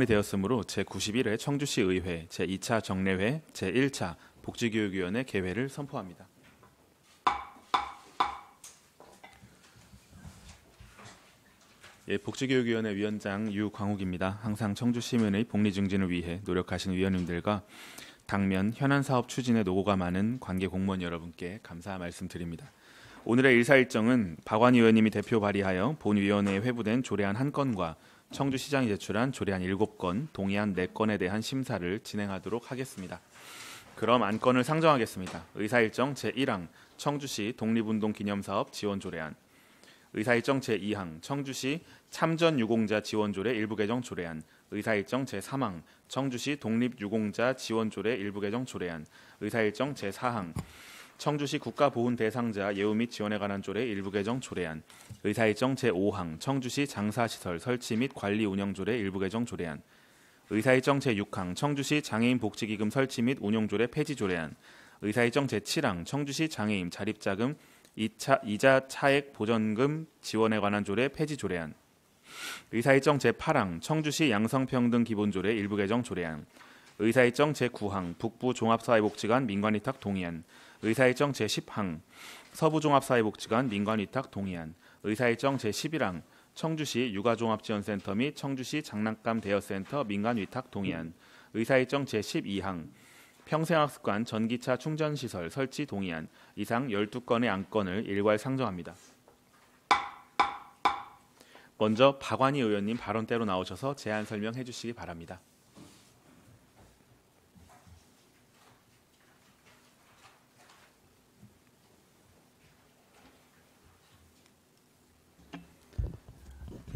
되었으므로 제91회 청주시 의회 제2차 정례회 제1차 복지교육위원회 개회를 선포합니다. 복지교육위원회 위원장 유광욱입니다. 항상 청주시민의 복리 증진을 위해 노력하신 위원님들과 당면 현안 사업 추진에 노고가 많은 관계 공무원 여러분께 감사 말씀드립니다. 오늘의 일사일정은 박완희 의원님이 대표 발의하여 본위원회에 회부된 조례안 1건과 청주시장이 제출한 조례안 7건, 동의안 4건에 대한 심사를 진행하도록 하겠습니다. 그럼 안건을 상정하겠습니다. 의사일정 제1항 청주시 독립운동 기념사업 지원 조례안, 의사일정 제2항 청주시 참전 유공자 지원 조례 일부 개정 조례안, 의사일정 제3항 청주시 독립유공자 지원 조례 일부 개정 조례안, 의사일정 제4항 청주시 국가보훈 대상자 예우 및 지원에 관한 조례 일부 개정 조례안, 의사일정 제5항 청주시 장사시설 설치 및 관리 운영 조례 일부 개정 조례안, 의사일정 제6항 청주시 장애인 복지기금 설치 및 운용 조례 폐지 조례안, 의사일정 제7항 청주시 장애인 자립자금 이자 차액 보전금 지원에 관한 조례 폐지 조례안, 의사일정 제8항 청주시 양성평등 기본조례 일부 개정 조례안, 의사일정 제9항 북부종합사회복지관 민관위탁 동의안, 의사일정 제10항 서부종합사회복지관 민관위탁 동의안, 의사일정 제11항 청주시 육아종합지원센터 및 청주시 장난감 대여센터 민간위탁 동의안, 의사일정 제12항 평생학습관 전기차 충전시설 설치 동의안, 이상 12건의 안건을 일괄 상정합니다. 먼저 박완희 의원님 발언대로 나오셔서 제안 설명해 주시기 바랍니다.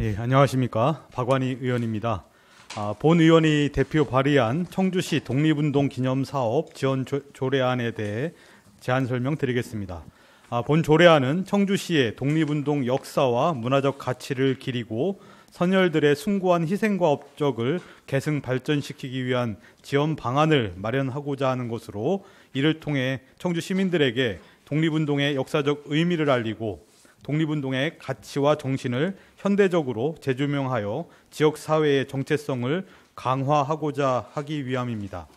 예, 안녕하십니까. 박완희 의원입니다. 본 의원이 대표 발의한 청주시 독립운동 기념사업 지원 조례안에 대해 제안 설명드리겠습니다. 본 조례안은 청주시의 독립운동 역사와 문화적 가치를 기리고 선열들의 숭고한 희생과 업적을 계승 발전시키기 위한 지원 방안을 마련하고자 하는 것으로, 이를 통해 청주 시민들에게 독립운동의 역사적 의미를 알리고 독립운동의 가치와 정신을 현대적으로 재조명하여 지역사회의 정체성을 강화하고자 하기 위함입니다.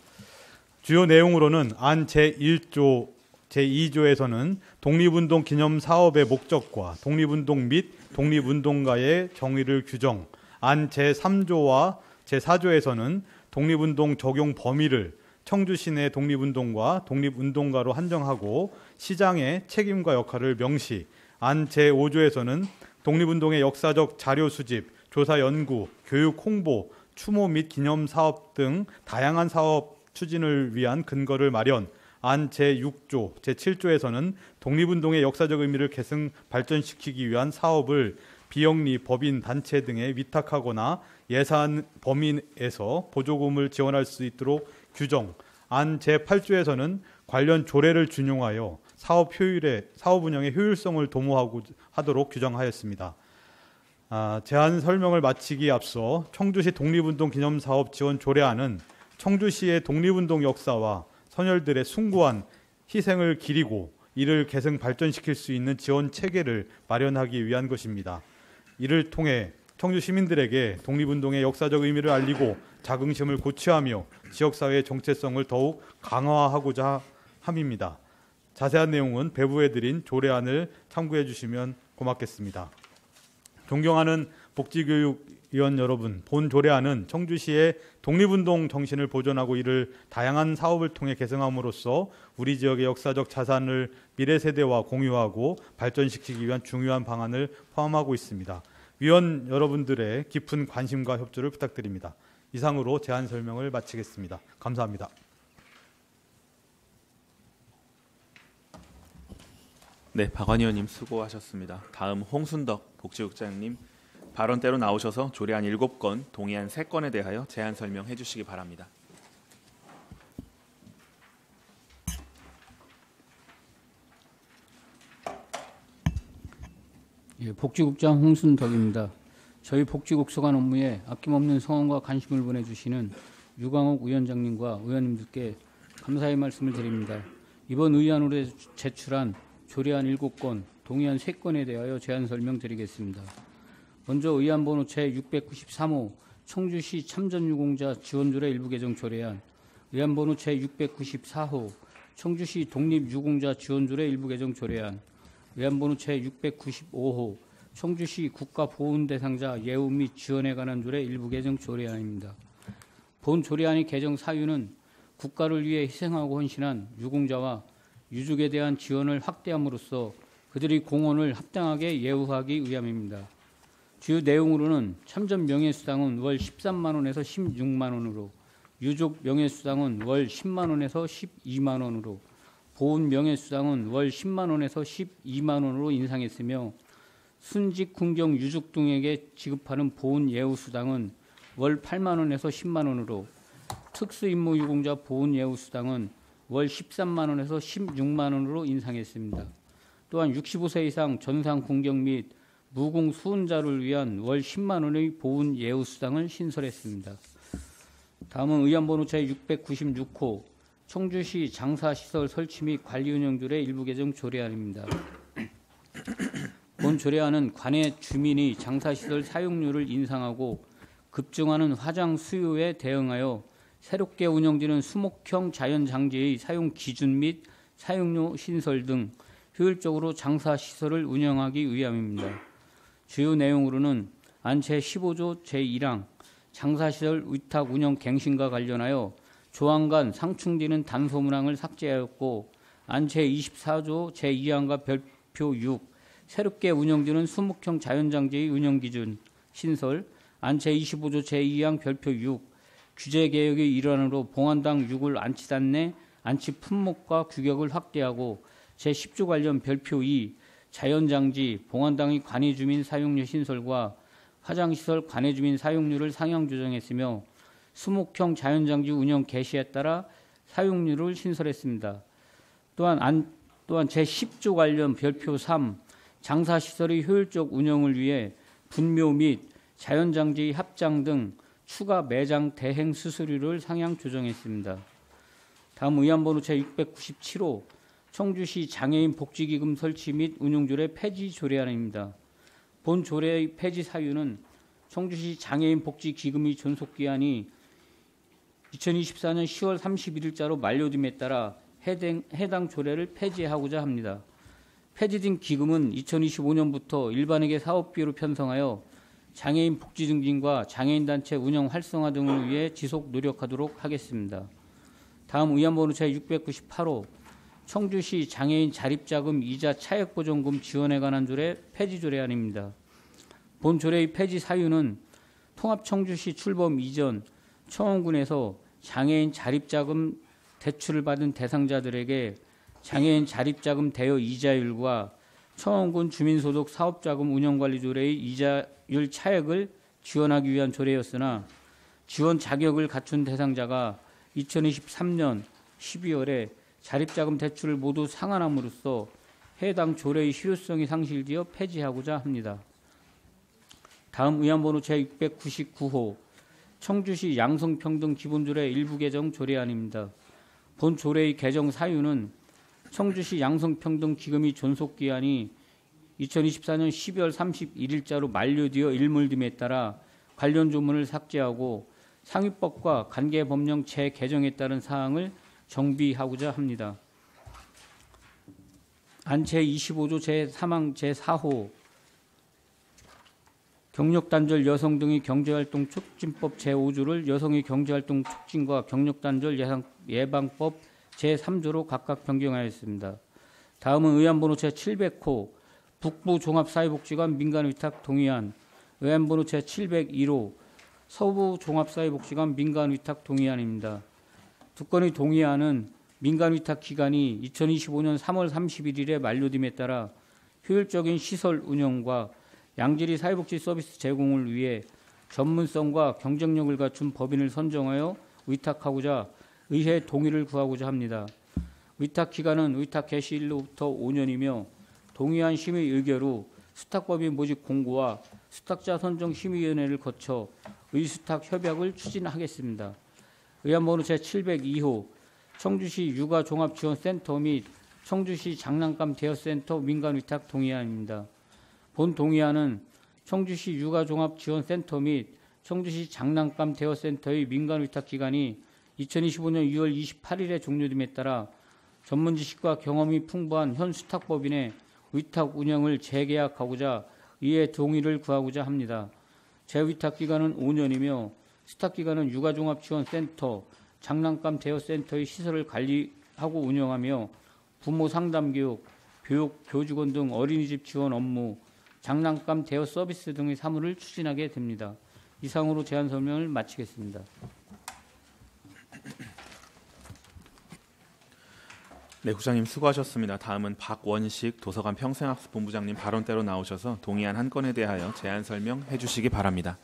주요 내용으로는 안 제1조, 제2조에서는 독립운동 기념사업의 목적과 독립운동 및 독립운동가의 정의를 규정, 안 제3조와 제4조에서는 독립운동 적용 범위를 청주시 내 독립운동과 독립운동가로 한정하고 시장의 책임과 역할을 명시, 안 제5조에서는 독립운동의 역사적 자료 수집, 조사 연구, 교육 홍보, 추모 및 기념사업 등 다양한 사업 추진을 위한 근거를 마련, 안 제6조, 제7조에서는 독립운동의 역사적 의미를 계승 발전시키기 위한 사업을 비영리, 법인, 단체 등에 위탁하거나 예산 범위에서 보조금을 지원할 수 있도록 규정, 안 제8조에서는 관련 조례를 준용하여 사업 운영의 효율성을 도모하도록 규정하였습니다. 제안 설명을 마치기에 앞서 청주시 독립운동 기념사업 지원 조례안은 청주시의 독립운동 역사와 선열들의 숭고한 희생을 기리고 이를 계승 발전시킬 수 있는 지원 체계를 마련하기 위한 것입니다. 이를 통해 청주 시민들에게 독립운동의 역사적 의미를 알리고 자긍심을 고취하며 지역사회의 정체성을 더욱 강화하고자 함입니다. 자세한 내용은 배부해드린 조례안을 참고해 주시면 고맙겠습니다. 존경하는 복지교육위원 여러분, 본 조례안은 청주시의 독립운동 정신을 보존하고 이를 다양한 사업을 통해 계승함으로써 우리 지역의 역사적 자산을 미래 세대와 공유하고 발전시키기 위한 중요한 방안을 포함하고 있습니다. 위원 여러분들의 깊은 관심과 협조를 부탁드립니다. 이상으로 제안 설명을 마치겠습니다. 감사합니다. 네, 박완희 의원님 수고하셨습니다. 다음 홍순덕 복지국장님 발언대로 나오셔서 조례안 7건, 동의안 3건에 대하여 제안 설명해 주시기 바랍니다. 예, 복지국장 홍순덕입니다. 저희 복지국 소관 업무에 아낌없는 성원과 관심을 보내주시는 유광욱 위원장님과 의원님들께 감사의 말씀을 드립니다. 이번 의안으로 제출한 조례안 7건, 동의안 3건에 대하여 제안 설명드리겠습니다. 먼저 의안번호 제693호 청주시 참전유공자 지원조례 일부 개정 조례안, 의안번호 제694호 청주시 독립유공자 지원조례 일부 개정 조례안, 의안번호 제695호 청주시 국가보훈 대상자 예우 및 지원에 관한 조례 일부 개정 조례안입니다. 본 조례안의 개정 사유는 국가를 위해 희생하고 헌신한 유공자와 유족에 대한 지원을 확대함으로써 그들의 공헌을 합당하게 예우하기 위함입니다. 주요 내용으로는 참전 명예수당은 월 13만 원에서 16만 원으로, 유족 명예수당은 월 10만 원에서 12만 원으로, 보훈 명예수당은 월 10만 원에서 12만 원으로 인상했으며 순직 군경 유족 등에게 지급하는 보훈 예우수당은 월 8만 원에서 10만 원으로, 특수임무유공자 보훈 예우수당은 월 13만 원에서 16만 원으로 인상했습니다. 또한 65세 이상 전상 군경 및 무공 수훈자를 위한 월 10만 원의 보훈 예우수당을 신설했습니다. 다음은 의안번호 제696호 청주시 장사시설 설치 및 관리 운영조례 일부 개정 조례안입니다. 본 조례안은 관내 주민의 장사시설 사용료를 인상하고 급증하는 화장 수요에 대응하여 새롭게 운영되는 수목형 자연장지의 사용 기준 및 사용료 신설 등 효율적으로 장사시설을 운영하기 위함입니다. 주요 내용으로는 안 제15조 제1항 장사시설 위탁 운영 갱신과 관련하여 조항간 상충되는 단서문항을 삭제하였고, 안 제24조 제2항과 별표 6 새롭게 운영되는 수목형 자연장지의 운영기준 신설, 안 제25조 제2항 별표 6 규제개혁의 일환으로 봉안당 유골 안치단 내 안치 품목과 규격을 확대하고, 제10조 관련 별표 2 자연장지 봉안당의 관내주민 사용료 신설과 화장시설 관내주민 사용료를 상향 조정했으며 수목형 자연장지 운영 개시에 따라 사용료를 신설했습니다. 또한 제10조 관련 별표 3 장사시설의 효율적 운영을 위해 분묘 및 자연장지의 합장 등 추가 매장 대행 수수료를 상향 조정했습니다. 다음 의안번호 제697호 청주시 장애인 복지기금 설치 및 운용조례 폐지 조례안입니다. 본 조례의 폐지 사유는 청주시 장애인 복지기금의 존속기한이 2024년 10월 31일자로 만료됨에 따라 해당 조례를 폐지하고자 합니다. 폐지된 기금은 2025년부터 일반에게 사업비로 편성하여 장애인 복지 증진과 장애인 단체 운영 활성화 등을 위해 지속 노력하도록 하겠습니다. 다음 의안번호 제698호 청주시 장애인 자립자금 이자 차액보전금 지원에 관한 조례 폐지 조례안입니다. 본 조례의 폐지 사유는 통합청주시 출범 이전 청원군에서 장애인 자립자금 대출을 받은 대상자들에게 장애인 자립자금 대여 이자율과 청원군 주민소득 사업자금 운영관리조례의 이자율 차액을 지원하기 위한 조례였으나 지원 자격을 갖춘 대상자가 2023년 12월에 자립자금 대출을 모두 상환함으로써 해당 조례의 실효성이 상실되어 폐지하고자 합니다. 다음 의안번호 제699호 청주시 양성평등 기본조례 일부 개정 조례안입니다. 본 조례의 개정 사유는 청주시 양성평등 기금의 존속기한이 2024년 12월 31일자로 만료되어 일몰됨에 따라 관련 조문을 삭제하고 상위법과 관계법령 재개정에 따른 사항을 정비하고자 합니다. 안 제25조 제3항 제4호 경력단절 여성 등의 경제활동 촉진법 제5조를 여성의 경제활동 촉진과 경력단절 예방법 제3조로 각각 변경하였습니다. 다음은 의안번호 제700호 북부종합사회복지관 민간위탁 동의안, 의안번호 제701호 서부종합사회복지관 민간위탁 동의안입니다. 두 건의 동의안은 민간위탁 기간이 2025년 3월 31일에 만료됨에 따라 효율적인 시설 운영과 양질의 사회복지 서비스 제공을 위해 전문성과 경쟁력을 갖춘 법인을 선정하여 위탁하고자 의회 동의를 구하고자 합니다. 위탁 기간은 위탁 개시일로부터 5년이며 동의안 심의 의결 후 수탁법인 모집 공고와 수탁자 선정 심의위원회를 거쳐 의수탁 협약을 추진하겠습니다. 의안번호 제702호 청주시 육아종합지원센터 및 청주시 장난감 대여센터 민간위탁 동의안입니다. 본 동의안은 청주시 육아종합지원센터 및 청주시 장난감 대여센터의 민간 위탁 기간이 2025년 6월 28일에 종료됨에 따라 전문 지식과 경험이 풍부한 현 수탁법인의 위탁 운영을 재계약하고자 이에 동의를 구하고자 합니다. 재위탁 기간은 5년이며 수탁 기간은 육아종합지원센터, 장난감 대여센터의 시설을 관리하고 운영하며 부모 상담 교육, 교육, 교직원 등 어린이집 지원 업무, 장난감 대여 서비스 등의 사무를 추진하게 됩니다. 이상으로 제안 설명을 마치겠습니다. 네, 국장님 수고하셨습니다. 다음은 박원식 도서관 평생학습본부장님 발언대로 나오셔서 동의안 한 건에 대하여 제안 설명해 주시기 바랍니다.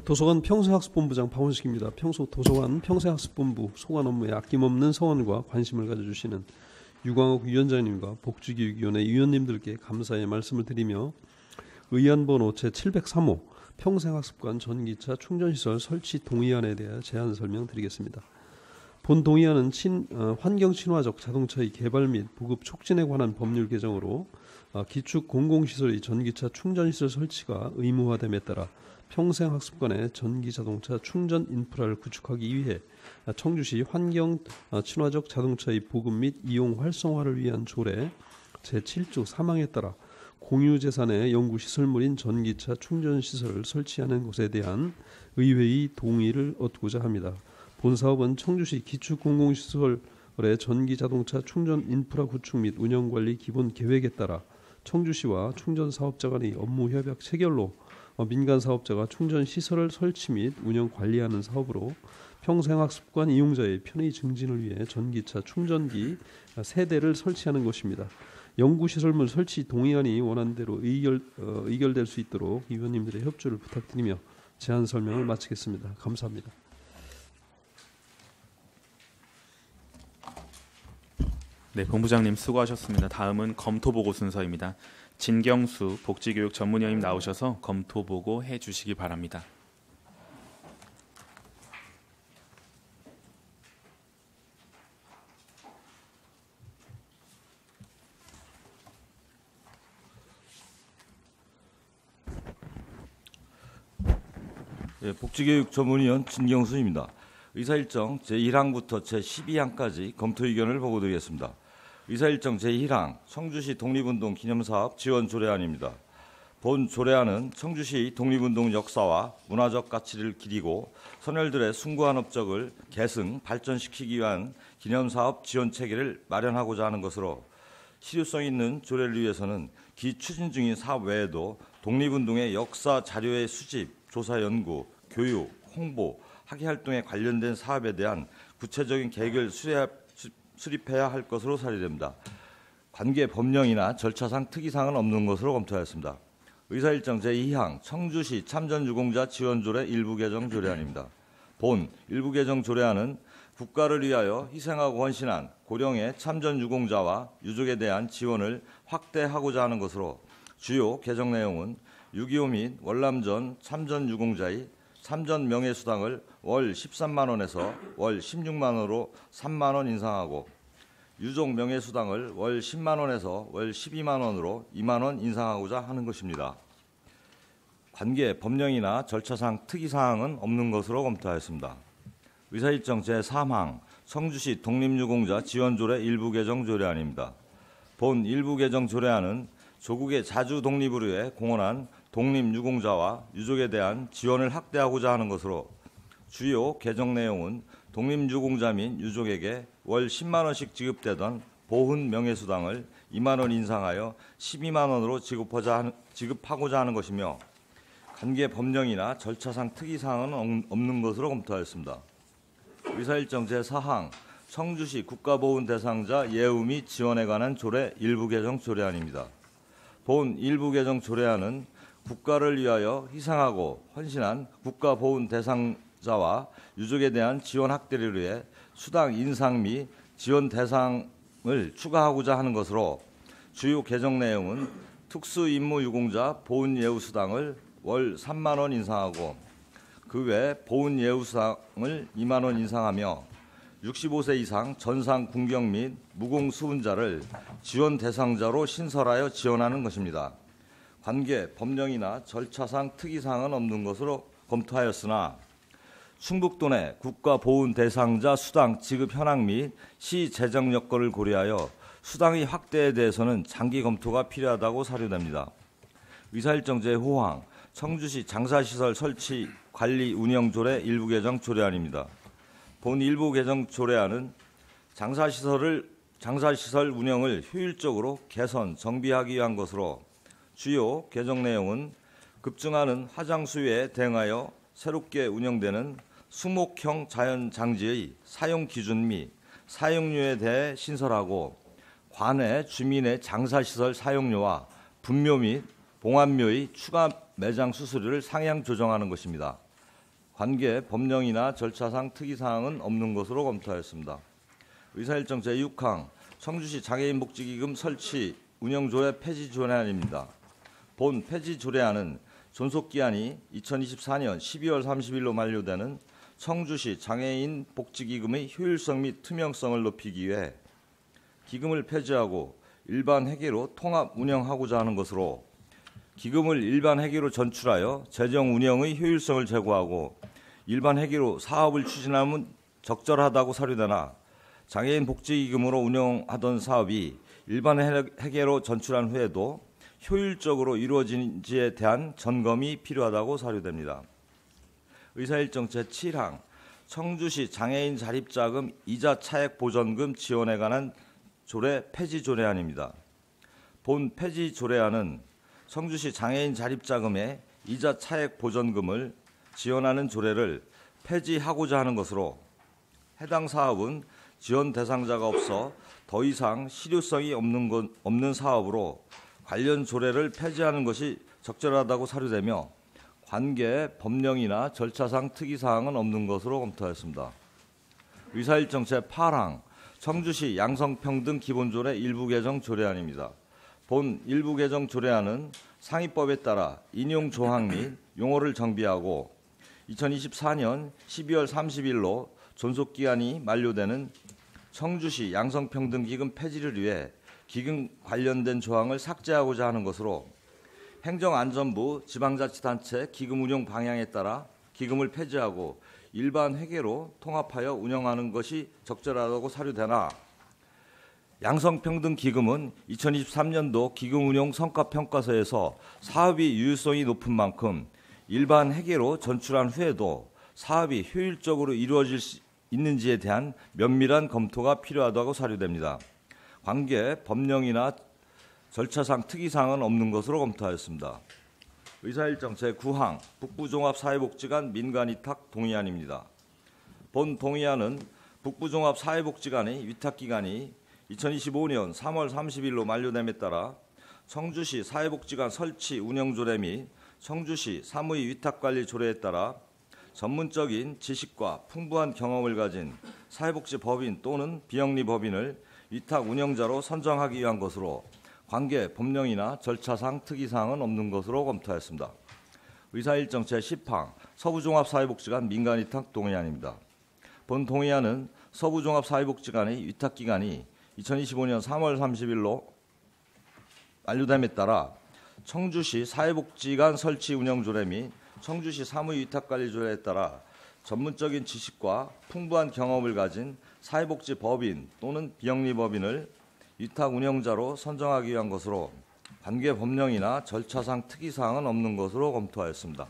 도서관 평생학습본부장 박원식입니다. 평소 도서관 평생학습본부 소관 업무에 아낌없는 성원과 관심을 가져주시는 유광옥 위원장님과 복지교육위원회 위원님들께 감사의 말씀을 드리며 의안번호 제703호 평생학습관 전기차 충전시설 설치 동의안에 대해 제안 설명드리겠습니다. 본 동의안은 환경친화적 자동차의 개발 및 보급 촉진에 관한 법률 개정으로 기축 공공시설의 전기차 충전시설 설치가 의무화됨에 따라 평생학습관의 전기자동차 충전 인프라를 구축하기 위해 청주시 환경친화적 자동차의 보급 및 이용 활성화를 위한 조례 제7조 3항에 따라 공유재산의 연구시설물인 전기차 충전시설을 설치하는 것에 대한 의회의 동의를 얻고자 합니다. 본 사업은 청주시 기축공공시설의 전기자동차 충전 인프라 구축 및 운영관리 기본 계획에 따라 청주시와 충전사업자 간의 업무협약 체결로 민간 사업자가 충전 시설을 설치 및 운영 관리하는 사업으로 평생학습관 이용자의 편의 증진을 위해 전기차 충전기 3대를 설치하는 것입니다. 연구시설물 설치 동의안이 원안대로 의결될 수 있도록 위원님들의 협조를 부탁드리며 제안 설명을 마치겠습니다. 감사합니다. 네, 본부장님 수고하셨습니다. 다음은 검토보고 순서입니다. 진경수 복지교육 전문위원님 나오셔서 검토보고 해주시기 바랍니다. 예, 복지교육 전문위원 진경수입니다. 의사일정 제1항부터 제12항까지 검토 의견을 보고드리겠습니다. 의사일정 제1항 청주시 독립운동 기념사업 지원 조례안입니다. 본 조례안은 청주시 독립운동 역사와 문화적 가치를 기리고 선열들의 숭고한 업적을 계승, 발전시키기 위한 기념사업 지원 체계를 마련하고자 하는 것으로 실효성 있는 조례를 위해서는 기 추진 중인 사업 외에도 독립운동의 역사 자료의 수집, 조사 연구, 교육, 홍보, 학예 활동에 관련된 사업에 대한 구체적인 계획을 수립해야 할 것으로 사례됩니다. 관계 법령이나 절차상 특이사항은 없는 것으로 검토하였습니다. 의사일정 제2항 청주시 참전유공자 지원조례 일부 개정 조례안입니다. 본 일부 개정 조례안은 국가를 위하여 희생하고 헌신한 고령의 참전유공자와 유족에 대한 지원을 확대하고자 하는 것으로 주요 개정 내용은 6.25 및 월남전 참전유공자의 참전 명예수당을 월 13만 원에서 월 16만 원으로 3만 원 인상하고 유족 명예수당을 월 10만 원에서 월 12만 원으로 2만 원 인상하고자 하는 것입니다. 관계 법령이나 절차상 특이사항은 없는 것으로 검토하였습니다. 의사일정 제3항 청주시 독립유공자 지원조례 일부 개정 조례안입니다. 본 일부 개정 조례안은 조국의 자주 독립을 위해 공헌한 독립유공자와 유족에 대한 지원을 확대하고자 하는 것으로 주요 개정 내용은 독립유공자 및 유족에게 월 10만 원씩 지급되던 보훈 명예수당을 2만 원 인상하여 12만 원으로 지급하고자 하는 것이며 관계 법령이나 절차상 특이사항은 없는 것으로 검토하였습니다. 의사일정 제4항 청주시 국가보훈 대상자 예우 및 지원에 관한 조례 일부 개정 조례안입니다. 본 일부 개정 조례안은 국가를 위하여 희생하고 헌신한 국가보훈 대상자와 유족에 대한 지원 확대를 위해 수당 인상 및 지원 대상을 추가하고자 하는 것으로 주요 개정 내용은 특수임무유공자 보훈예우수당을 월 3만 원 인상하고 그 외 보훈예우수당을 2만 원 인상하며 65세 이상 전상 군경 및 무공 수훈자를 지원 대상자로 신설하여 지원하는 것입니다. 관계 법령이나 절차상 특이사항은 없는 것으로 검토하였으나 충북도 내 국가보훈 대상자 수당 지급 현황 및 시 재정 여건을 고려하여 수당의 확대에 대해서는 장기 검토가 필요하다고 사료됩니다. 의사일정 제5항 청주시 장사시설 설치 관리 운영 조례 일부 개정 조례안입니다. 본 일부 개정 조례안은 장사시설 운영을 효율적으로 개선, 정비하기 위한 것으로 주요 개정 내용은 급증하는 화장 수요에 대응하여 새롭게 운영되는 수목형 자연장지의 사용 기준 및 사용료에 대해 신설하고 관내 주민의 장사시설 사용료와 분묘 및 봉안묘의 추가 매장 수수료를 상향 조정하는 것입니다. 관계 법령이나 절차상 특이사항은 없는 것으로 검토하였습니다. 의사일정 제6항 청주시 장애인복지기금 설치 운영조례 폐지 조례안입니다. 본 폐지 조례안은 존속기한이 2024년 12월 30일로 만료되는 청주시 장애인 복지기금의 효율성 및 투명성을 높이기 위해 기금을 폐지하고 일반 회계로 통합 운영하고자 하는 것으로 기금을 일반 회계로 전출하여 재정 운영의 효율성을 제고하고 일반 회계로 사업을 추진하면 적절하다고 사료되나 장애인 복지기금으로 운영하던 사업이 일반 회계로 전출한 후에도 효율적으로 이루어진지에 대한 점검이 필요하다고 사료됩니다. 의사일정 제7항 청주시 장애인 자립자금 이자 차액 보전금 지원에 관한 조례 폐지 조례안입니다. 본 폐지 조례안은 청주시 장애인 자립자금의 이자 차액 보전금을 지원하는 조례를 폐지하고자 하는 것으로 해당 사업은 지원 대상자가 없어 더 이상 실효성이 없는 사업으로 관련 조례를 폐지하는 것이 적절하다고 사료되며 관계 법령이나 절차상 특이사항은 없는 것으로 검토하였습니다. 의사일정 제8항 청주시 양성평등 기본조례 일부 개정 조례안입니다. 본 일부 개정 조례안은 상위법에 따라 인용 조항 및 용어를 정비하고 2024년 12월 30일로 존속기한이 만료되는 청주시 양성평등기금 폐지를 위해 기금 관련된 조항을 삭제하고자 하는 것으로 행정안전부 지방자치단체 기금 운용 방향에 따라 기금을 폐지하고 일반 회계로 통합하여 운영하는 것이 적절하다고 사료되나 양성평등기금은 2023년도 기금 운용 성과평가서에서 사업이 유효성이 높은 만큼 일반 회계로 전출한 후에도 사업이 효율적으로 이루어질 수 있는지에 대한 면밀한 검토가 필요하다고 사료됩니다. 관계 법령이나 절차상 특이사항은 없는 것으로 검토하였습니다. 의사일정 제9항 북부종합사회복지관 민간위탁 동의안입니다. 본 동의안은 북부종합사회복지관의 위탁기간이 2025년 3월 30일로 만료됨에 따라 청주시 사회복지관 설치 운영조례 및 청주시 사무의 위탁관리 조례에 따라 전문적인 지식과 풍부한 경험을 가진 사회복지법인 또는 비영리법인을 위탁 운영자로 선정하기 위한 것으로 관계 법령이나 절차상 특이사항은 없는 것으로 검토하였습니다. 의사일정 제10항 서부종합사회복지관 민간위탁 동의안입니다. 본 동의안은 서부종합사회복지관의 위탁기간이 2025년 3월 30일로 만료됨에 따라 청주시 사회복지관 설치 운영조례 및 청주시 사무의 위탁관리조례에 따라 전문적인 지식과 풍부한 경험을 가진 사회복지법인 또는 비영리법인을 위탁 운영자로 선정하기 위한 것으로 관계 법령이나 절차상 특이사항은 없는 것으로 검토하였습니다.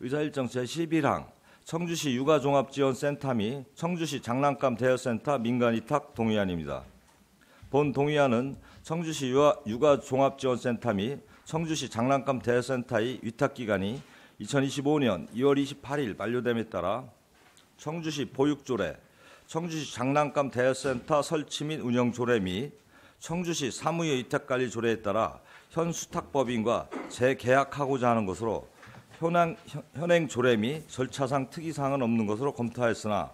의사일정 제11항 청주시 육아종합지원센터 및 청주시 장난감 대여센터 민간위탁 동의안입니다. 본 동의안은 청주시 육아종합지원센터 및 청주시 장난감 대여센터의 위탁기간이 2025년 2월 28일 만료됨에 따라 청주시 보육조례, 청주시 장난감 대여센터 설치 및 운영조례 및 청주시 사무의 위탁관리 조례에 따라 현 수탁법인과 재계약하고자 하는 것으로 현행 조례 및 절차상 특이사항은 없는 것으로 검토하였으나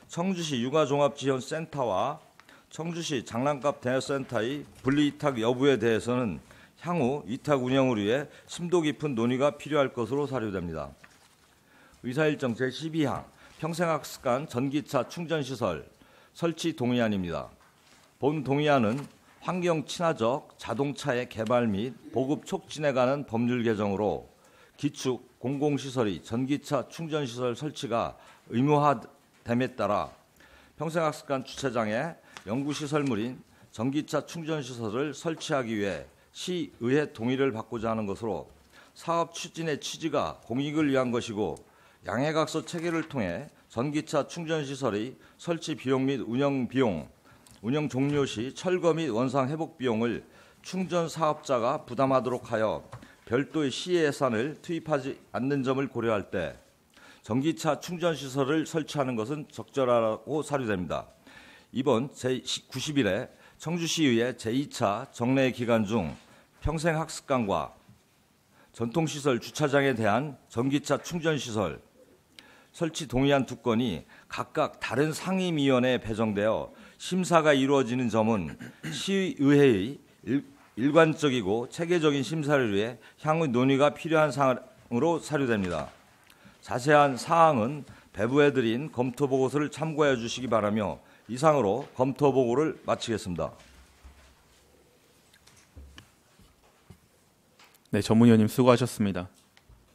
청주시 육아종합지원센터와 청주시 장난감 대여센터의 분리위탁 여부에 대해서는 향후 위탁 운영을 위해 심도 깊은 논의가 필요할 것으로 사료됩니다. 의사일정 제12항 평생학습관 전기차 충전시설 설치 동의안입니다. 본 동의안은 환경 친화적 자동차의 개발 및 보급 촉진에 관한 법률 개정으로 기축 공공시설의 전기차 충전시설 설치가 의무화됨에 따라 평생학습관 주차장에 연구시설물인 전기차 충전시설을 설치하기 위해 시의회 동의를 받고자 하는 것으로 사업 추진의 취지가 공익을 위한 것이고 양해각서 체계를 통해 전기차 충전시설의 설치 비용 및 운영 비용, 운영 종료 시 철거 및 원상 회복 비용을 충전 사업자가 부담하도록 하여 별도의 시의 예산을 투입하지 않는 점을 고려할 때 전기차 충전시설을 설치하는 것은 적절하고 사료됩니다. 이번 제90일에 청주시의회 제2차 정례 기간 중 평생학습관과 전통시설 주차장에 대한 전기차 충전시설 설치 동의안 2건이 각각 다른 상임위원회에 배정되어 심사가 이루어지는 점은 시의회의 일관적이고 체계적인 심사를 위해 향후 논의가 필요한 사항으로 사료됩니다. 자세한 사항은 배부해드린 검토보고서를 참고해 주시기 바라며 이상으로 검토보고를 마치겠습니다. 네, 전문위원님 수고하셨습니다.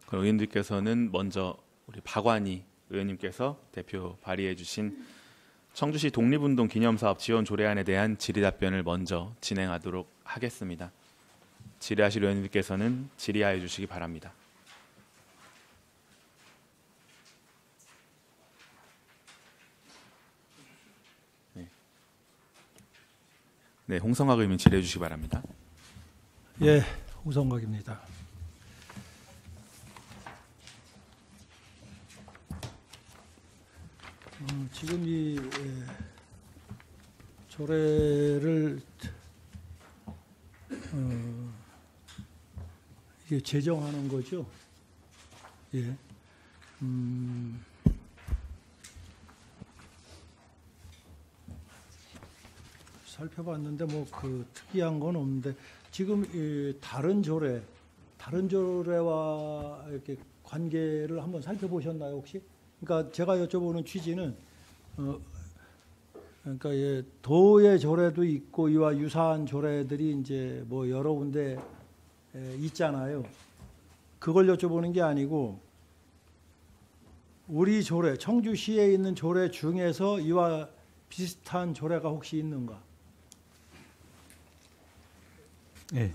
그럼 의원님께서는 먼저 우리 박완희 의원님께서 대표 발의해 주신 청주시 독립운동 기념사업 지원 조례안에 대한 질의답변을 먼저 진행하도록 하겠습니다. 질의하실 의원님께서는 질의하여 주시기 바랍니다. 네, 홍성학 의원님 질의해 주시기 바랍니다. 예, 홍성각입니다. 지금 이 조례를 이게 제정하는 거죠. 예. 살펴봤는데 뭐 그 특이한 건 없는데 지금 이 다른 조례와 이렇게 관계를 한번 살펴보셨나요 혹시? 그러니까 제가 여쭤보는 취지는 그러니까 예, 도의 조례도 있고 이와 유사한 조례들이 이제 뭐 여러 군데 있잖아요. 그걸 여쭤보는 게 아니고 우리 조례, 청주시에 있는 조례 중에서 이와 비슷한 조례가 혹시 있는가? 예.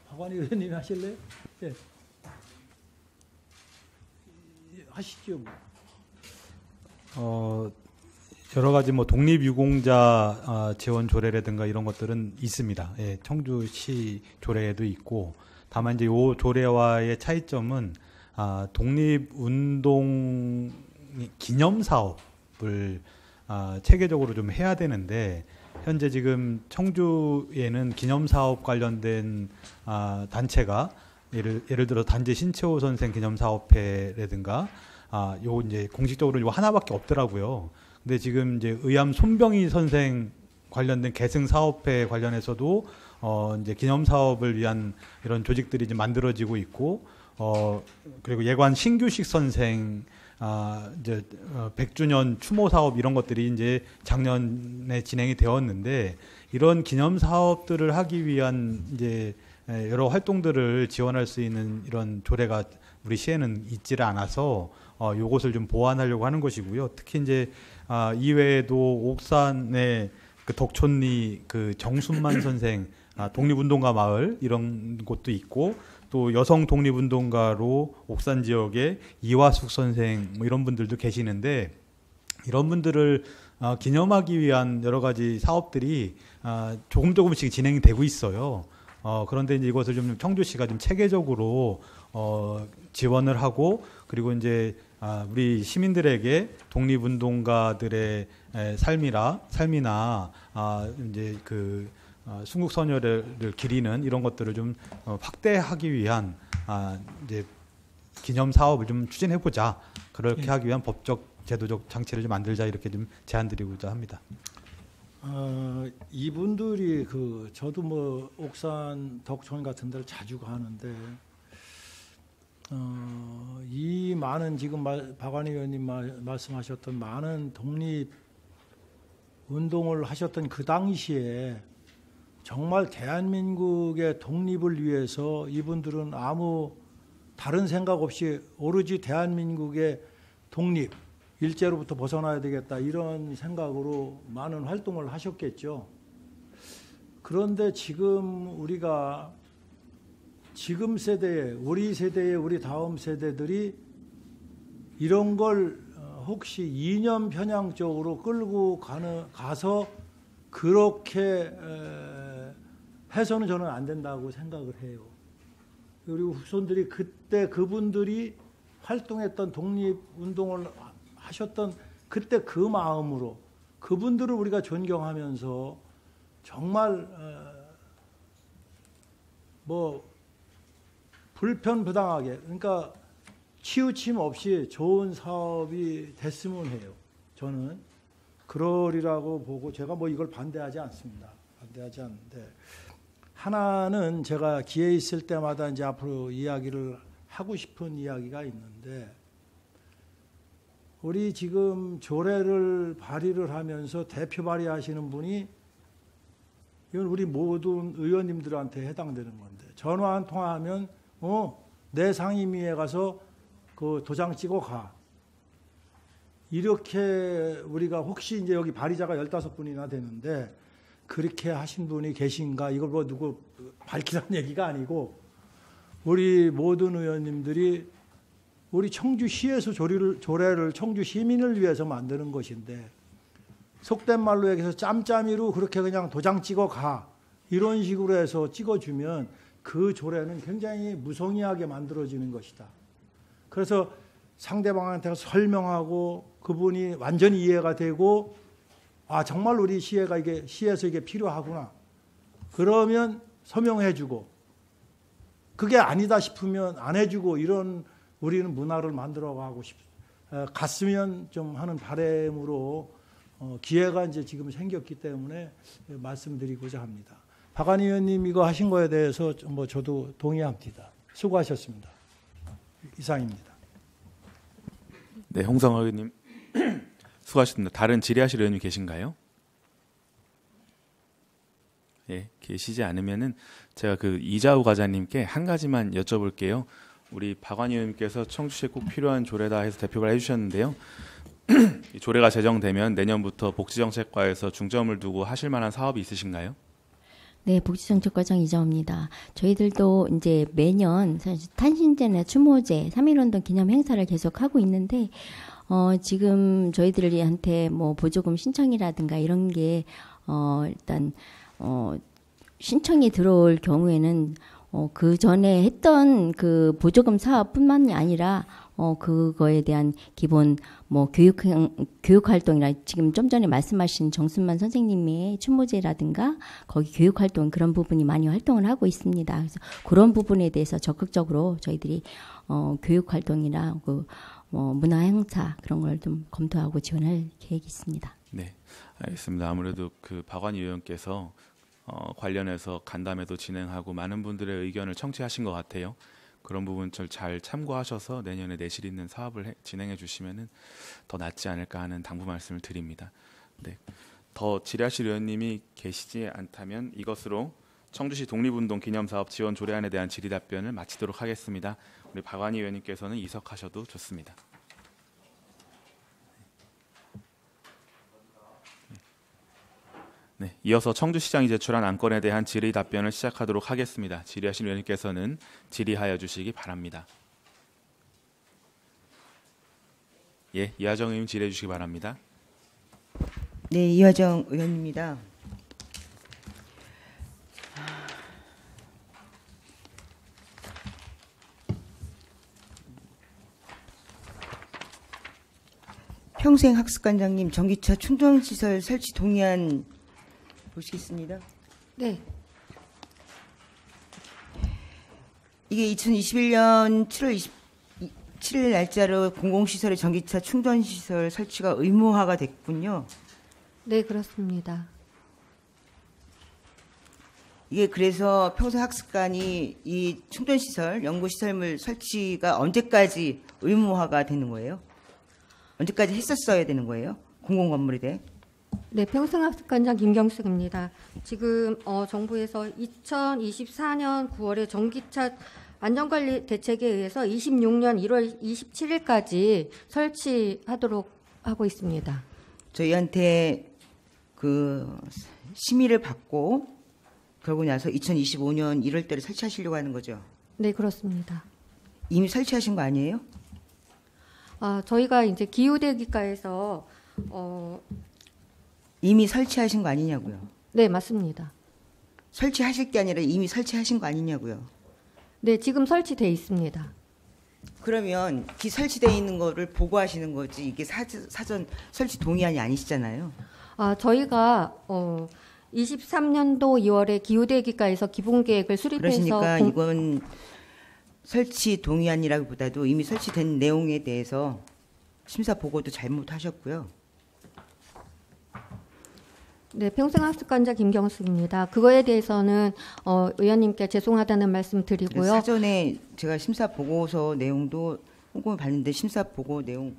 박완희 의원님이 하실래요? 예. 하시죠. 여러 가지 뭐 독립유공자 지원 조례라든가 이런 것들은 있습니다. 예, 청주시 조례에도 있고, 다만 이제 요 조례와의 차이점은 독립운동 기념 사업을 체계적으로 좀 해야 되는데, 현재 지금 청주에는 기념 사업 관련된 단체가 예를 들어 단재 신채호 선생 기념사업회라든가 요 이제 공식적으로 요 하나밖에 없더라고요. 근데 지금 이제 의암 손병희 선생 관련된 계승 사업회 관련해서도 이제 기념 사업을 위한 이런 조직들이 이제 만들어지고 있고, 그리고 예관 신규식 선생 이제 100주년 추모 사업 이런 것들이 이제 작년에 진행이 되었는데, 이런 기념 사업들을 하기 위한 이제 여러 활동들을 지원할 수 있는 이런 조례가 우리 시에는 있지를 않아서 요것을 좀 보완하려고 하는 것이고요. 특히 이제 이외에도 옥산의 그 덕촌리 그 정순만 선생 독립운동가 마을 이런 곳도 있고, 또 여성 독립운동가로 옥산 지역에 이화숙 선생 뭐 이런 분들도 계시는데, 이런 분들을 기념하기 위한 여러 가지 사업들이 조금씩 진행이 되고 있어요. 그런데 이제 이것을 좀 청주시가 좀 체계적으로 지원을 하고, 그리고 이제 우리 시민들에게 독립운동가들의 삶이나 이제 그 순국선열을 기리는 이런 것들을 좀 확대하기 위한 이제 기념 사업을 좀 추진해 보자. 그렇게 하기 위한 법적 제도적 장치를 좀 만들자, 이렇게 좀 제안드리고자 합니다. 이분들이 저도 뭐 옥산 덕촌 같은 데를 자주 가는데 이 많은 지금 박완희 의원님 말씀하셨던 많은 독립 운동을 하셨던 그 당시에 정말 대한민국의 독립을 위해서 이분들은 아무 다른 생각 없이 오로지 대한민국의 독립, 일제로부터 벗어나야 되겠다 이런 생각으로 많은 활동을 하셨겠죠. 그런데 지금 우리가 지금 세대에 우리 세대의 우리 다음 세대들이 이런 걸 혹시 이념 편향적으로 끌고 가서 그렇게 해서는 저는 안 된다고 생각을 해요. 그리고 후손들이 그때 그분들이 활동했던 독립운동을 하셨던 그때 그 마음으로 그분들을 우리가 존경하면서 정말 뭐 불편부당하게 그러니까 치우침 없이 좋은 사업이 됐으면 해요. 저는 그러리라고 보고 제가 뭐 이걸 반대하지 않습니다. 반대하지 않는데 하나는 제가 기회 있을 때마다 이제 앞으로 이야기를 하고 싶은 이야기가 있는데 우리 지금 조례를 발의를 하면서 대표 발의하시는 분이 이건 우리 모든 의원님들한테 해당되는 건데 전화 한 통화하면 내 상임위에 가서 그 도장 찍어 가. 이렇게 우리가 혹시 이제 여기 발의자가 15분이나 되는데 그렇게 하신 분이 계신가? 이걸 뭐 누구 밝히라는 얘기가 아니고 우리 모든 의원님들이 우리 청주시에서 조례를 청주 시민을 위해서 만드는 것인데 속된 말로 얘기해서 짬짬이로 그렇게 그냥 도장 찍어 가. 이런 식으로 해서 찍어주면 그 조례는 굉장히 무성의하게 만들어지는 것이다. 그래서 상대방한테 설명하고 그분이 완전히 이해가 되고 아 정말 우리 시에서 이게 필요하구나. 그러면 서명해주고 그게 아니다 싶으면 안 해주고 이런 우리는 문화를 만들어가고 갔으면 좀 하는 바람으로 기회가 이제 지금 생겼기 때문에 말씀드리고자 합니다. 박완희 의원님 이거 하신 거에 대해서 뭐 저도 동의합니다. 수고하셨습니다. 이상입니다. 네, 홍성화 의원님 수고하셨습니다. 다른 질의하실 의원님 계신가요? 예, 계시지 않으면은 제가 그 이자우 과장님께 한 가지만 여쭤볼게요. 우리 박완희 의원님께서 청주시에 꼭 필요한 조례다 해서 대표를 해주셨는데요. 이 조례가 제정되면 내년부터 복지정책과에서 중점을 두고 하실 만한 사업이 있으신가요? 네, 복지정책과장 이자우입니다. 저희들도 이제 매년 사실 탄신제나 추모제, 3.1운동 기념 행사를 계속 하고 있는데, 지금 저희들한테 뭐 보조금 신청이라든가 이런 게, 일단, 신청이 들어올 경우에는, 그 전에 했던 그 보조금 사업뿐만이 아니라, 그거에 대한 기본 뭐 교육 활동이나 지금 좀 전에 말씀하신 정순만 선생님의 추모제라든가 거기 교육 활동 그런 부분이 많이 활동을 하고 있습니다. 그래서 그런 부분에 대해서 적극적으로 저희들이 교육 활동이나 그 문화 행사 그런 걸 좀 검토하고 지원할 계획이 있습니다. 네, 알겠습니다. 아무래도 그 박완희 의원께서 관련해서 간담회도 진행하고 많은 분들의 의견을 청취하신 것 같아요. 그런 부분을 잘 참고하셔서 내년에 내실 있는 사업을 진행해 주시면은 더 낫지 않을까 하는 당부 말씀을 드립니다. 네, 더 질의하실 의원님이 계시지 않다면 이것으로 청주시 독립운동 기념사업 지원 조례안에 대한 질의 답변을 마치도록 하겠습니다. 우리 박완희 의원님께서는 이석하셔도 좋습니다. 네, 이어서 청주시장이 제출한 안건에 대한 질의 답변을 시작하도록 하겠습니다. 질의하신 의원님께서는 질의하여 주시기 바랍니다. 예, 이하정 의원님 질의해 주시기 바랍니다. 네, 이하정 의원입니다. 평생학습관장님 전기차 충전시설 설치 동의안 보시겠습니다. 네. 이게 2021년 7월 27일 날짜로 공공시설의 전기차 충전시설 설치가 의무화가 됐군요. 네, 그렇습니다. 이게 그래서 평생학습관이 이 충전시설, 연구시설물 설치가 언제까지 의무화가 되는 거예요? 언제까지 했었어야 되는 거예요? 공공건물에 대해? 네, 평생학습관장 김경숙입니다. 지금 정부에서 2024년 9월에 전기차 안전관리 대책에 의해서 26년 1월 27일까지 설치하도록 하고 있습니다. 저희한테 그 심의를 받고 그러고 나서 2025년 1월 달에 설치하시려고 하는 거죠? 네, 그렇습니다. 이미 설치하신 거 아니에요? 저희가 이제 기후대기과에서 이미 설치하신 거 아니냐고요? 네, 맞습니다. 설치하실 게 아니라 이미 설치하신 거 아니냐고요? 네, 지금 설치돼 있습니다. 그러면 설치되어 있는 거를 보고하시는 거지 이게 사전 설치 동의안이 아니시잖아요. 저희가 23년도 2월에 기후대기과에서 기본계획을 수립해서 그러시니까 이건 설치 동의안이라기보다도 이미 설치된 내용에 대해서 심사 보고도 잘못하셨고요. 네, 평생학습관자 김경숙입니다. 그거에 대해서는 의원님께 죄송하다는 말씀 드리고요. 사전에 제가 심사 보고서 내용도 꼼꼼히 봤는데 심사 보고 내용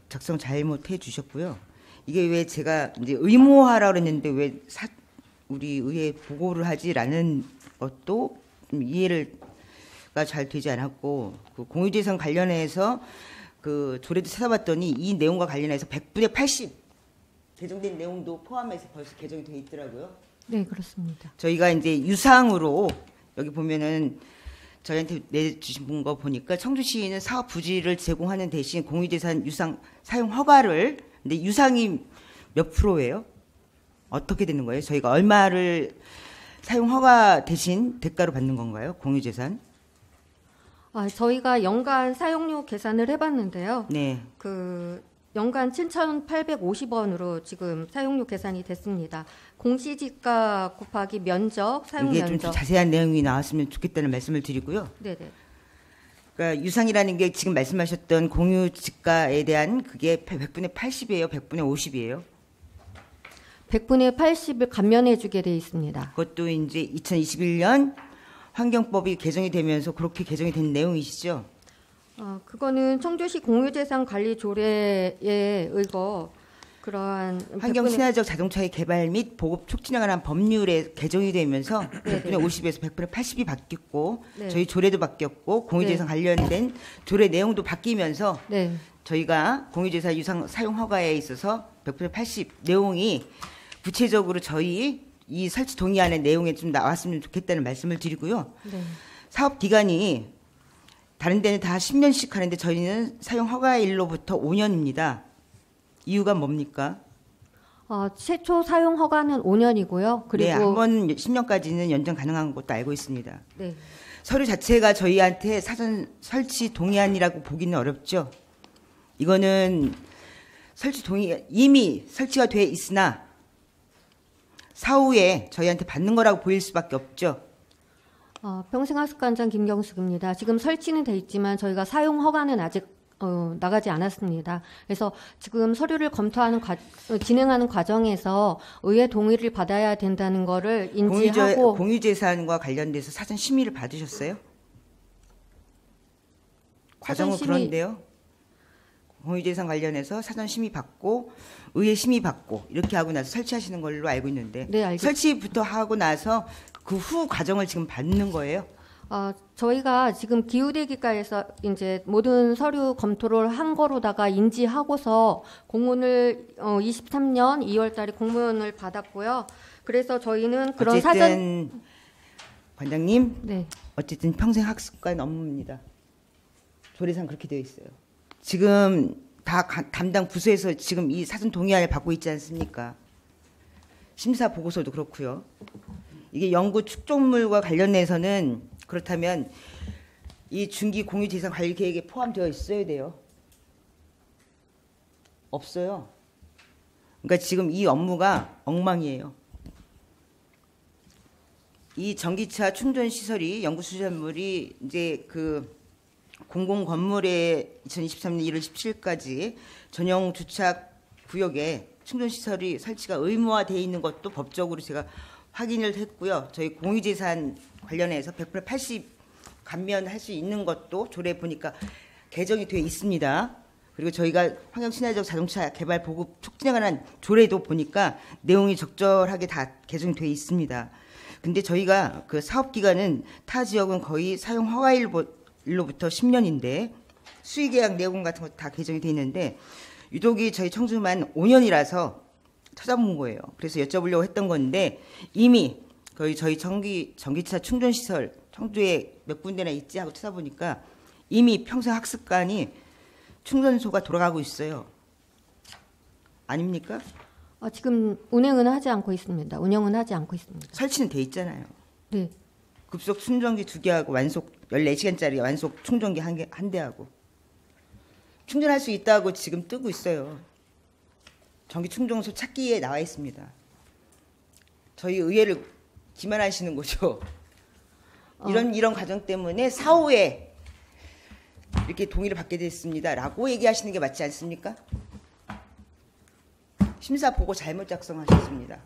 작성 잘못해 주셨고요. 이게 왜 제가 이제 의무화라고 했는데 왜 우리 의회 보고를 하지라는 것도 좀 이해가 잘 되지 않았고 그 공유재산 관련해서 그 조례도 찾아봤더니 이 내용과 관련해서 100분의 80 개정된 내용도 포함해서 벌써 개정이 돼 있더라고요. 네, 그렇습니다. 저희가 이제 유상으로 여기 보면은 저희한테 내주신 거 보니까 청주시는 사업 부지를 제공하는 대신 공유재산 유상 사용 허가를 근데 유상이 몇 프로예요? 어떻게 되는 거예요? 저희가 얼마를 사용 허가 대신 대가로 받는 건가요? 공유재산? 저희가 연간 사용료 계산을 해봤는데요. 네. 그 연간 7,850원으로 지금 사용료 계산이 됐습니다. 공시지가 곱하기 면적, 사용 이게 면적. 좀 자세한 내용이 나왔으면 좋겠다는 말씀을 드리고요. 네네. 그러니까 유상이라는 게 지금 말씀하셨던 공유지가에 대한 그게 100분의 80이에요? 100분의 50이에요? 100분의 80을 감면해주게 돼 있습니다. 그것도 이제 2021년 환경법이 개정이 되면서 그렇게 개정이 된 내용이시죠? 그거는 청주시 공유재산 관리 조례에 의거 그러한 환경 100분의 친화적 자동차의 개발 및 보급 촉진에 관한 법률에 개정이 되면서 100분의 50에서 100분의 80이 바뀌었고 네. 저희 조례도 바뀌었고 공유재산 관련된 조례 내용도 바뀌면서 네. 저희가 공유재산 유상 사용 허가에 있어서 100분의 80 내용이 구체적으로 저희 이 설치 동의안의 내용에 좀 나왔으면 좋겠다는 말씀을 드리고요. 네. 사업 기간이 다른 데는 다 10년씩 하는데 저희는 사용 허가일로부터 5년입니다. 이유가 뭡니까? 최초 사용 허가는 5년이고요. 그리고 네, 한 번 10년까지는 연장 가능한 것도 알고 있습니다. 네. 서류 자체가 저희한테 사전 설치 동의안이라고 보기는 어렵죠. 이거는 설치 동의 이미 설치가 돼 있으나 사후에 저희한테 받는 거라고 보일 수밖에 없죠. 평생학습관장 김경숙입니다. 지금 설치는 돼 있지만 저희가 사용 허가는 아직 나가지 않았습니다. 그래서 지금 서류를 검토하는 진행하는 과정에서 의회 동의를 받아야 된다는 거를 인지하고 공유재산과 관련돼서 사전 심의를 받으셨어요? 과정은 그런데요. 공유재산 관련해서 사전 심의 받고 의회 심의 받고 이렇게 하고 나서 설치하시는 걸로 알고 있는데 네, 알겠습니다. 설치부터 하고 나서 그 후 과정을 지금 받는 거예요? 저희가 지금 기후대기과에서 이제 모든 서류 검토를 한 거로다가 인지하고서 공문을 23년 2월달에 공문을 받았고요. 그래서 저희는 그런 어쨌든 사전 관장님, 네. 어쨌든 평생학습관 업무입니다. 조례상 그렇게 되어 있어요. 지금 다 담당 부서에서 지금 이 사전 동의안을 받고 있지 않습니까? 심사 보고서도 그렇고요. 이게 연구 축적물과 관련해서는 그렇다면 이 중기 공유 재산 관리 계획에 포함되어 있어야 돼요. 없어요. 그러니까 지금 이 업무가 엉망이에요. 이 전기차 충전 시설이 연구 수산물이 이제 그 공공 건물에 2023년 1월 17일까지 전용 주차 구역에 충전 시설이 설치가 의무화되어 있는 것도 법적으로 제가 확인을 했고요. 저희 공유재산 관련해서 100% 80 감면할 수 있는 것도 조례 보니까 개정이 되어 있습니다. 그리고 저희가 환경친화적 자동차 개발 보급 촉진에 관한 조례도 보니까 내용이 적절하게 다 개정되어 있습니다. 근데 저희가 그 사업 기간은 타 지역은 거의 사용 허가일로부터 10년인데 수의계약 내용 같은 거 다 개정이 되어 있는데 유독이 저희 청주만 5년이라서 찾아본 거예요. 그래서 여쭤보려고 했던 건데 이미 거의 저희 전기차 충전 시설 청주에 몇 군데나 있지 하고 찾아보니까 이미 평생 학습관이 충전소가 돌아가고 있어요. 아닙니까? 지금 운행은 하지 않고 있습니다. 운영은 하지 않고 있습니다. 설치는 돼 있잖아요. 네. 급속 충전기 2개하고 완속 14시간짜리 완속 충전기 한 대하고 충전할 수 있다고 지금 뜨고 있어요. 전기 충전소 찾기에 나와 있습니다. 저희 의회를 기만하시는 거죠. 이런 과정 때문에 사후에 이렇게 동의를 받게 됐습니다라고 얘기하시는 게 맞지 않습니까? 심사 보고 잘못 작성하셨습니다.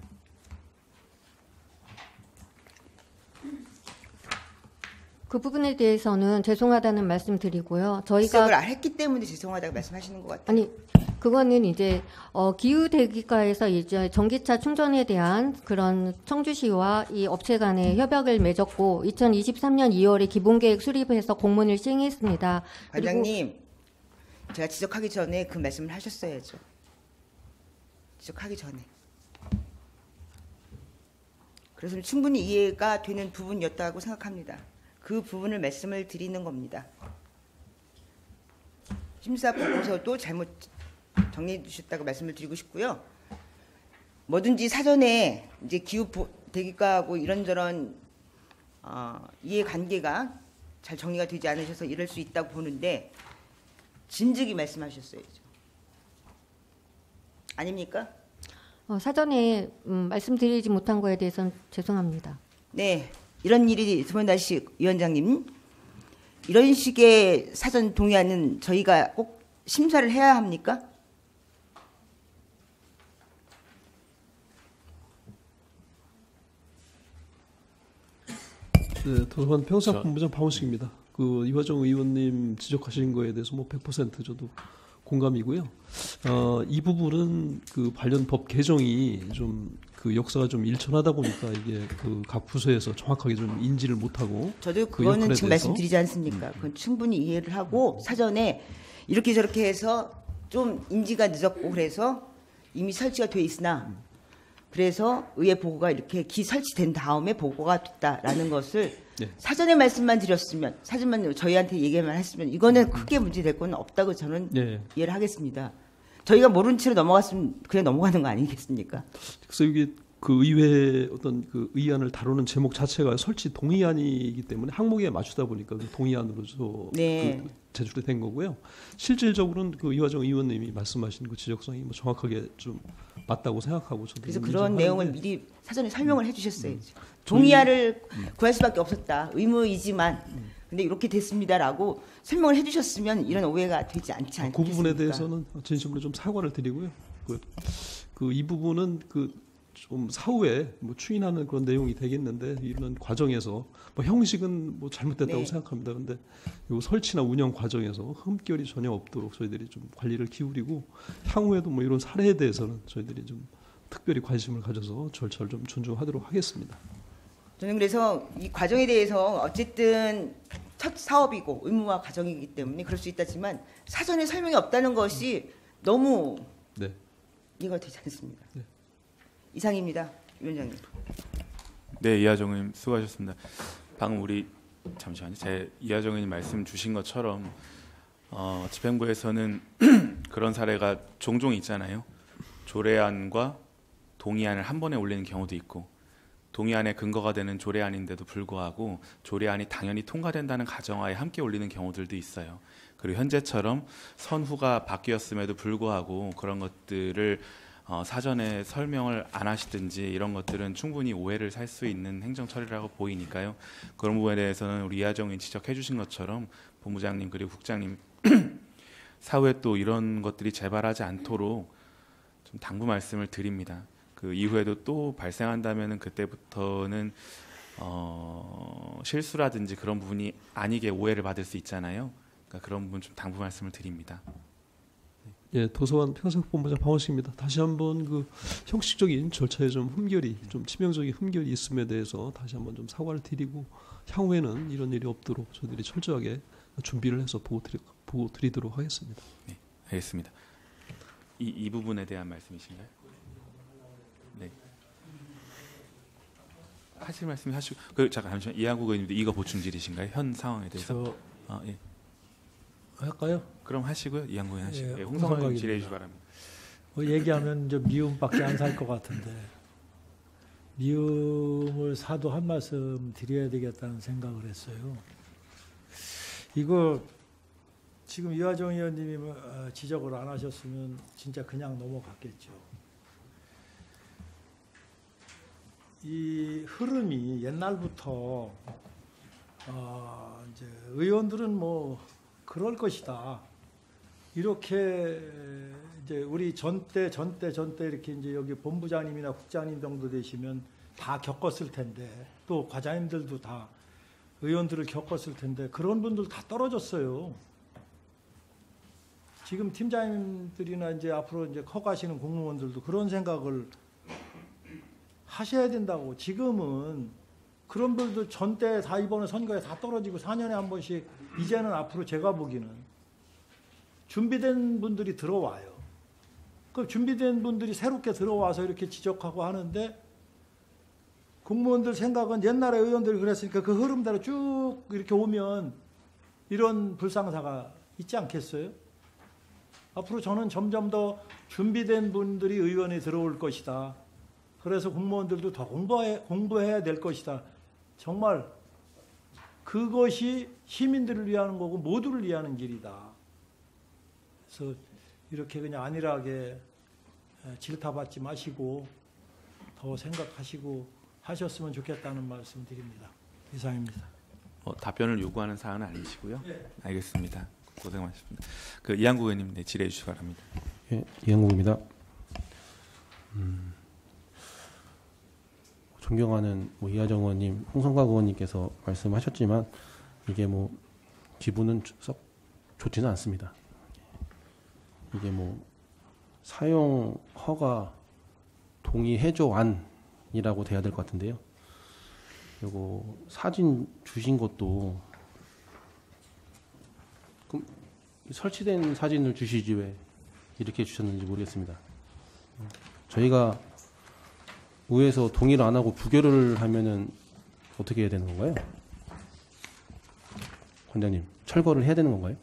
그 부분에 대해서는 죄송하다는 말씀 드리고요. 지적을 저희가 안 했기 때문에 죄송하다고 말씀하시는 것 같아요. 아니 그거는 이제 기후 대기과에서 이제 전기차 충전에 대한 그런 청주시와 이 업체 간의 협약을 맺었고 2023년 2월에 기본계획 수립해서 공문을 시행했습니다. 관장님, 제가 지적하기 전에 그 말씀을 하셨어야죠. 지적하기 전에. 그래서 충분히 이해가 되는 부분이었다고 생각합니다. 그 부분을 말씀을 드리는 겁니다. 심사 보고서도 잘못 정리해 주셨다고 말씀을 드리고 싶고요. 뭐든지 사전에 이제 기후 대기과하고 이런저런 이해관계가 잘 정리가 되지 않으셔서 이럴 수 있다고 보는데 진즉이 말씀하셨어야죠. 아닙니까? 사전에 말씀드리지 못한 거에 대해서는 죄송합니다. 네, 이런 일이 서문다시 위원장님, 이런 식의 사전 동의안은 저희가 꼭 심사를 해야 합니까? 네, 도서관 평사본부장 박원식입니다. 그 이화정 의원님 지적하신 거에 대해서 뭐 100% 저도 공감이고요. 이 부분은 그 관련 법 개정이 좀 그 역사가 좀 일천하다 보니까 이게 그 각 부서에서 정확하게 좀 인지를 못하고 저도 그 그거는 역할에 지금 대해서 말씀드리지 않습니까? 그건 충분히 이해를 하고 사전에 이렇게 저렇게 해서 좀 인지가 늦었고 그래서 이미 설치가 돼 있으나 그래서 의회 보고가 이렇게 설치된 다음에 보고가 됐다라는 것을 네. 사전에 말씀만 드렸으면 사전만 저희한테 얘기만 했으면 이거는 크게 문제될 건 없다고 저는 네. 이해를 하겠습니다. 저희가 모른 채로 넘어갔으면 그냥 넘어가는 거 아니겠습니까? 그래서 이게 그 의회 어떤 그 의안을 다루는 제목 자체가 설치 동의안이기 때문에 항목에 맞추다 보니까 그 동의안으로 네. 그 제출이 된 거고요. 실질적으로는 그 이화정 의원님이 말씀하신 그 지적성이 뭐 정확하게 좀 맞다고 생각하고 저도 그래서 좀 그런 인정하는데 내용을 미리 사전에 설명을 해주셨어야죠. 동의안을 구할 수밖에 없었다. 의무이지만. 근데 이렇게 됐습니다라고 설명을 해주셨으면 이런 오해가 되지 않지 않겠습니까? 그 부분에 대해서는 진심으로 좀 사과를 드리고요. 그 이 부분은 그 좀 사후에 뭐 추인하는 그런 내용이 되겠는데 이런 과정에서 뭐 형식은 뭐 잘못됐다고 네. 생각합니다. 그런데 요 설치나 운영 과정에서 흠결이 전혀 없도록 저희들이 좀 관리를 기울이고 향후에도 뭐 이런 사례에 대해서는 저희들이 좀 특별히 관심을 가져서 절차를 좀 존중하도록 하겠습니다. 저는 그래서 이 과정에 대해서 어쨌든 첫 사업이고 의무화 과정이기 때문에 그럴 수 있다지만 사전에 설명이 없다는 것이 너무 네. 이해가 되지 않습니다. 네. 이상입니다, 위원장님. 네, 이하정 의원님 수고하셨습니다. 방금 우리 잠시만요. 제 이하정 의원님 말씀 주신 것처럼 집행부에서는 그런 사례가 종종 있잖아요. 조례안과 동의안을 한 번에 올리는 경우도 있고 동의안에 근거가 되는 조례안인데도 불구하고 조례안이 당연히 통과된다는 가정하에 함께 올리는 경우들도 있어요. 그리고 현재처럼 선후가 바뀌었음에도 불구하고 그런 것들을 사전에 설명을 안 하시든지 이런 것들은 충분히 오해를 살 수 있는 행정 처리라고 보이니까요. 그런 부분에 대해서는 우리 이하정 의원이 지적해 주신 것처럼 본부장님 그리고 국장님 사후에 또 이런 것들이 재발하지 않도록 좀 당부 말씀을 드립니다. 그 이후에도 또 발생한다면은 그때부터는 실수라든지 그런 부분이 아니게 오해를 받을 수 있잖아요. 그러니까 그런 부분 좀 당부 말씀을 드립니다. 예, 도서관 평생학본부장 박원식입니다. 다시 한번 그 형식적인 절차에 좀 치명적인 흠결이 있음에 대해서 다시 한번 좀 사과를 드리고 향후에는 이런 일이 없도록 저희들이 철저하게 준비를 해서 보고 드리도록 하겠습니다. 네, 알겠습니다. 이 부분에 대한 말씀이신가요? 네. 하실 말씀 하시고 잠시만 이한국 의원님도 이거 보충 질의신가요? 현 상황에 대해서? 예. 할까요? 그럼 하시고요. 이한국 의원 하시고. 예, 홍성광 의원 질의해 주시기 바랍니다. 얘기하면 좀 미움밖에 안 살 것 같은데 미움을 사도 한 말씀 드려야 되겠다는 생각을 했어요. 이거 지금 이화정 의원님이 지적을 안 하셨으면 진짜 그냥 넘어갔겠죠. 이 흐름이 옛날부터 이제 의원들은 뭐 그럴 것이다. 이렇게 이제 우리 전때 이렇게 이제 여기 본부장님이나 국장님 정도 되시면 다 겪었을 텐데 또 과장님들도 다 의원들을 겪었을 텐데 그런 분들 다 떨어졌어요. 지금 팀장님들이나 이제 앞으로 이제 커가시는 공무원들도 그런 생각을 하셔야 된다고. 지금은 그런 분들 전때 다 이번에 선거에 다 떨어지고 4년에 한 번씩 이제는 앞으로 제가 보기는 준비된 분들이 들어와요. 그 준비된 분들이 새롭게 들어와서 이렇게 지적하고 하는데 공무원들 생각은 옛날에 의원들이 그랬으니까 그 흐름대로 쭉 이렇게 오면 이런 불상사가 있지 않겠어요? 앞으로 저는 점점 더 준비된 분들이 의원에 들어올 것이다. 그래서 공무원들도 더 공부해야 될 것이다. 정말 그것이 시민들을 위하는 거고 모두를 위하는 길이다. 그래서 이렇게 그냥 안일하게 질타받지 마시고 더 생각하시고 하셨으면 좋겠다는 말씀 드립니다. 이상입니다. 답변을 요구하는 사안은 아니시고요. 네. 알겠습니다. 고생 많으셨습니다. 그 이한국 의원님 질의해 주시기 바랍니다. 예, 이한국입니다. 존경하는 이하정 의원님, 홍성각 의원님께서 말씀하셨지만 이게 기분은 썩 좋지는 않습니다. 이게 사용 허가 동의 해조안이라고 돼야 될 것 같은데요. 그리고 사진 주신 것도 그럼 설치된 사진을 주시지 왜 이렇게 주셨는지 모르겠습니다. 저희가 의회에서 동의를 안 하고 부결을 하면은 어떻게 해야 되는 건가요? 관장님, 철거를 해야 되는 건가요?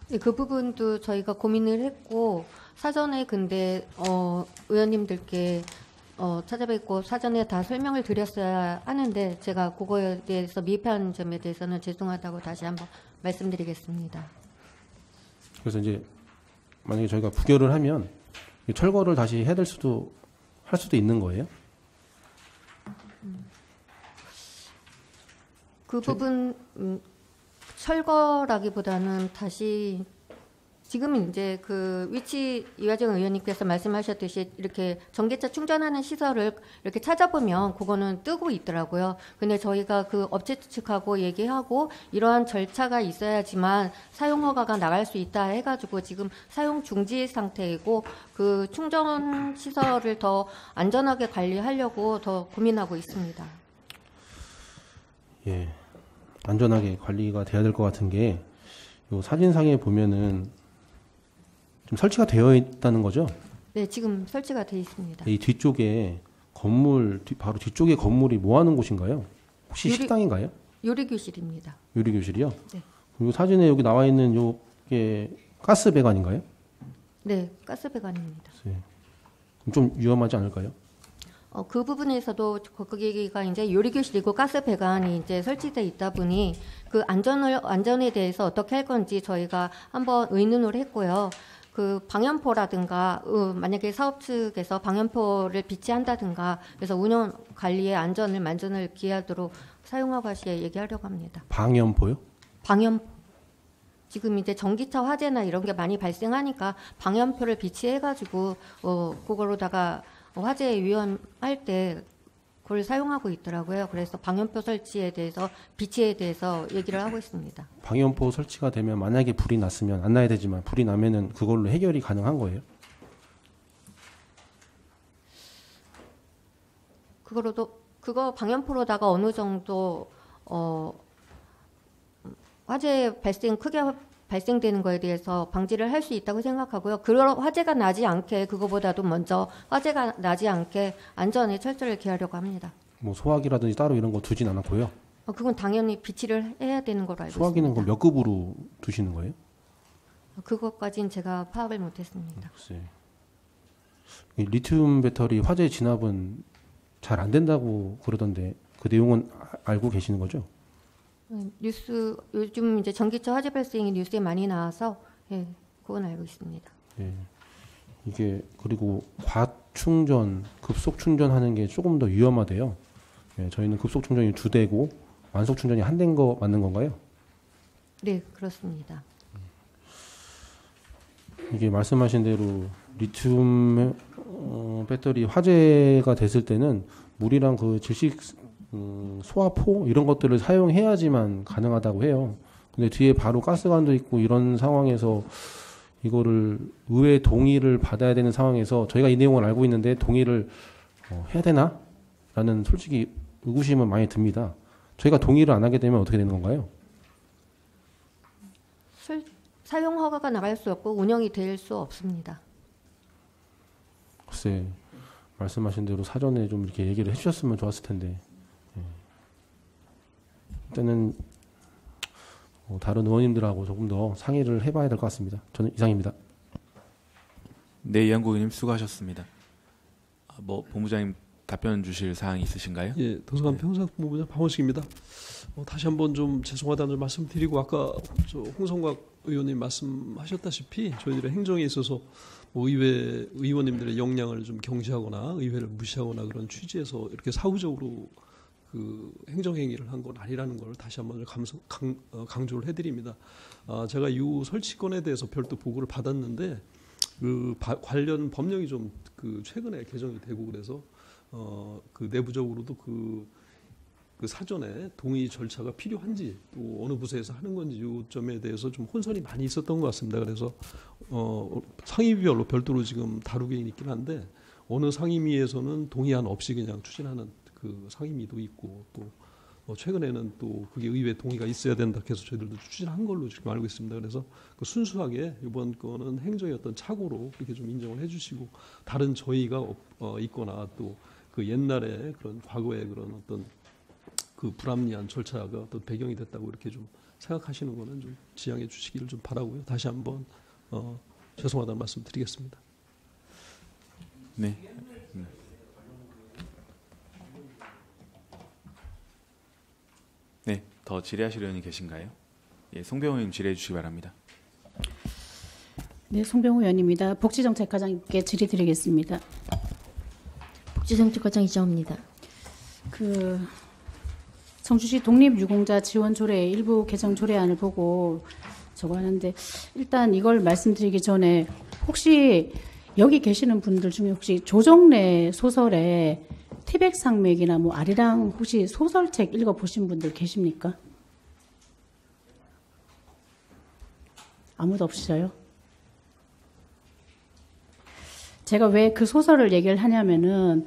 네, 그 부분도 저희가 고민을 했고 사전에 근데 의원님들께 찾아뵙고 사전에 다 설명을 드렸어야 하는데 제가 그거에 대해서 미흡한 점에 대해서는 죄송하다고 다시 한번 말씀드리겠습니다. 그래서 이제 만약에 저희가 부결을 하면 철거를 다시 할 수도 있는 거예요? 그 부분 철거라기보다는 다시 지금 이제 그 위치 이화정 의원님께서 말씀하셨듯이 이렇게 전기차 충전하는 시설을 이렇게 찾아보면 그거는 뜨고 있더라고요. 근데 저희가 그 업체 측하고 얘기하고 이러한 절차가 있어야지만 사용 허가가 나갈 수 있다 해가지고 지금 사용 중지 상태이고 그 충전 시설을 더 안전하게 관리하려고 더 고민하고 있습니다. 예, 안전하게 관리가 돼야 될 것 같은 게 요 사진상에 보면은 좀 설치가 되어 있다는 거죠? 네, 지금 설치가 되어 있습니다. 이 뒤쪽에 바로 뒤쪽에 건물이 뭐 하는 곳인가요? 혹시 식당인가요? 요리교실입니다. 요리교실이요? 네. 그리고 사진에 여기 나와 있는 요게 가스 배관인가요? 네, 가스 배관입니다. 네. 좀 위험하지 않을까요? 그 부분에서도 거기가 이제 요리교실이고 가스 배관이 이제 설치돼 있다 보니 그 안전에 대해서 어떻게 할 건지 저희가 한번 의논을 했고요. 그 방염포라든가 만약에 사업 측에서 방염포를 비치한다든가 그래서 운영 관리의 안전을 만전을 기하도록 사용허가 시에 얘기하려고 합니다. 방염포요? 방염포. 지금 이제 전기차 화재나 이런 게 많이 발생하니까 방염표를 비치해가지고 그거로다가 화재 위험할 때 그걸 사용하고 있더라고요. 그래서 방염포 설치에 대해서 비치에 대해서 얘기를 하고 있습니다. 방염포 설치가 되면 만약에 불이 났으면 안 나야 되지만 불이 나면은 그걸로 해결이 가능한 거예요? 그거 방염포로다가 어느 정도 화재 크게 발생되는 거에 대해서 방지를 할 수 있다고 생각하고요. 그런 화재가 나지 않게 그거보다도 먼저 화재가 나지 않게 안전에 철저히 기하려고 합니다. 뭐 소화기라든지 따로 이런 거 두진 않았고요. 그건 당연히 비치를 해야 되는 걸로 알고 소화기는 있습니다. 그럼 몇 급으로 두시는 거예요? 그것까지는 제가 파악을 못했습니다. 글쎄. 이 리튬 배터리 화재 진압은 잘 안 된다고 그러던데 그 내용은 알고 계시는 거죠? 뉴스 요즘 이제 전기차 화재 발생이 뉴스에 많이 나와서 예, 그건 알고 있습니다. 예. 이게 그리고 과충전, 급속 충전하는 게 조금 더 위험하대요. 예, 저희는 급속 충전이 2대고 완속 충전이 1대인 거 맞는 건가요? 네, 그렇습니다. 이게 말씀하신 대로 리튬 배터리 화재가 됐을 때는 물이랑 그 질식 소화포 이런 것들을 사용해야지만 가능하다고 해요. 근데 뒤에 바로 가스관도 있고 이런 상황에서 이거를 의회 동의를 받아야 되는 상황에서 저희가 이 내용을 알고 있는데 동의를 해야 되나? 라는 솔직히 의구심은 많이 듭니다. 저희가 동의를 안 하게 되면 어떻게 되는 건가요? 사용 허가가 나갈 수 없고 운영이 될 수 없습니다. 글쎄 말씀하신 대로 사전에 좀 이렇게 얘기를 해주셨으면 좋았을 텐데 일단은 다른 의원님들하고 조금 더 상의를 해봐야 될 것 같습니다. 저는 이상입니다. 네, 이한구 의원님 수고하셨습니다. 뭐 본부장님 답변 주실 사항이 있으신가요? 예, 도서관 평사본부장 박원식입니다. 다시 한번 좀 죄송하다는 말씀드리고 아까 홍성각 의원님 말씀하셨다시피 저희들의 행정에 있어서 뭐 의회 의원님들의 역량을 좀 경시하거나 의회를 무시하거나 그런 취지에서 이렇게 사후적으로 그 행정행위를 한 건 아니라는 걸 다시 한번 강조를 해드립니다. 제가 이 설치건에 대해서 별도 보고를 받았는데 그 관련 법령이 좀 그 최근에 개정이 되고 그래서 그 내부적으로도 그 사전에 동의 절차가 필요한지 또 어느 부서에서 하는 건지 이 점에 대해서 좀 혼선이 많이 있었던 것 같습니다. 그래서 상임위별로 별도로 지금 다루긴 있긴 한데 어느 상임위에서는 동의안 없이 그냥 추진하는 그 상임위도 있고 또 최근에는 또 그게 의회 동의가 있어야 된다 해서 저희들도 추진한 걸로 지금 알고 있습니다. 그래서 그 순수하게 이번 거는 행정의 어떤 착오로 이렇게 좀 인정을 해주시고 다른 저희가 있거나 또 그 옛날에 그런 과거의 그런 어떤 그 불합리한 절차가 어떤 배경이 됐다고 이렇게 좀 생각하시는 거는 좀 지양해 주시기를 좀 바라고요. 다시 한번 죄송하다는 말씀 드리겠습니다. 네. 네, 더 질의하실 의원이 계신가요? 예, 송병호 의원 질의해 주시기 바랍니다. 네, 송병호 의원입니다. 복지정책과장님께 질의드리겠습니다. 복지정책과장 이정입니다. 청주시 독립유공자 지원 조례 일부 개정 조례안을 보고 저거 하는데 일단 이걸 말씀드리기 전에 혹시 여기 계시는 분들 중에 혹시 조정래 소설에 태백산맥이나 뭐 아리랑 혹시 소설책 읽어보신 분들 계십니까? 아무도 없으셔요? 제가 왜 그 소설을 얘기를 하냐면은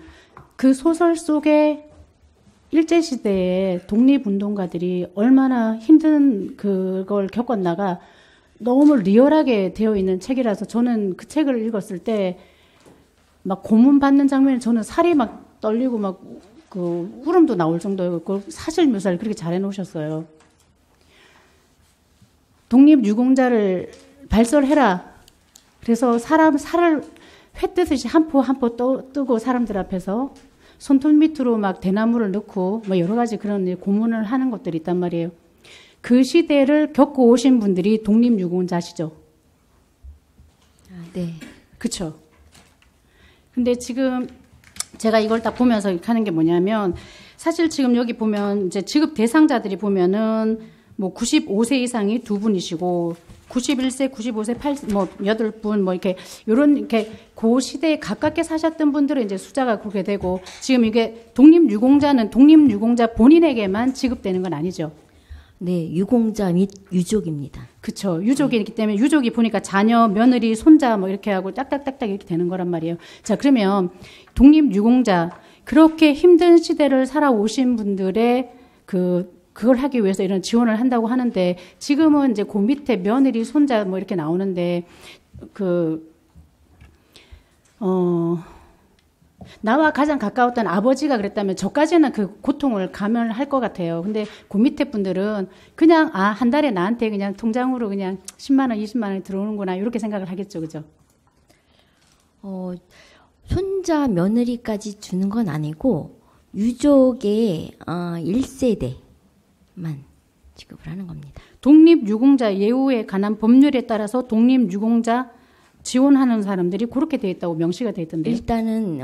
그 소설 속에 일제시대에 독립운동가들이 얼마나 힘든 그걸 겪었나가 너무 리얼하게 되어 있는 책이라서 저는 그 책을 읽었을 때 막 고문 받는 장면에 저는 살이 막 떨리고 막 그 울음도 나올 정도였고 사실 묘사를 그렇게 잘 해놓으셨어요. 독립유공자를 발설해라. 그래서 살을 회 뜨듯이 한 포 한 포 뜨고 사람들 앞에서 손톱 밑으로 막 대나무를 넣고 뭐 여러 가지 그런 고문을 하는 것들이 있단 말이에요. 그 시대를 겪고 오신 분들이 독립유공자시죠. 네. 그렇죠. 근데 지금 제가 이걸 딱 보면서 이렇게 하는 게 뭐냐면 사실 지금 여기 보면 이제 지급 대상자들이 보면은 뭐 95세 이상이 2분이시고 91세, 95세, 8분 뭐 이렇게 요런 이렇게 그 시대에 가깝게 사셨던 분들은 이제 숫자가 그렇게 되고 지금 이게 독립유공자는 독립유공자 본인에게만 지급되는 건 아니죠. 네, 유공자 및 유족입니다. 그렇죠. 유족이기 때문에 유족이 보니까 자녀, 며느리, 손자 뭐 이렇게 하고 딱딱딱딱 이렇게 되는 거란 말이에요. 자, 그러면 독립유공자 그렇게 힘든 시대를 살아오신 분들의 그걸 하기 위해서 이런 지원을 한다고 하는데 지금은 이제 그 밑에 며느리, 손자 뭐 이렇게 나오는데 나와 가장 가까웠던 아버지가 그랬다면 저까지는 그 고통을 감안할 것 같아요. 근데 그 밑에 분들은 그냥 한 달에 나한테 그냥 통장으로 그냥 10만 원, 20만 원이 들어오는구나 이렇게 생각을 하겠죠, 그죠? 손자, 며느리까지 주는 건 아니고 유족의 1세대만 지급을 하는 겁니다. 독립유공자 예우에 관한 법률에 따라서 독립유공자 지원하는 사람들이 그렇게 돼 있다고 명시가 돼 있던데. 일단은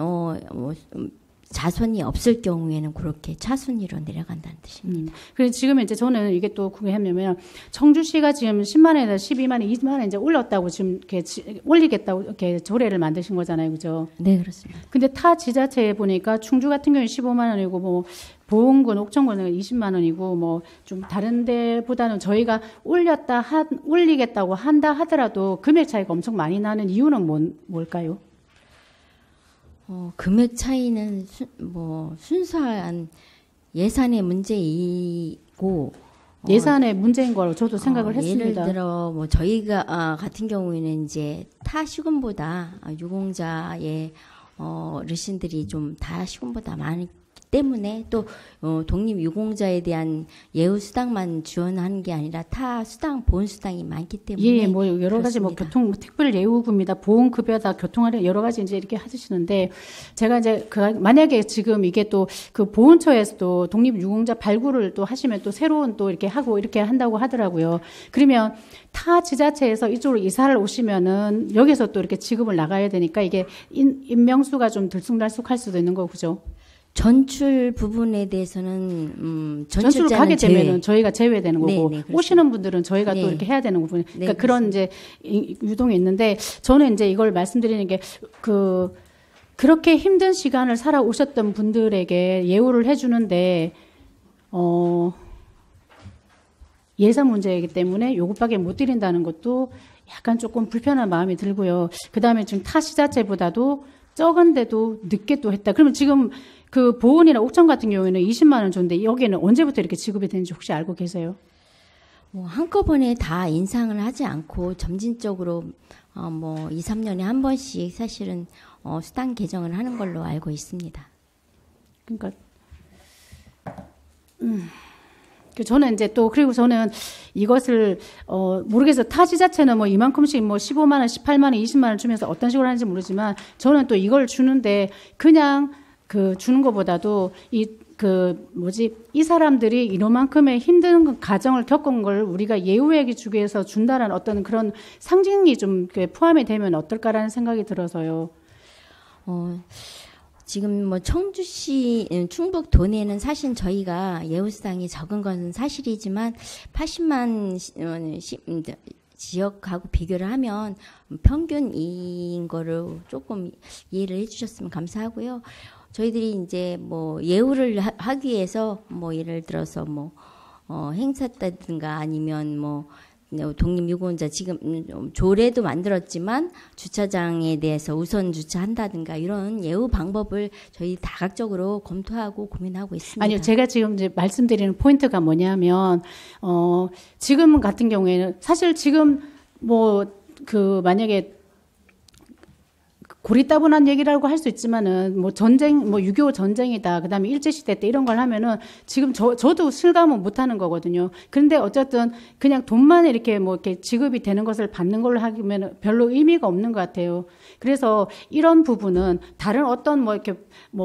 자손이 없을 경우에는 그렇게 차순위로 내려간다는 뜻입니다. 그래서 지금 이제 저는 이게 또 그게 하면 청주시가 지금 10만 원에서 12만 원, 20만 원 이제 올렸다고 지금 이렇게 올리겠다고 이렇게 조례를 만드신 거잖아요, 그죠? 네, 그렇습니다. 근데 타 지자체에 보니까 충주 같은 경우는 15만 원이고 뭐 보은군, 옥천군은 20만 원이고 뭐 좀 다른 데보다는 저희가 올리겠다고 한다 하더라도 금액 차이가 엄청 많이 나는 이유는 뭘까요? 금액 차이는 순수한 예산의 문제이고 예산의 문제인 거로 저도 생각을 했습니다. 예를 들어 뭐 저희가 같은 경우에는 이제 타 시군보다 유공자의 어르신들이 좀 다 시군보다 많기 때문에 또 독립유공자에 대한 예우 수당만 지원하는 게 아니라 타 수당, 보훈 수당이 많기 때문에 예, 뭐 여러 가지 뭐 교통 특별 예우금이다, 보험급여다, 교통할인 여러 가지 이제 이렇게 해주시는데 제가 이제 만약에 지금 이게 또 그 보훈처에서도 독립유공자 발굴을 또 하시면 또 새로운 또 이렇게 하고 이렇게 한다고 하더라고요. 그러면 타 지자체에서 이쪽으로 이사를 오시면은 여기서 또 이렇게 지급을 나가야 되니까 이게 인명수가 좀 들쑥날쑥할 수도 있는 거고, 그죠? 전출 부분에 대해서는 전출을 가게 되면은 저희가 제외되는 거고 네, 오시는 분들은 저희가 또 이렇게 해야 되는 부분. 그러니까 그런 이제 유동이 있는데 저는 이제 이걸 말씀드리는 게 그렇게 힘든 시간을 살아오셨던 분들에게 예우를 해주는데 예산 문제이기 때문에 요것밖에 못 드린다는 것도 약간 조금 불편한 마음이 들고요. 그다음에 지금 타 시자체보다도 적은데도 늦게 또 했다. 그러면 지금 그 보은이나 옥천 같은 경우에는 20만 원 줬는데 여기는 언제부터 이렇게 지급이 되는지 혹시 알고 계세요? 뭐 한꺼번에 다 인상을 하지 않고 점진적으로 뭐 2, 3년에 한 번씩 사실은 수당 개정을 하는 걸로 알고 있습니다. 그러니까 저는 이제 또 그리고 저는 이것을 모르겠어요. 타 지자체는 뭐 이만큼씩 뭐 15만 원, 18만 원, 20만 원 주면서 어떤 식으로 하는지 모르지만 저는 또 이걸 주는데 그냥 주는 것보다도 이 사람들이 이만큼의 힘든 가정을 겪은 걸 우리가 예우액이 주기 위해서 준다는 어떤 그런 상징이 좀 포함이 되면 어떨까라는 생각이 들어서요. 지금 뭐 청주시 충북 도내는 사실 저희가 예우수당이 적은 건 사실이지만 80만 지역하고 비교를 하면 평균인 거를 조금 이해를 해주셨으면 감사하고요. 저희들이 이제 뭐 예우를 하기 위해서 뭐 예를 들어서 뭐 행사다든가 아니면 뭐 독립유공자 지금 조례도 만들었지만 주차장에 대해서 우선 주차한다든가 이런 예우 방법을 저희 다각적으로 검토하고 고민하고 있습니다. 아니요, 제가 지금 이제 말씀드리는 포인트가 뭐냐면 지금 같은 경우에는 사실 지금 만약에 고리따분한 얘기라고 할 수 있지만은 뭐 전쟁, 뭐 6.25 전쟁이다. 그다음에 일제시대 때 이런 걸 하면은 지금 저도 실감은 못 하는 거거든요. 그런데 어쨌든 그냥 돈만 이렇게 지급이 되는 것을 받는 걸로 하면 별로 의미가 없는 것 같아요. 그래서 이런 부분은 다른 어떤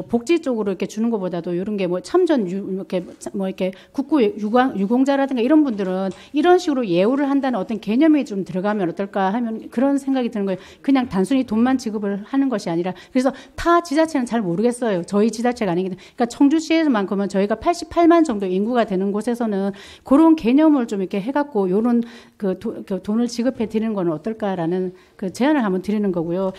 복지 쪽으로 이렇게 주는 것보다도 이런 게 참전 이렇게 국구 유공자라든가 이런 분들은 이런 식으로 예우를 한다는 어떤 개념이 좀 들어가면 어떨까 하면 그런 생각이 드는 거예요. 그냥 단순히 돈만 지급을 하는 것이 아니라 그래서 타 지자체는 잘 모르겠어요. 저희 지자체가 아니기 때문에. 그러니까 청주시에만큼은 저희가 88만 정도 인구가 되는 곳에서는 그런 개념을 좀 이렇게 해갖고 요런 그 돈을 지급해 드리는 건 어떨까라는 그 제안을 한번 드리는 거고요.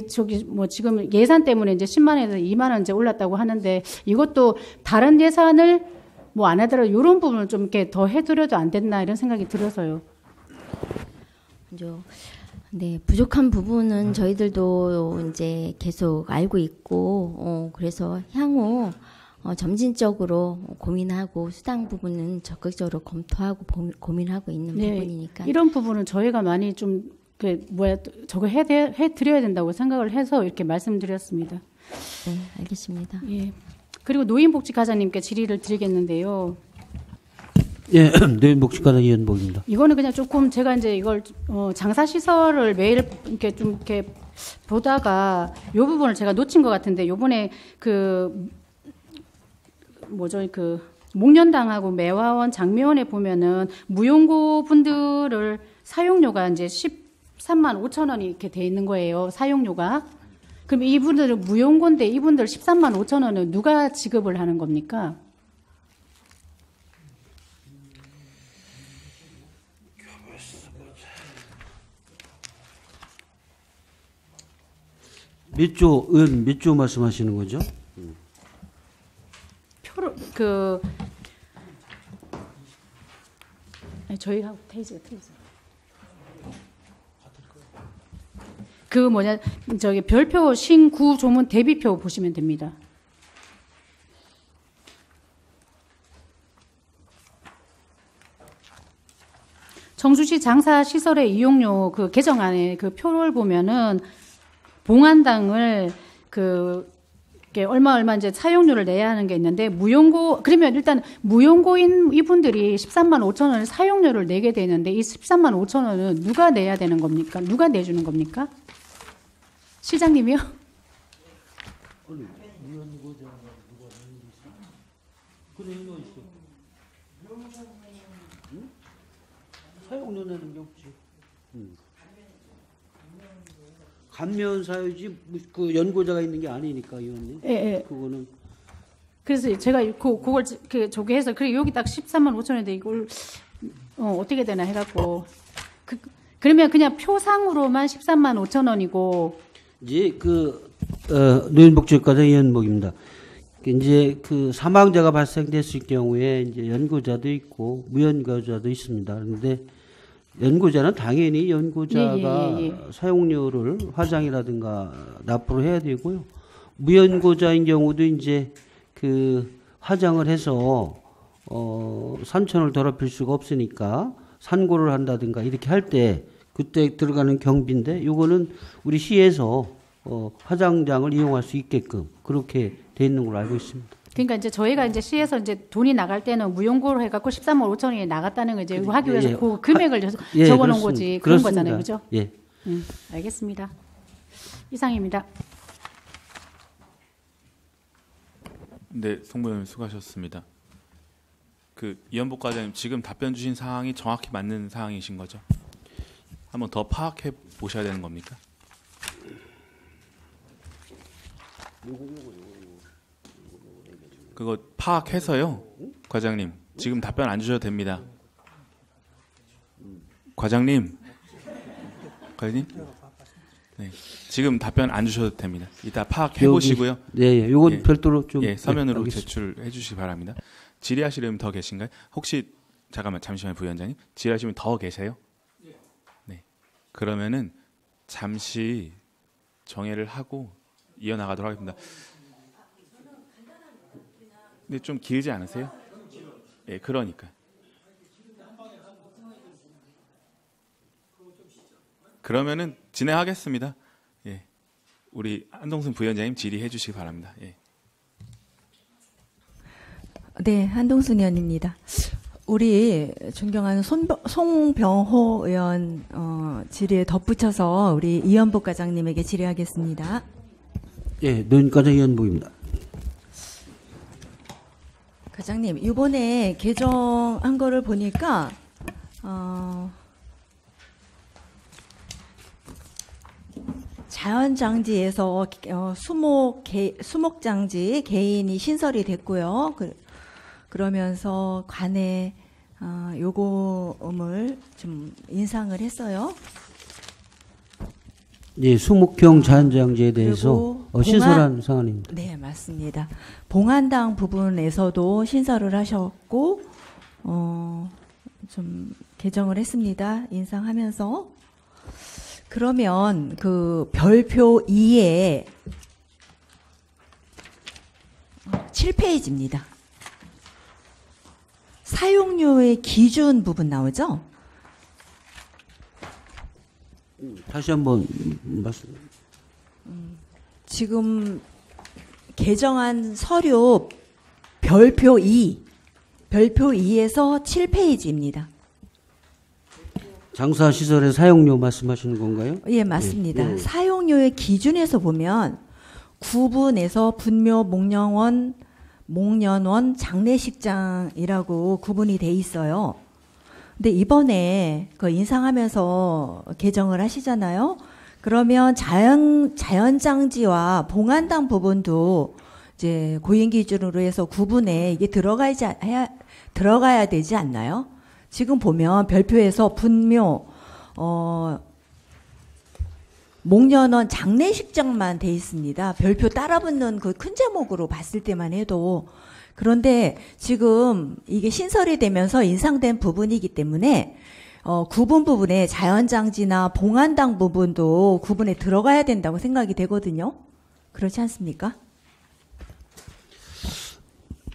저기 뭐 지금 예산 때문에 이제 10만 원에서 2만 원 이제 올랐다고 하는데 이것도 다른 예산을 뭐 안 하더라도 이런 부분을 좀 이렇게 더 해드려도 안 됐나 이런 생각이 들어서요. 네, 부족한 부분은 저희들도 이제 계속 알고 있고, 그래서 향후 점진적으로 고민하고 수당 부분은 적극적으로 검토하고 고민하고 있는 네, 부분이니까. 이런 부분은 저희가 많이 좀 저거 해드려야 된다고 생각을 해서 이렇게 말씀드렸습니다. 네, 알겠습니다. 예. 그리고 노인복지과장님께 질의를 드리겠는데요. 예, 노인복지과장 이현복입니다. 이거는 그냥 조금 제가 이제 이걸 장사시설을 매일 이렇게 좀 이렇게 보다가 이 부분을 제가 놓친 것 같은데 요번에 그 목련당하고 매화원, 장미원에 보면은 무용고 분들을 사용료가 이제 13만 5천 원이 이렇게 돼 있는 거예요. 사용료가. 그럼 이분들은 무용고인데 이분들 13만 5천 원은 누가 지급을 하는 겁니까? 몇 조, 의원 몇 조 말씀하시는 거죠? 표를 저희하고 테이즈가 틀리죠. 저기 별표 신구 조문 대비표 보시면 됩니다. 청주시 장사 시설의 이용료 그 개정안에 그 표를 보면은 봉안당을 얼마 이제 사용료를 내야 하는 게 있는데 그러면 일단 무용고인 이분들이 13만 5천 원을 사용료를 내게 되는데 이 13만 5천 원은 누가 내야 되는 겁니까? 누가 내주는 겁니까? 시장님이요? 사용료 내는 게 없지. 감면 사유지 그 연고자가 있는 게 아니니까 의원님. 예. 그거는. 그래서 제가 그걸 저기 해서 그리고 여기 딱 13만 5천 원인데 이걸 어떻게 되나 해갖고 그러면 그냥 표상으로만 13만 5천 원이고 이제 노인복지과장 이현복입니다. 이제 그 사망자가 발생됐을 경우에 이제 연고자도 있고 무연고자도 있습니다. 그런데 연고자는 당연히 연고자가 사용료를 화장이라든가 납부를 해야 되고요. 무연고자인 경우도 이제 그 화장을 해서 산천을 더럽힐 수가 없으니까 산고를 한다든가 이렇게 할 때 그때 들어가는 경비인데 요거는 우리 시에서 화장장을 이용할 수 있게끔 그렇게 돼 있는 걸로 알고 있습니다. 그러니까 이제 저희가 이제 시에서 이제 돈이 나갈 때는 무용고로 해갖고 13만 5천 원이 나갔다는 거 이제 하기 위해서 그 금액을 적어놓은 거지 그런 그렇습니다. 거잖아요, 그죠? 예. 알겠습니다. 이상입니다. 네, 송부님 수고하셨습니다. 이현복 과장님 지금 답변 주신 사항이 정확히 맞는 사항이신 거죠? 한번 더 파악해 보셔야 되는 겁니까? 그거 파악해서요, 과장님. 지금 답변 안 주셔도 됩니다. 과장님. 네, 지금 답변 안 주셔도 됩니다. 이따 파악해 보시고요. 네, 요건 별도로 좀 서면으로 제출해 주시기 바랍니다. 질의하실 분 더 계신가요? 혹시 잠시만요, 부위원장님. 질의하시면 더 계세요? 네. 그러면은 잠시 정회를 하고 이어나가도록 하겠습니다. 근데 좀 길지 않으세요? 예, 그러니까. 그러면은 진행하겠습니다. 예, 우리 한동순 부위원장님 질의해 주시기 바랍니다. 예. 네, 한동순 의원입니다. 우리 존경하는 송병호 의원 질의에 덧붙여서 우리 이현복 과장님에게 질의하겠습니다. 예, 노인과장 이현복입니다. 과장님, 이번에 개정한 거를 보니까 자연장지에서 수목장지 개인이 신설이 됐고요. 그러면서 관에 요금을 좀 인상을 했어요. 예, 수목형 자연장지에 대해서 신설한 사안입니다. 네, 맞습니다. 봉안당 부분에서도 신설을 하셨고 좀 개정을 했습니다. 인상하면서. 그러면 그 별표 2에 7페이지입니다. 사용료의 기준 부분 나오죠? 다시 한번 말씀. 지금 개정한 서류 별표 2에서 7페이지입니다. 장사시설의 사용료 말씀하시는 건가요? 예, 맞습니다. 예. 사용료의 기준에서 보면 구분에서 분묘, 목련원, 장례식장이라고 구분이 돼 있어요. 근데 이번에 그 인상하면서 개정을 하시잖아요. 그러면 자연장지와 봉안당 부분도 이제 고인 기준으로 해서 구분에 이게 들어가야 되지 않나요? 지금 보면 별표에서 분묘, 목련원, 장례식장만 돼 있습니다. 별표 따라붙는 그 큰 제목으로 봤을 때만 해도. 그런데 지금 이게 신설이 되면서 인상된 부분이기 때문에 구분 부분에 자연장지나 봉안당 부분도 구분에 들어가야 된다고 생각이 되거든요. 그렇지 않습니까?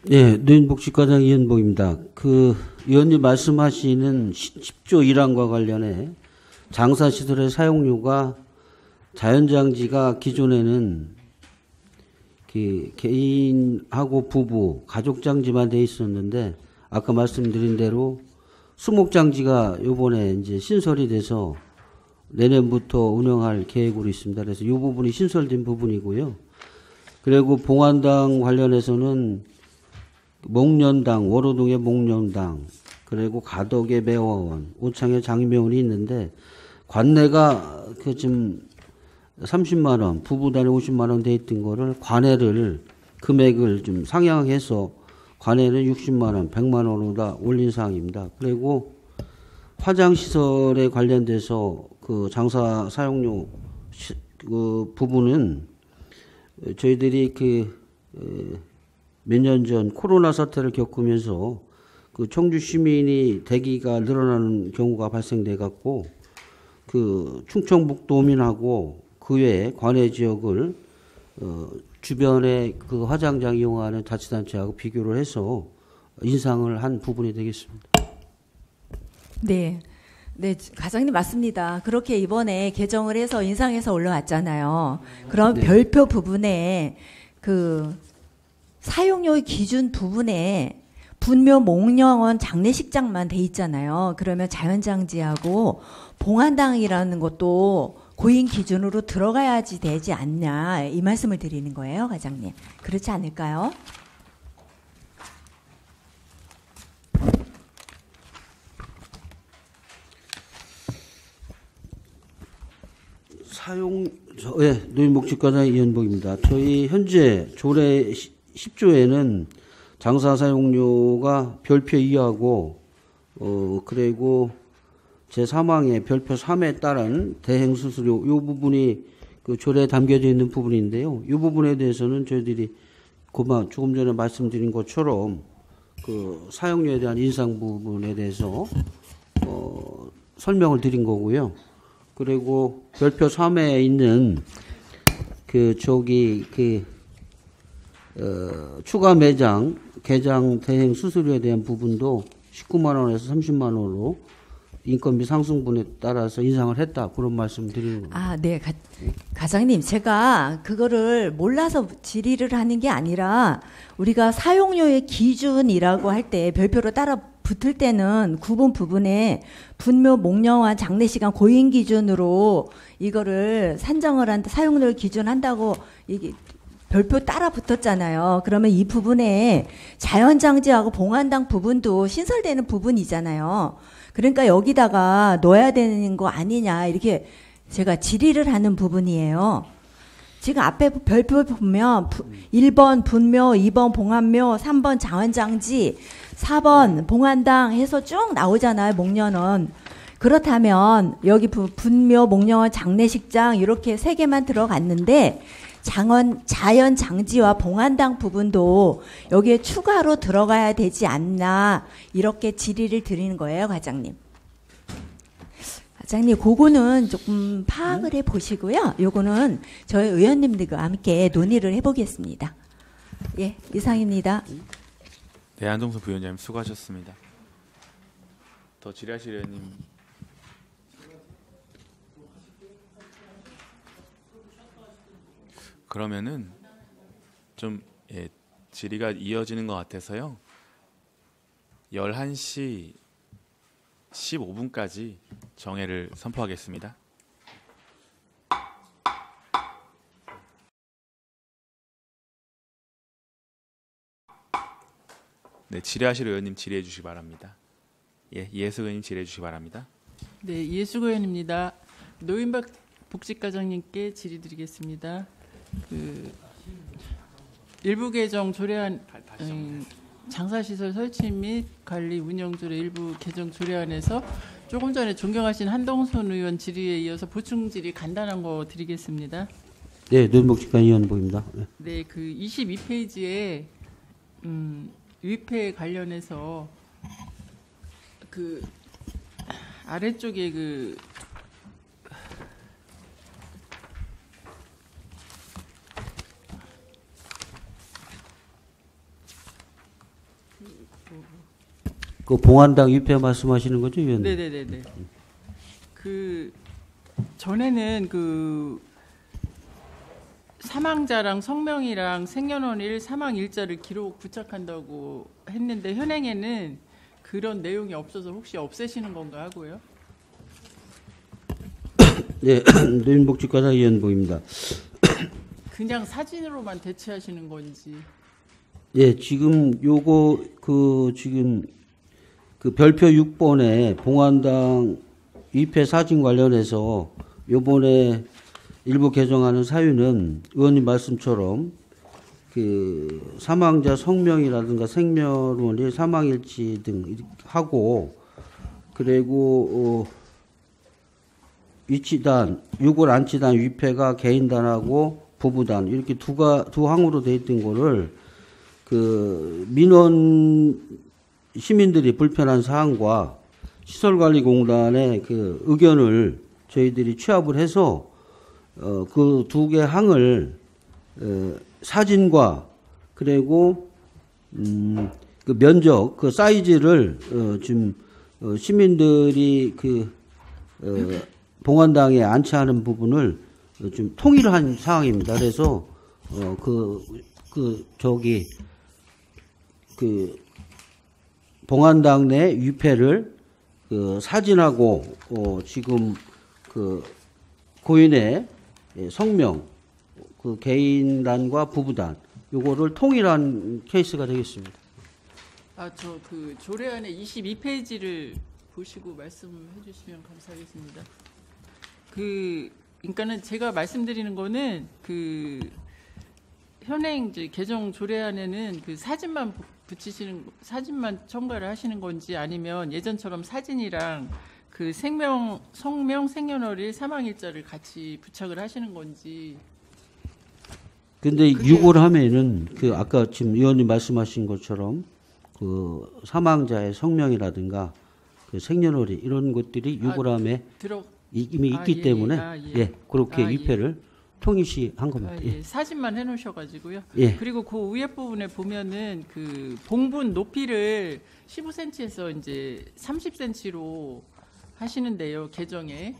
네, 노인복지과장 이현복입니다. 그 의원님 말씀하시는 10조 1항과 관련해 장사시설의 사용료가 자연장지가 기존에는 개인하고 부부, 가족장지만 돼 있었는데 아까 말씀드린 대로 수목장지가 요번에 이제 신설이 돼서 내년부터 운영할 계획으로 있습니다. 그래서 이 부분이 신설된 부분이고요. 그리고 봉안당 관련해서는 목련당, 월호동의 목련당, 그리고 가덕의 매화원, 오창의 장묘원이 있는데 관내가 그 지금 30만 원, 부부단에 50만 원 돼 있던 거를 관내를 금액을 좀 상향해서 관내는 60만 원, 100만 원으로 다 올린 사항입니다. 그리고 화장시설에 관련돼서 그 장사 사용료 그 부분은 저희들이 몇 년 전 코로나 사태를 겪으면서 그 청주 시민이 대기가 늘어나는 경우가 발생돼 갖고 그 충청북도민하고 그 외에 관내 지역을 주변에 그 화장장 이용하는 자치단체하고 비교를 해서 인상을 한 부분이 되겠습니다. 네. 네, 과장님 맞습니다. 그렇게 이번에 개정을 해서 인상해서 올라왔잖아요. 그럼 네. 별표 부분에 그 사용료의 기준 부분에 분묘, 목련원, 장례식장만 돼 있잖아요. 그러면 자연장지하고 봉안당이라는 것도 고인 기준으로 들어가야지 되지 않냐 이 말씀을 드리는 거예요, 과장님. 그렇지 않을까요? 노인복지과장 이현복입니다. 저희 현재 조례 10조에는 장사 사용료가 별표 2하고 그리고 제3항의 별표 3에 따른 대행수수료 이 부분이 그 조례에 담겨져 있는 부분인데요. 이 부분에 대해서는 저희들이 조금 전에 말씀드린 것처럼 그 사용료에 대한 인상 부분에 대해서 설명을 드린 거고요. 그리고 별표 3에 있는 추가 매장 개장 대행 수수료에 대한 부분도 19만 원에서 30만 원으로 인건비 상승분에 따라서 인상을 했다. 그런 말씀 드리는 겁니다. 아, 네. 과장님, 제가 그거를 몰라서 질의를 하는 게 아니라 우리가 사용료의 기준이라고 할 때 별표로 따라 붙을 때는 구분 부분에 분묘, 목련원, 장례시간 고인 기준으로 이거를 산정을 한다, 사용료를 기준한다고 이게 별표 따라 붙었잖아요. 그러면 이 부분에 자연장지하고 봉안당 부분도 신설되는 부분이잖아요. 그러니까 여기다가 넣어야 되는 거 아니냐 이렇게 제가 질의를 하는 부분이에요. 지금 앞에 별표 보면 1번 분묘, 2번 봉안묘, 3번 장원장지, 4번 봉안당 해서 쭉 나오잖아요. 목련은. 그렇다면 여기 분묘, 목련, 장례식장 이렇게 3개만 들어갔는데 자연 장지와 봉안당 부분도 여기에 추가로 들어가야 되지 않나 이렇게 질의를 드리는 거예요, 과장님. 과장님, 그거는 조금 파악을 해 보시고요. 요거는 저희 의원님들과 함께 논의를 해보겠습니다. 예, 이상입니다. 네, 한동수 부위원장님 수고하셨습니다. 더 질의하실 의원님. 그러면은 좀 질의가 이어지는 것 같아서요. 11시 15분까지 정회를 선포하겠습니다. 네, 질의하실 의원님 질의해 주시기 바랍니다. 예, 이해숙 의원님 질의해 주시기 바랍니다. 네, 이해숙 의원입니다. 노인박 복지과장님께 질의드리겠습니다. 일부 개정 조례안 장사시설 설치 및 관리 운영조례 일부 개정 조례안에서 조금 전에 존경하신 한동순 의원 질의에 이어서 보충 질의 간단한 거 드리겠습니다. 네, 노인복지관 이현보입니다. 네, 그 22페이지에 위패 관련해서 그 아래쪽에 그 봉안당 위패 말씀하시는 거죠, 위원님? 네네네네. 그 전에는 그 사망자랑 성명이랑 생년월일, 사망일자를 기록 부착한다고 했는데 현행에는 그런 내용이 없어서 혹시 없애시는 건가 하고요. 네, 노인복지과장 이현보입니다. 그냥 사진으로만 대체하시는 건지. 예, 지금 요거 지금 그 별표 6번에 봉안당 위패 사진 관련해서 요번에 일부 개정하는 사유는 의원님 말씀처럼 그 사망자 성명이라든가 생년월일, 사망일지 등 하고 그리고 위치단, 유골 안치단 위패가 개인단하고 부부단 이렇게 두 항으로 돼 있던 거를 그 민원 시민들이 불편한 사항과 시설관리공단의 그 의견을 저희들이 취합을 해서 그 두 개 항을 사진과 그리고 그 면적 그 사이즈를 지금 시민들이 그 봉안당에 안치하는 부분을 좀 통일한 사항입니다. 그래서 봉안당 내 위패를 그 사진하고 지금 그 고인의 성명, 그 개인단과 부부단 요거를 통일한 케이스가 되겠습니다. 저 그 조례안의 22페이지를 보시고 말씀해 주시면 감사하겠습니다. 그러니까는 제가 말씀드리는 거는 그 현행 개정 조례안에는 그 사진만 사진만 첨가를 하시는 건지 아니면 예전처럼 사진이랑 그 성명, 생년월일, 사망일자를 같이 부착을 하시는 건지. 근데 이걸 하면은 그 아까 지금 의원님 말씀하신 것처럼 그 사망자의 성명이라든가 그 생년월일 이런 것들이 유골함에 이미 있기 때문에 그렇게 위패를 통일시 한 겁니다. 사진만 해놓으셔가지고요. 예. 그리고 그 위에 부분에 보면은 그 봉분 높이를 15cm에서 이제 30cm로 하시는데요. 개정에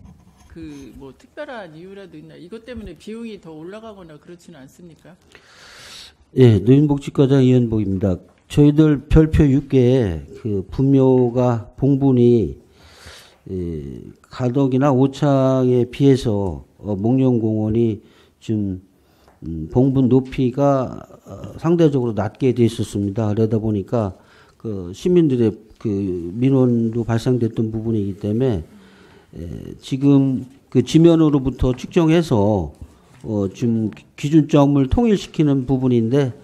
그 뭐 특별한 이유라도 있나? 이것 때문에 비용이 더 올라가거나 그렇지는 않습니까? 예, 노인복지과장 이현복입니다. 저희들 별표 6개에 그 분묘가 봉분이 가덕이나 오창에 비해서 목련공원이 좀 봉분 높이가 상대적으로 낮게 돼 있었습니다. 그러다 보니까 그 시민들의 그 민원도 발생됐던 부분이기 때문에 지금 그 그 지면으로부터 측정해서 좀 기준점을 통일시키는 부분인데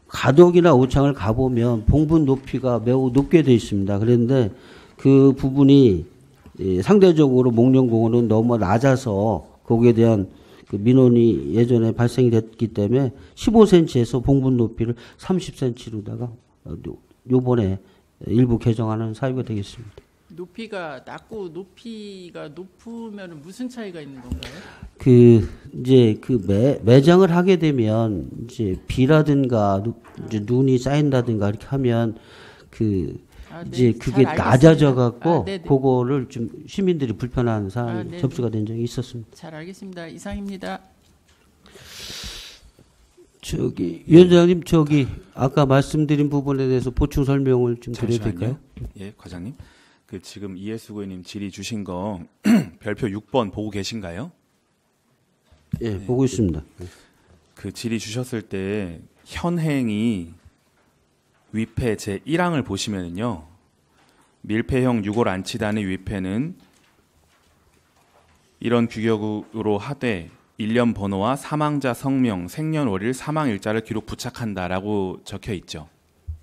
가덕이나 오창을 가보면 봉분 높이가 매우 높게 되어 있습니다. 그런데 그 부분이 상대적으로 목련공원은 너무 낮아서 거기에 대한 그 민원이 예전에 발생이 됐기 때문에 15cm에서 봉분 높이를 30cm로다가 요번에 일부 개정하는 사유가 되겠습니다. 높이가 낮고 높이가 높으면 무슨 차이가 있는 건가요? 이제 매장을 하게 되면 이제 비라든가 이제 눈이 쌓인다든가 이렇게 하면 이제 그게 낮아져 갖고 그거를 좀 시민들이 불편한 사안이 접수가 된 적이 있었습니다. 잘 알겠습니다. 이상입니다. 위원장님 아까 말씀드린 부분에 대해서 보충 설명을 좀 드려야 될까요? 예, 과장님. 지금 이해수 의원님 질의 주신 거 별표 6번 보고 계신가요? 예, 보고 있습니다. 그 질의 주셨을 때 현행이 위패 제1항을 보시면은요. 밀폐형 유골 안치단의 위패는 이런 규격으로 하되 일련 번호와 사망자 성명, 생년월일, 사망일자를 기록 부착한다라고 적혀 있죠.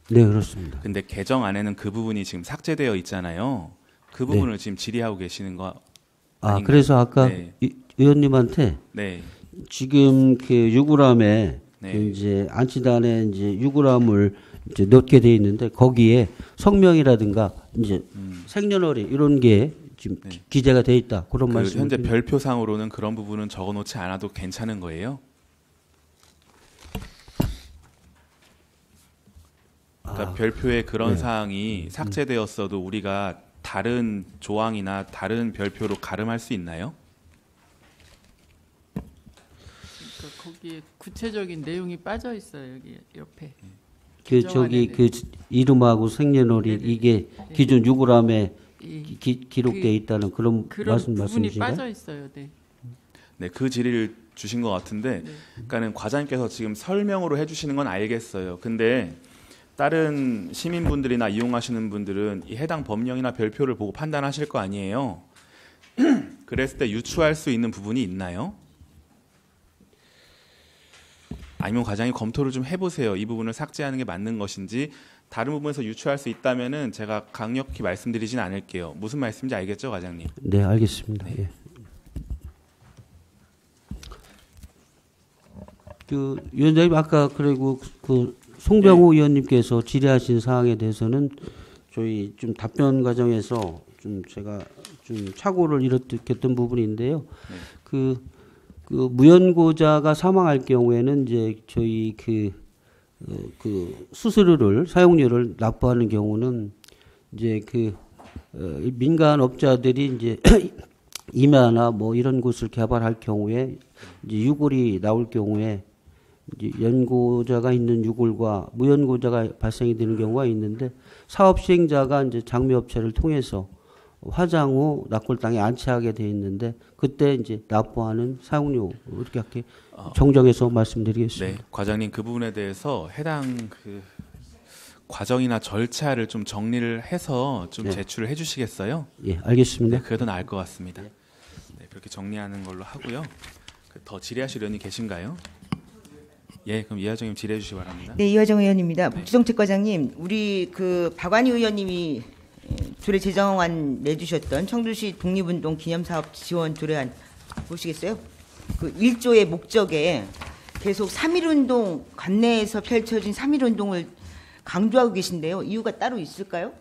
네, 그렇습니다. 근데 개정 안에는 그 부분이 지금 삭제되어 있잖아요. 그 부분을 네. 지금 질의하고 계시는 거 아닌가요? 그래서 아까 의원님한테 지금 유골함에 이제 안치단에 이제 유골함을 이제 넣게 돼 있는데 거기에 성명이라든가 이제 생년월일 이런 게 지금 기재가 돼 있다. 그런 말씀. 현재 별표상으로는 그런 부분은 적어놓지 않아도 괜찮은 거예요? 그러니까 별표에 그런 사항이 삭제되었어도 우리가 다른 조항이나 다른 별표로 가름할 수 있나요? 그러니까 거기에 구체적인 내용이 빠져 있어요. 여기 옆에. 이름하고 생년월일 이게 기존 유골함에 기록되어 있다는 그런 말씀이신가요? 부분이 빠져 있어요. 네, 그 질의를 주신 것 같은데, 그러니까는 과장님께서 지금 설명으로 해주시는 건 알겠어요. 근데 다른 시민분들이나 이용하시는 분들은 이 해당 법령이나 별표를 보고 판단하실 거 아니에요. 그랬을 때 유추할 수 있는 부분이 있나요? 아니면 과장님 검토를 좀 해보세요. 이 부분을 삭제하는 게 맞는 것인지 다른 부분에서 유추할 수 있다면은 제가 강력히 말씀드리진 않을게요. 무슨 말씀인지 알겠죠, 과장님? 네, 알겠습니다. 예. 위원장님 아까 그리고 송병호 의원님께서 질의하신 사항에 대해서는 저희 좀 답변 과정에서 좀 제가 좀 착오를 일으켰던 부분인데요. 그 무연고자가 사망할 경우에는 이제 저희 수수료를 사용료를 납부하는 경우는 이제 민간 업자들이 이제 임야나 뭐 이런 곳을 개발할 경우에 이제 유골이 나올 경우에 이제 연고자가 있는 유골과 무연고자가 발생이 되는 경우가 있는데 사업 시행자가 이제 장미업체를 통해서 화장 후 낙골 땅에 안치하게 돼 있는데 그때 이제 납부하는 사용료 이렇게 정정해서 말씀드리겠습니다. 네, 과장님 그 부분에 대해서 해당 과정이나 절차를 좀 정리를 해서 좀 제출을 해주시겠어요? 예, 알겠습니다. 네, 그래도 나을 것 같습니다. 네, 그렇게 정리하는 걸로 하고요. 더 질의하실 의원이 계신가요? 예, 그럼 이하정님 질의해 주시기 바랍니다. 네, 이하정 의원입니다. 복지정책과장님, 우리 박완희 의원님이 조례 제정안 내주셨던 청주시 독립운동 기념사업 지원 조례안 보시겠어요? 1조의 목적에 계속 3.1운동 관내에서 펼쳐진 3.1운동을 강조하고 계신데요. 이유가 따로 있을까요?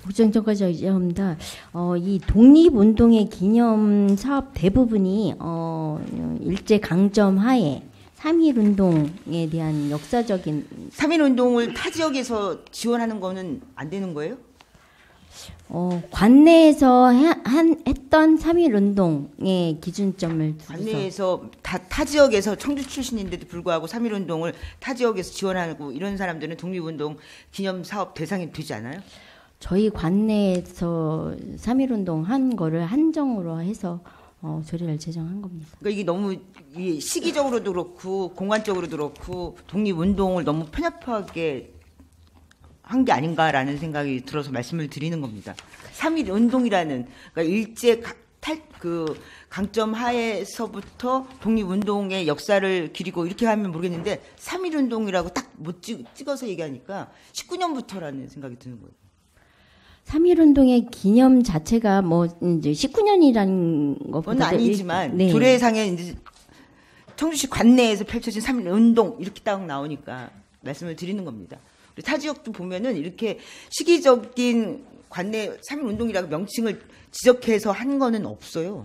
복지정책과장 이자입니다. 이 독립운동의 기념 사업 대부분이 일제 강점 하에 3.1운동에 대한 역사적인 3.1운동을 타 지역에서 지원하는 거는 안 되는 거예요? 관내에서 했던 3.1운동의 기준점을 두고서 관내에서 타 지역에서 청주 출신인데도 불구하고 3.1운동을 타 지역에서 지원하고 이런 사람들은 독립운동 기념 사업 대상이 되지 않아요? 저희 관내에서 3.1운동 한 거를 한정으로 해서 조례를 제정한 겁니다. 그러니까 이게 너무 시기적으로도 그렇고 공간적으로도 그렇고 독립운동을 너무 편협하게 한 게 아닌가라는 생각이 들어서 말씀을 드리는 겁니다. 3.1 운동이라는 그러니까 일제 강점 하에서부터 독립운동의 역사를 기리고 이렇게 하면 모르겠는데 3.1 운동이라고 딱 못 찍어서 얘기하니까 19년부터라는 생각이 드는 거예요. 3.1 운동의 기념 자체가 뭐 이제 19년이라는 것보다 아니지만 네. 조례상에 이제 청주시 관내에서 펼쳐진 3.1 운동 이렇게 딱 나오니까 말씀을 드리는 겁니다. 타 지역도 보면은 이렇게 시기적인 관내 3.1 운동이라고 명칭을 지적해서 한 거는 없어요.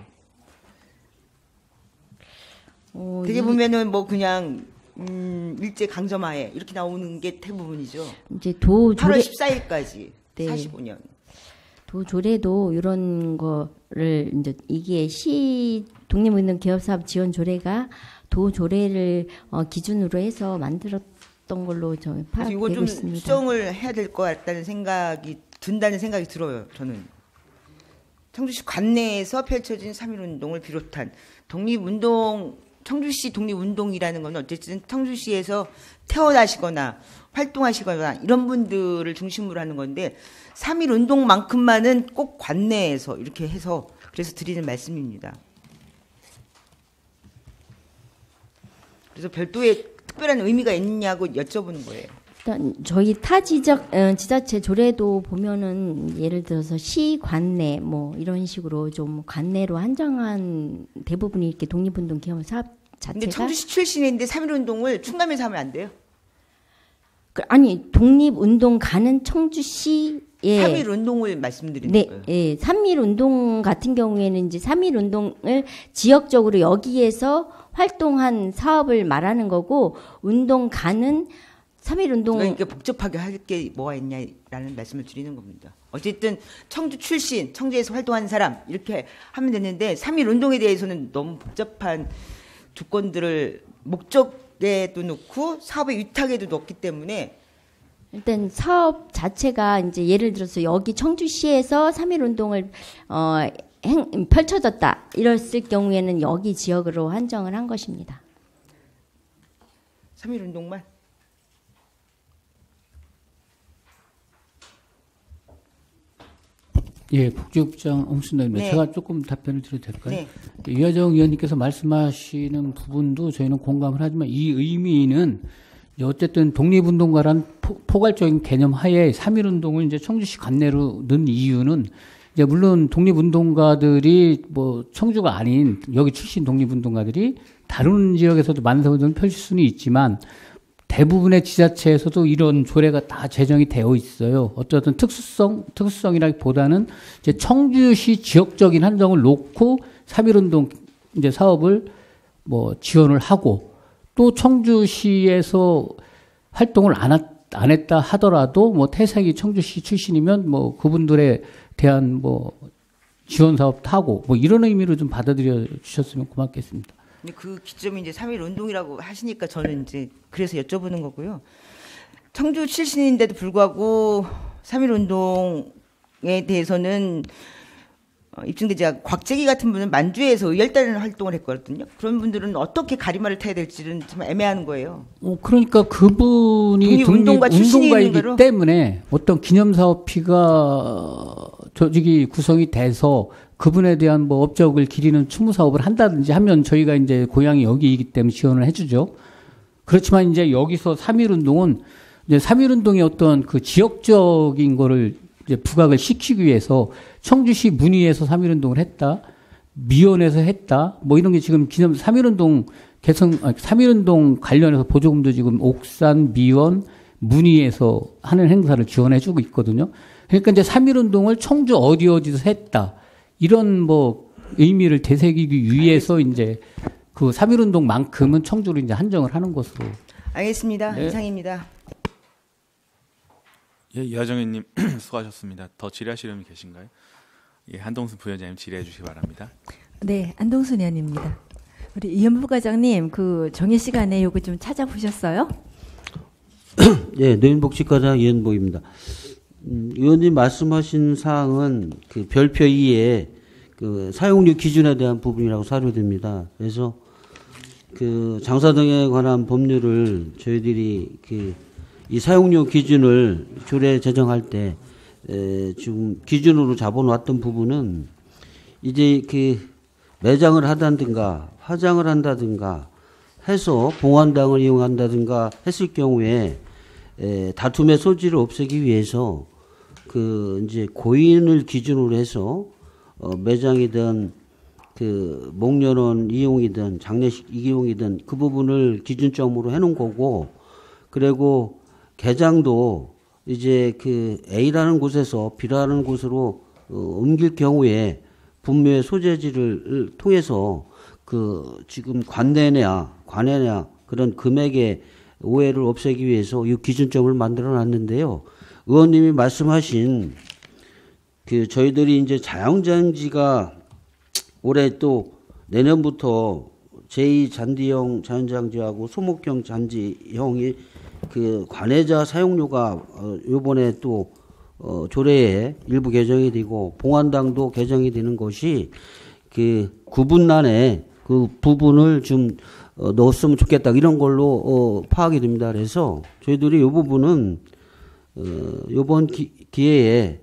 되게 보면은 뭐 그냥 일제 강점하에 이렇게 나오는 게 대부분이죠. 이제 8월 14일까지 네. 45년. 도조례도 이런 거를 이제 이게 시 독립운동 기업사업 지원 조례가 도조례를 기준으로 해서 만들었던 걸로 저 파악되고 이거 좀 있습니다. 수정을 해야 될 것 같다는 생각이 든다는 생각이 들어요. 저는 청주시 관내에서 펼쳐진 3.1 운동을 비롯한 독립운동 청주시 독립운동이라는 건 어쨌든 청주시에서 태어나시거나 활동하시거나 이런 분들을 중심으로 하는 건데 3.1 운동만큼만은 꼭 관내에서 이렇게 해서 그래서 드리는 말씀입니다. 그래서 별도의 특별한 의미가 있냐고 여쭤보는 거예요. 일단 저희 타 지자체 조례도 보면은 예를 들어서 시 관내 뭐 이런 식으로 좀 관내로 한정한 대부분이 이렇게 독립운동 기업 사업 자체가. 근데 청주시 출신인데 3.1 운동을 충남에서 하면 안 돼요? 아니 독립운동 가는 청주시에 3.1 운동을 말씀드리는 네, 거예요. 예, 3.1 운동 같은 경우에는 이제 3.1 운동을 지역적으로 여기에서 활동한 사업을 말하는 거고 운동 가는 3.1 운동 그러니까 복잡하게 할 게 뭐가 있냐라는 말씀을 드리는 겁니다. 어쨌든 청주 출신, 청주에서 활동하는 사람 이렇게 하면 되는데 3.1 운동에 대해서는 너무 복잡한 조건들을 목적에도 넣고 사업의 위탁에도 넣기 때문에 일단 사업 자체가 이제 예를 들어서 여기 청주시에서 3.1 운동을 펼쳐졌다 이랬을 경우에는 여기 지역으로 한정을 한 것입니다. 3.1 운동만? 예, 복지국장 홍순덕입니다. 네. 제가 조금 답변을 드려도 될까요? 네. 이하정 의원님께서 말씀하시는 부분도 저희는 공감을 하지만 이 의미는 어쨌든 독립운동가란 포괄적인 개념 하에 3.1 운동을 이제 청주시 관내로 넣은 이유는 이제 물론 독립운동가들이 뭐 청주가 아닌 여기 출신 독립운동가들이 다른 지역에서도 많은 운동을 펼칠 수는 있지만 대부분의 지자체에서도 이런 조례가 다 제정이 되어 있어요. 어쨌든 특수성이라기보다는 이제 청주시 지역적인 한정을 놓고 3.1 운동 이제 사업을 뭐 지원을 하고 또 청주시에서 활동을 안 했다 하더라도 뭐 태생이 청주시 출신이면 뭐 그분들에 대한 뭐 지원 사업도 하고 뭐 이런 의미로 좀 받아들여 주셨으면 고맙겠습니다. 근데 그 기점이 이제 3.1 운동이라고 하시니까 저는 이제 그래서 여쭤보는 거고요. 청주 출신인데도 불구하고 3.1 운동에 대해서는 입증되지 곽재기 같은 분은 만주에서 의열단을 활동을 했거든요. 그런 분들은 어떻게 가리마를 타야 될지는 좀 애매한 거예요. 그러니까 그분이 독립운동가이기 때문에 어떤 기념사업비가 조직이 구성이 돼서 그분에 대한 뭐 업적을 기리는 추모 사업을 한다든지 하면 저희가 이제 고향이 여기이기 때문에 지원을 해주죠. 그렇지만 이제 여기서 3.1 운동은 이제 3.1 운동의 어떤 그 지역적인 거를 이제 부각을 시키기 위해서 청주시 문의에서 3.1 운동을 했다, 미원에서 했다, 뭐 이런 게 지금 기념 3.1 운동 3.1 운동 관련해서 보조금도 지금 옥산, 미원, 문의에서 하는 행사를 지원해주고 있거든요. 그러니까 이제 3.1 운동을 청주 어디서 했다. 이런 뭐 의미를 되새기기 위해서 이제 그 3.1 운동만큼은 청주로 이제 한정을 하는 것으로. 알겠습니다. 네. 이상입니다. 예, 이하정 의원님 수고하셨습니다. 더 질의하실 의원님 계신가요? 예, 한동순 부위원장님 질의해 주시기 바랍니다. 네, 안동순 의원입니다. 우리 이현부 과장님 그 정해 시간에 요거 좀 찾아보셨어요? 네, 노인복지과장 이현복입니다. 의원님 말씀하신 사항은 그 별표 2에 그 사용료 기준에 대한 부분이라고 사료됩니다. 그래서 그 장사 등에 관한 법률을 저희들이 그 이 사용료 기준을 조례 제정할 때 지금 기준으로 잡아놓았던 부분은 이제 그 매장을 하다든가 화장을 한다든가 해서 봉안당을 이용한다든가 했을 경우에 다툼의 소지를 없애기 위해서 그 이제 고인을 기준으로 해서 매장이든 그 목련원 이용이든 장례식 이용이든 그 부분을 기준점으로 해놓은 거고, 그리고 개장도 이제 그 A라는 곳에서 B라는 곳으로 옮길 경우에 분묘의 소재지를 통해서 그 지금 관내냐 그런 금액의 오해를 없애기 위해서 이 기준점을 만들어 놨는데요. 의원님이 말씀하신 그 저희들이 이제 자영장지가 올해 또 내년부터 제2잔디형 자연장지하고 소목형 잔디형이 그 관내자 사용료가 요번에 또 조례에 일부 개정이 되고 봉안당도 개정이 되는 것이 그 구분란에 그 부분을 좀 넣었으면 좋겠다 이런 걸로 파악이 됩니다. 그래서 저희들이 이 부분은 이번 기회에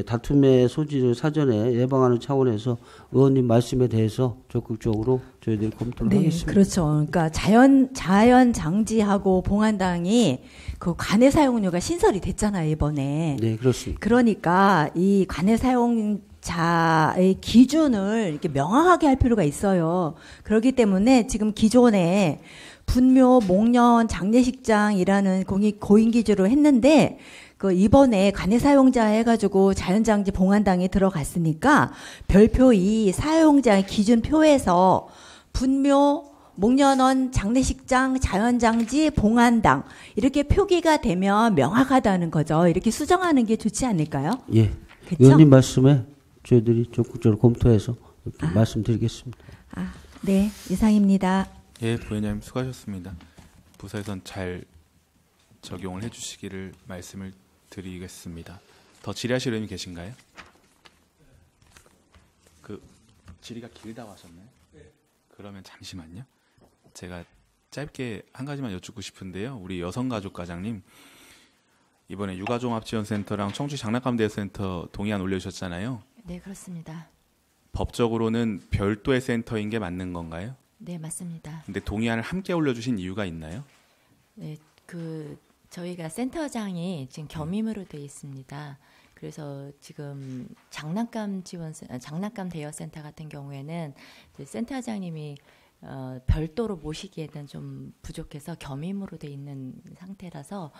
다툼의 소지를 사전에 예방하는 차원에서 의원님 말씀에 대해서 적극적으로 저희들이 검토를 하겠습니다. 그렇죠. 그러니까 자연 장지하고 봉안당이 그 관내 사용료가 신설이 됐잖아요, 이번에. 네, 그렇습니다. 그러니까 이 관내 사용자의 기준을 이렇게 명확하게 할 필요가 있어요. 그렇기 때문에 지금 기존에 분묘, 목련, 장례식장이라는 고인 기준으로 했는데 그 이번에 관내 사용자 해가지고 자연장지 봉안당에 들어갔으니까 별표 2 사용자 기준표에서 분묘, 목련원, 장례식장, 자연장지, 봉안당 이렇게 표기가 되면 명확하다는 거죠. 이렇게 수정하는 게 좋지 않을까요? 예. 그쵸? 의원님 말씀에 저희들이 적극적으로 검토해서 말씀드리겠습니다. 네, 이상입니다. 예, 부회장님 수고하셨습니다. 부서에선 잘 적용을 해주시기를 말씀을 드리겠습니다. 더 질의하실 의원님 계신가요? 그 질의가 길다고 하셨나요? 네. 그러면 잠시만요. 제가 짧게 한 가지만 여쭙고 싶은데요. 우리 여성가족과장님 이번에 육아종합지원센터랑 청주 장난감대여센터 동의안 올려주셨잖아요. 네, 그렇습니다. 법적으로는 별도의 센터인 게 맞는 건가요? 네, 맞습니다. 근데 동의안을 함께 올려주신 이유가 있나요? 네, 저희가 센터장이 지금 겸임으로 되어 있습니다. 그래서 지금 장난감 대여센터 같은 경우에는 센터장님이 별도로 모시기에는 좀 부족해서 겸임으로 되어 있는 상태라서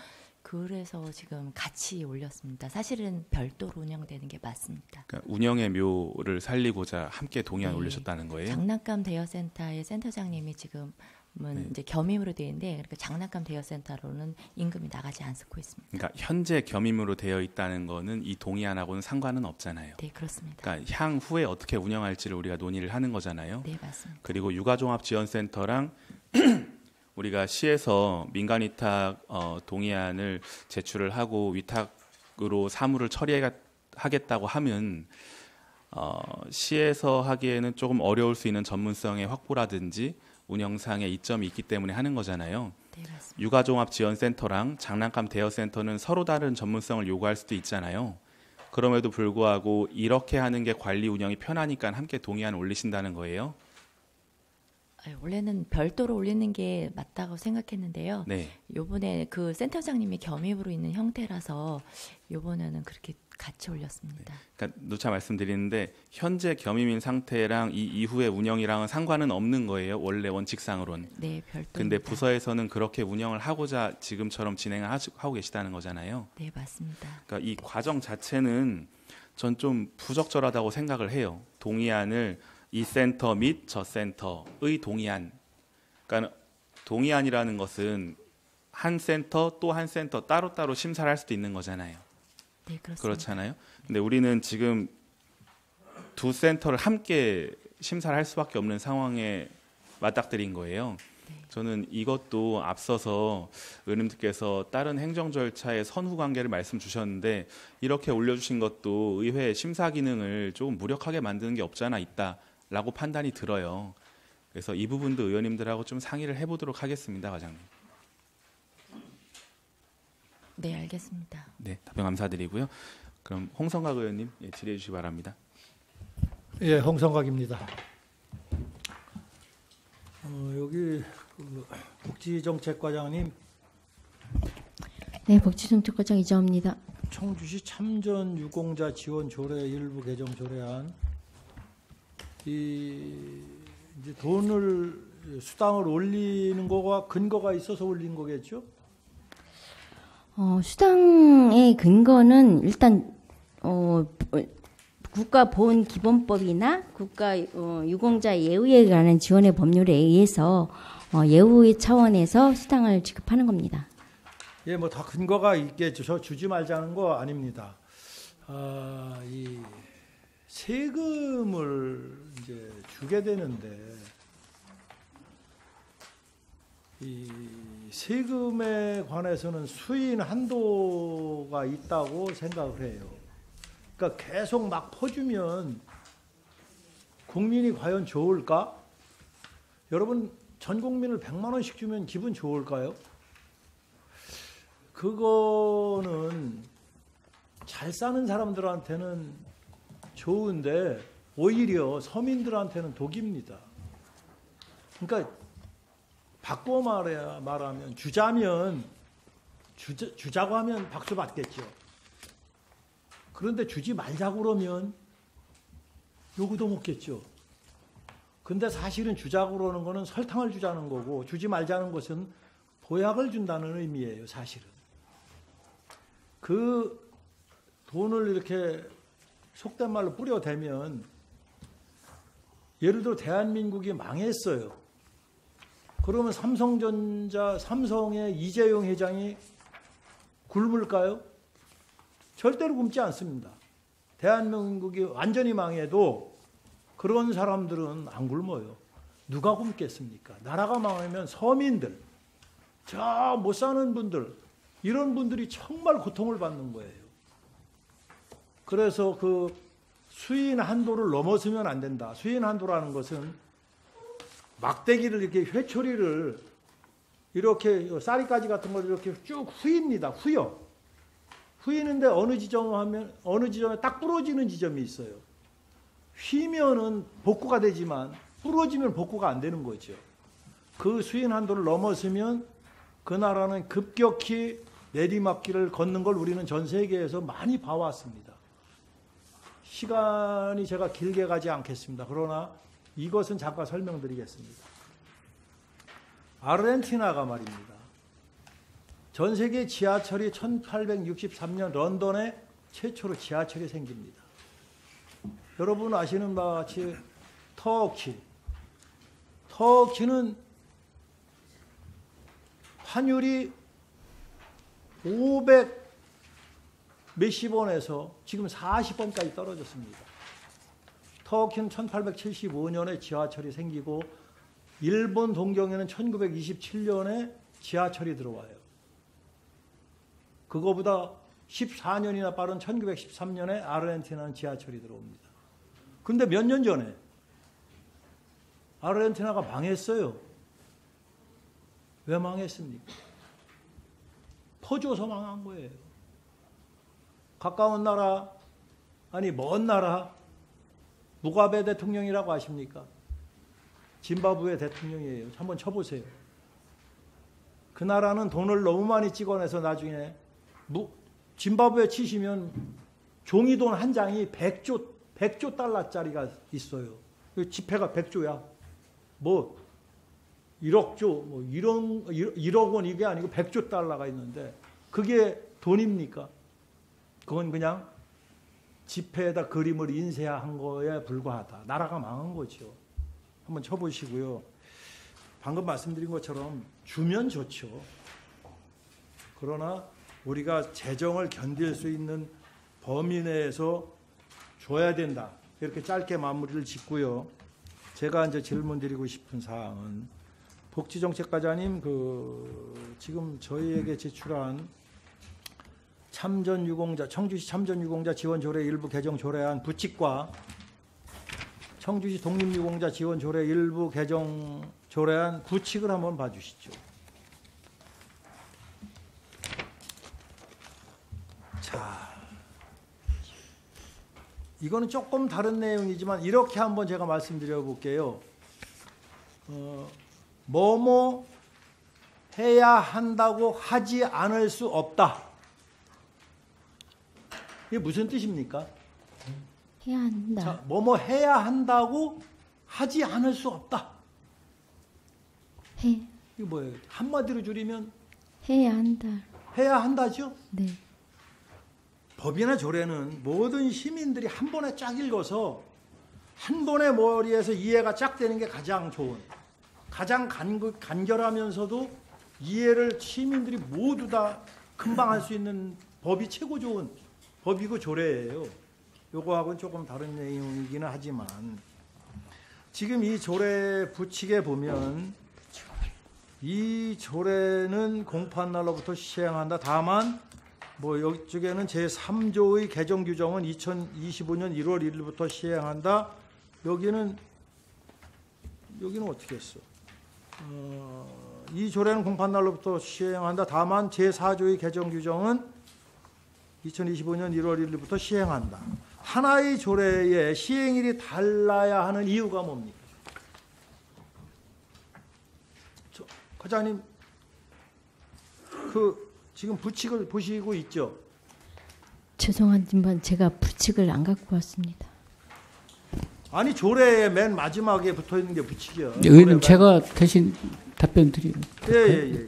그래서 지금 같이 올렸습니다. 사실은 별도로 운영되는 게 맞습니다. 그러니까 운영의 묘를 살리고자 함께 동의안 올리셨다는 거예요? 장난감 대여센터의 센터장님이 지금은 이제 겸임으로 되어 있는데 그러니까 장난감 대여센터로는 임금이 나가지 않고 있습니다. 그러니까 현재 겸임으로 되어 있다는 거는 이 동의안하고는 상관은 없잖아요. 네, 그렇습니다. 그러니까 향후에 어떻게 운영할지를 우리가 논의를 하는 거잖아요. 네, 맞습니다. 그리고 육아종합지원센터랑 우리가 시에서 민간위탁 동의안을 제출을 하고 위탁으로 사무를 처리하겠다고 하면 시에서 하기에는 조금 어려울 수 있는 전문성의 확보라든지 운영상의 이점이 있기 때문에 하는 거잖아요. 네, 맞습니다. 육아종합지원센터랑 장난감 대여센터는 서로 다른 전문성을 요구할 수도 있잖아요. 그럼에도 불구하고 이렇게 하는 게 관리 운영이 편하니까 함께 동의안 올리신다는 거예요? 원래는 별도로 올리는 게 맞다고 생각했는데요. 네. 요번에 그 센터장님이 겸임으로 있는 형태라서 요번에는 그렇게 같이 올렸습니다. 그러니까 누차 말씀드리는데 현재 겸임인 상태랑 이 이후의 운영이랑은 상관은 없는 거예요. 원래 원칙상으로는. 네, 별도. 근데 부서에서는 그렇게 운영을 하고자 지금처럼 진행을 하고 계시다는 거잖아요. 네, 맞습니다. 그러니까 이 과정 자체는 전 좀 부적절하다고 생각을 해요. 동의안을 이 센터 및 저 센터의 동의안. 그러니까 동의안이라는 것은 한 센터 또 한 센터 따로따로 심사를 할 수도 있는 거잖아요. 네, 그렇습니다. 그렇잖아요. 근데 우리는 지금 두 센터를 함께 심사를 할 수밖에 없는 상황에 맞닥뜨린 거예요. 네. 저는 이것도 앞서서 의원님들께서 다른 행정 절차의 선후 관계를 말씀 주셨는데 이렇게 올려주신 것도 의회 심사 기능을 조금 무력하게 만드는 게 없지 않아 있다라고 판단이 들어요. 그래서 이 부분도 의원님들하고 좀 상의를 해보도록 하겠습니다, 과장님. 네, 알겠습니다. 네, 답변 감사드리고요. 그럼 홍성각 의원님 질의해 주시기 바랍니다. 예, 홍성각입니다. 여기 복지정책과장님. 네, 복지정책과장 이정입니다. 청주시 참전 유공자 지원 조례 일부 개정 조례안 이제 돈을 수당을 올리는 거가 근거가 있어서 올린 거겠죠? 수당의 근거는 일단 국가보훈기본법이나 국가 유공자 예우에 관한 지원의 법률에 의해서 예우의 차원에서 수당을 지급하는 겁니다. 예, 뭐 다 근거가 있겠죠. 저 주지 말자는 거 아닙니다. 이 세금을 이제 주게 되는데 이 세금에 관해서는 수인 한도가 있다고 생각을 해요. 그러니까 계속 막 퍼주면 국민이 과연 좋을까? 여러분 전 국민을 100만 원씩 주면 기분 좋을까요? 그거는 잘 사는 사람들한테는 좋은데 오히려 서민들한테는 독입니다. 그러니까 바꿔 말하면 주자고 하면 박수 받겠죠. 그런데 주지 말자고 그러면 요구도 먹겠죠. 근데 사실은 주자고 그러는 거는 설탕을 주자는 거고 주지 말자는 것은 보약을 준다는 의미예요, 사실은. 그 돈을 이렇게 속된 말로 뿌려대면 예를 들어 대한민국이 망했어요. 그러면 삼성의 이재용 회장이 굶을까요? 절대로 굶지 않습니다. 대한민국이 완전히 망해도 그런 사람들은 안 굶어요. 누가 굶겠습니까? 나라가 망하면 서민들, 저 못 사는 분들, 이런 분들이 정말 고통을 받는 거예요. 그래서 그 수인 한도를 넘어서면 안 된다. 수인 한도라는 것은 막대기를 이렇게 회초리를 이렇게 쌀이가지 같은 걸 이렇게 쭉 후입니다. 후요. 후이는데 어느 지점에 딱 부러지는 지점이 있어요. 휘면은 복구가 되지만 부러지면 복구가 안 되는 거죠. 그 수인 한도를 넘어서면 그 나라는 급격히 내리막길을 걷는 걸 우리는 전 세계에서 많이 봐왔습니다. 시간이 제가 길게 가지 않겠습니다. 그러나 이것은 잠깐 설명드리겠습니다. 아르헨티나가 말입니다. 전 세계 지하철이 1863년 런던에 최초로 지하철이 생깁니다. 여러분 아시는 바와 같이 터키는 환율이 500 몇십 원에서 지금 40원까지 떨어졌습니다. 터키는 1875년에 지하철이 생기고 일본 동경에는 1927년에 지하철이 들어와요. 그거보다 14년이나 빠른 1913년에 아르헨티나는 지하철이 들어옵니다. 근데 몇 년 전에 아르헨티나가 망했어요. 왜 망했습니까? 퍼줘서 망한 거예요. 가까운 나라, 아니 먼 나라, 무가베 대통령이라고 아십니까? 짐바브웨 대통령이에요. 한번 쳐보세요. 그 나라는 돈을 너무 많이 찍어내서 나중에 짐바브웨 치시면 종이돈 한 장이 100조 달러짜리가 있어요. 지폐가 100조야. 뭐 1억조, 뭐 1억 원 이게 아니고 100조 달러가 있는데 그게 돈입니까? 그건 그냥 지폐에다 그림을 인쇄한 거에 불과하다. 나라가 망한 거죠. 한번 쳐보시고요. 방금 말씀드린 것처럼 주면 좋죠. 그러나 우리가 재정을 견딜 수 있는 범위 내에서 줘야 된다. 이렇게 짧게 마무리를 짓고요. 제가 이제 질문드리고 싶은 사항은 복지정책과장님 지금 저희에게 제출한 청주시 참전유공자 지원조례 일부 개정 조례안 부칙과 청주시 독립유공자 지원조례 일부 개정 조례안 부칙을 한번 봐주시죠. 자, 이거는 조금 다른 내용이지만 이렇게 한번 제가 말씀드려 볼게요. 뭐뭐 해야 한다고 하지 않을 수 없다. 이게 무슨 뜻입니까? 해야 한다. 자, 뭐뭐 해야 한다고 하지 않을 수 없다. 해. 이거 뭐예요? 한마디로 줄이면 해야 한다. 해야 한다죠? 네. 법이나 조례는 모든 시민들이 한 번에 쫙 읽어서 한 번의 머리에서 이해가 쫙 되는 게 가장 좋은, 가장 간결하면서도 이해를 시민들이 모두 다 금방 할 수 있는 법이 최고 좋은 법이고 조례예요. 요거하고는 조금 다른 내용이기는 하지만 지금 이 조례 부칙에 보면 이 조례는 공포한 날로부터 시행한다. 다만 뭐 이쪽에는 제3조의 개정 규정은 2025년 1월 1일부터 시행한다. 여기는 어떻게 했어? 이 조례는 공포한 날로부터 시행한다. 다만 제4조의 개정 규정은 2025년 1월 1일부터 시행한다. 하나의 조례의 시행일이 달라야 하는 이유가 뭡니까? 과장님, 지금 부칙을 보시고 있죠? 죄송하지만 제가 부칙을 안 갖고 왔습니다. 아니 조례의 맨 마지막에 붙어 있는 게 부칙이야. 의원님 제가 대신 답변 드리면. 예.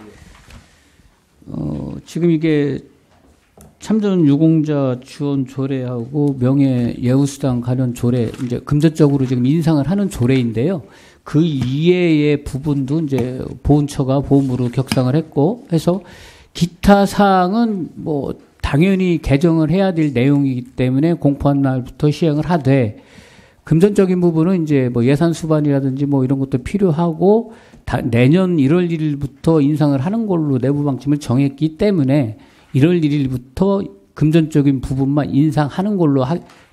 지금 이게 참전 유공자 지원 조례하고 명예 예우수당 관련 조례 이제 금전적으로 지금 인상을 하는 조례인데요. 그 이외의 부분도 이제 보훈처가 보험으로 격상을 했고 해서 기타 사항은 뭐 당연히 개정을 해야 될 내용이기 때문에 공포한 날부터 시행을 하되 금전적인 부분은 이제 뭐 예산 수반이라든지 뭐 이런 것도 필요하고 내년 1월 1일부터 인상을 하는 걸로 내부 방침을 정했기 때문에 1월 1일부터 금전적인 부분만 인상하는 걸로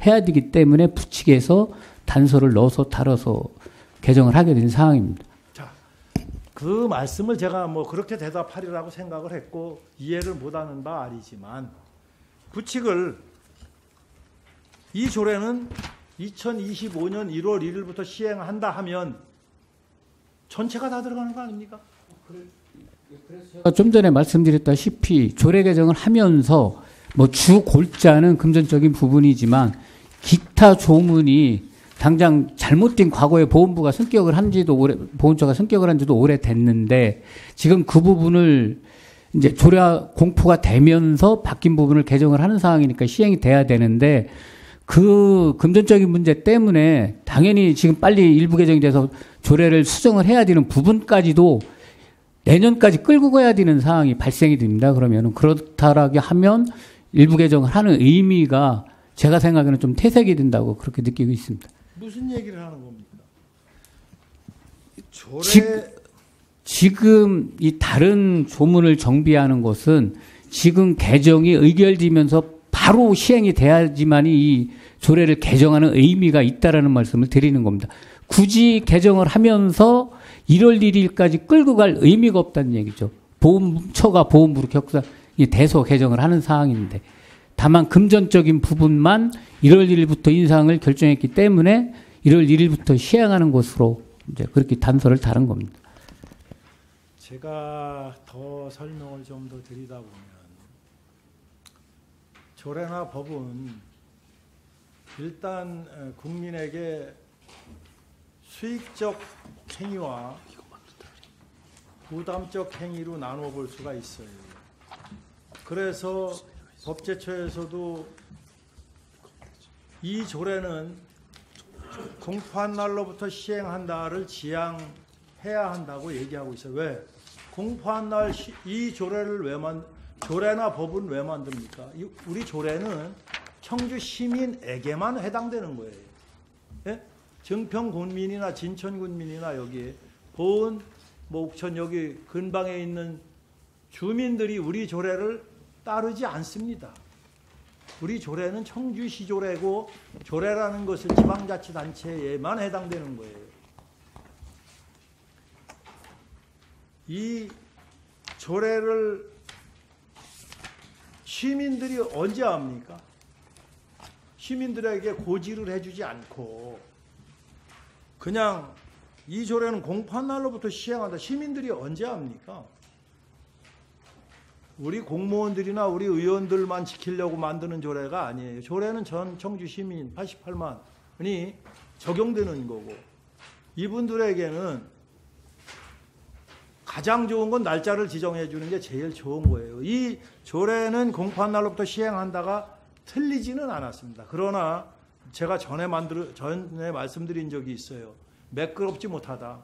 해야 되기 때문에 부칙에서 단서를 넣어서 다뤄서 개정을 하게 된 상황입니다. 자, 그 말씀을 제가 뭐 그렇게 대답하리라고 생각을 했고 이해를 못하는 바 아니지만 부칙을 이 조례는 2025년 1월 1일부터 시행한다 하면 전체가 다 들어가는 거 아닙니까? 좀 전에 말씀드렸다시피 조례 개정을 하면서 뭐 주 골자는 금전적인 부분이지만 기타 조문이 당장 잘못된 과거에 보훈부가 승격을 한지도 보훈처가 승격을 한지도 오래됐는데 지금 그 부분을 이제 조례 공포가 되면서 바뀐 부분을 개정을 하는 상황이니까 시행이 돼야 되는데 그 금전적인 문제 때문에 당연히 지금 빨리 일부 개정이 돼서 조례를 수정을 해야 되는 부분까지도 내년까지 끌고 가야 되는 상황이 발생이 됩니다. 그러면은 그렇다라고 하면 일부 개정을 하는 의미가 제가 생각에는 좀 퇴색이 된다고 그렇게 느끼고 있습니다. 무슨 얘기를 하는 겁니까? 지금 이 다른 조문을 정비하는 것은 지금 개정이 의결되면서 바로 시행이 돼야지만이 이 조례를 개정하는 의미가 있다라는 말씀을 드리는 겁니다. 굳이 개정을 하면서 1월 1일까지 끌고 갈 의미가 없다는 얘기죠. 보훈처가 보험부로 격상이 돼서 개정을 하는 상황인데 다만 금전적인 부분만 1월 1일부터 인상을 결정했기 때문에 1월 1일부터 시행하는 것으로 이제 그렇게 단서를 다른 겁니다. 제가 더 설명을 좀 더 드리다 보면 조례나 법은 일단 국민에게 수익적 행위와 부담적 행위로 나눠볼 수가 있어요. 그래서 법제처에서도 이 조례는 공포한 날로부터 시행한다를 지향해야 한다고 얘기하고 있어요. 왜? 공포한 날 이 조례를 조례나 법은 왜 만듭니까? 우리 조례는 청주 시민에게만 해당되는 거예요. 예? 증평 군민이나 진천 군민이나 여기 보은 옥천 여기 근방에 있는 주민들이 우리 조례를 따르지 않습니다. 우리 조례는 청주시 조례고 조례라는 것은 지방자치단체에만 해당되는 거예요. 이 조례를 시민들이 언제 압니까? 시민들에게 고지를 해주지 않고 그냥 이 조례는 공판 날로부터 시행한다. 시민들이 언제 압니까? 우리 공무원들이나 우리 의원들만 지키려고 만드는 조례가 아니에요. 조례는 전 청주 시민 88만이 적용되는 거고 이분들에게는 가장 좋은 건 날짜를 지정해 주는 게 제일 좋은 거예요. 이 조례는 공판 날로부터 시행한다가 틀리지는 않았습니다. 그러나 제가 전에 말씀드린 적이 있어요. 매끄럽지 못하다.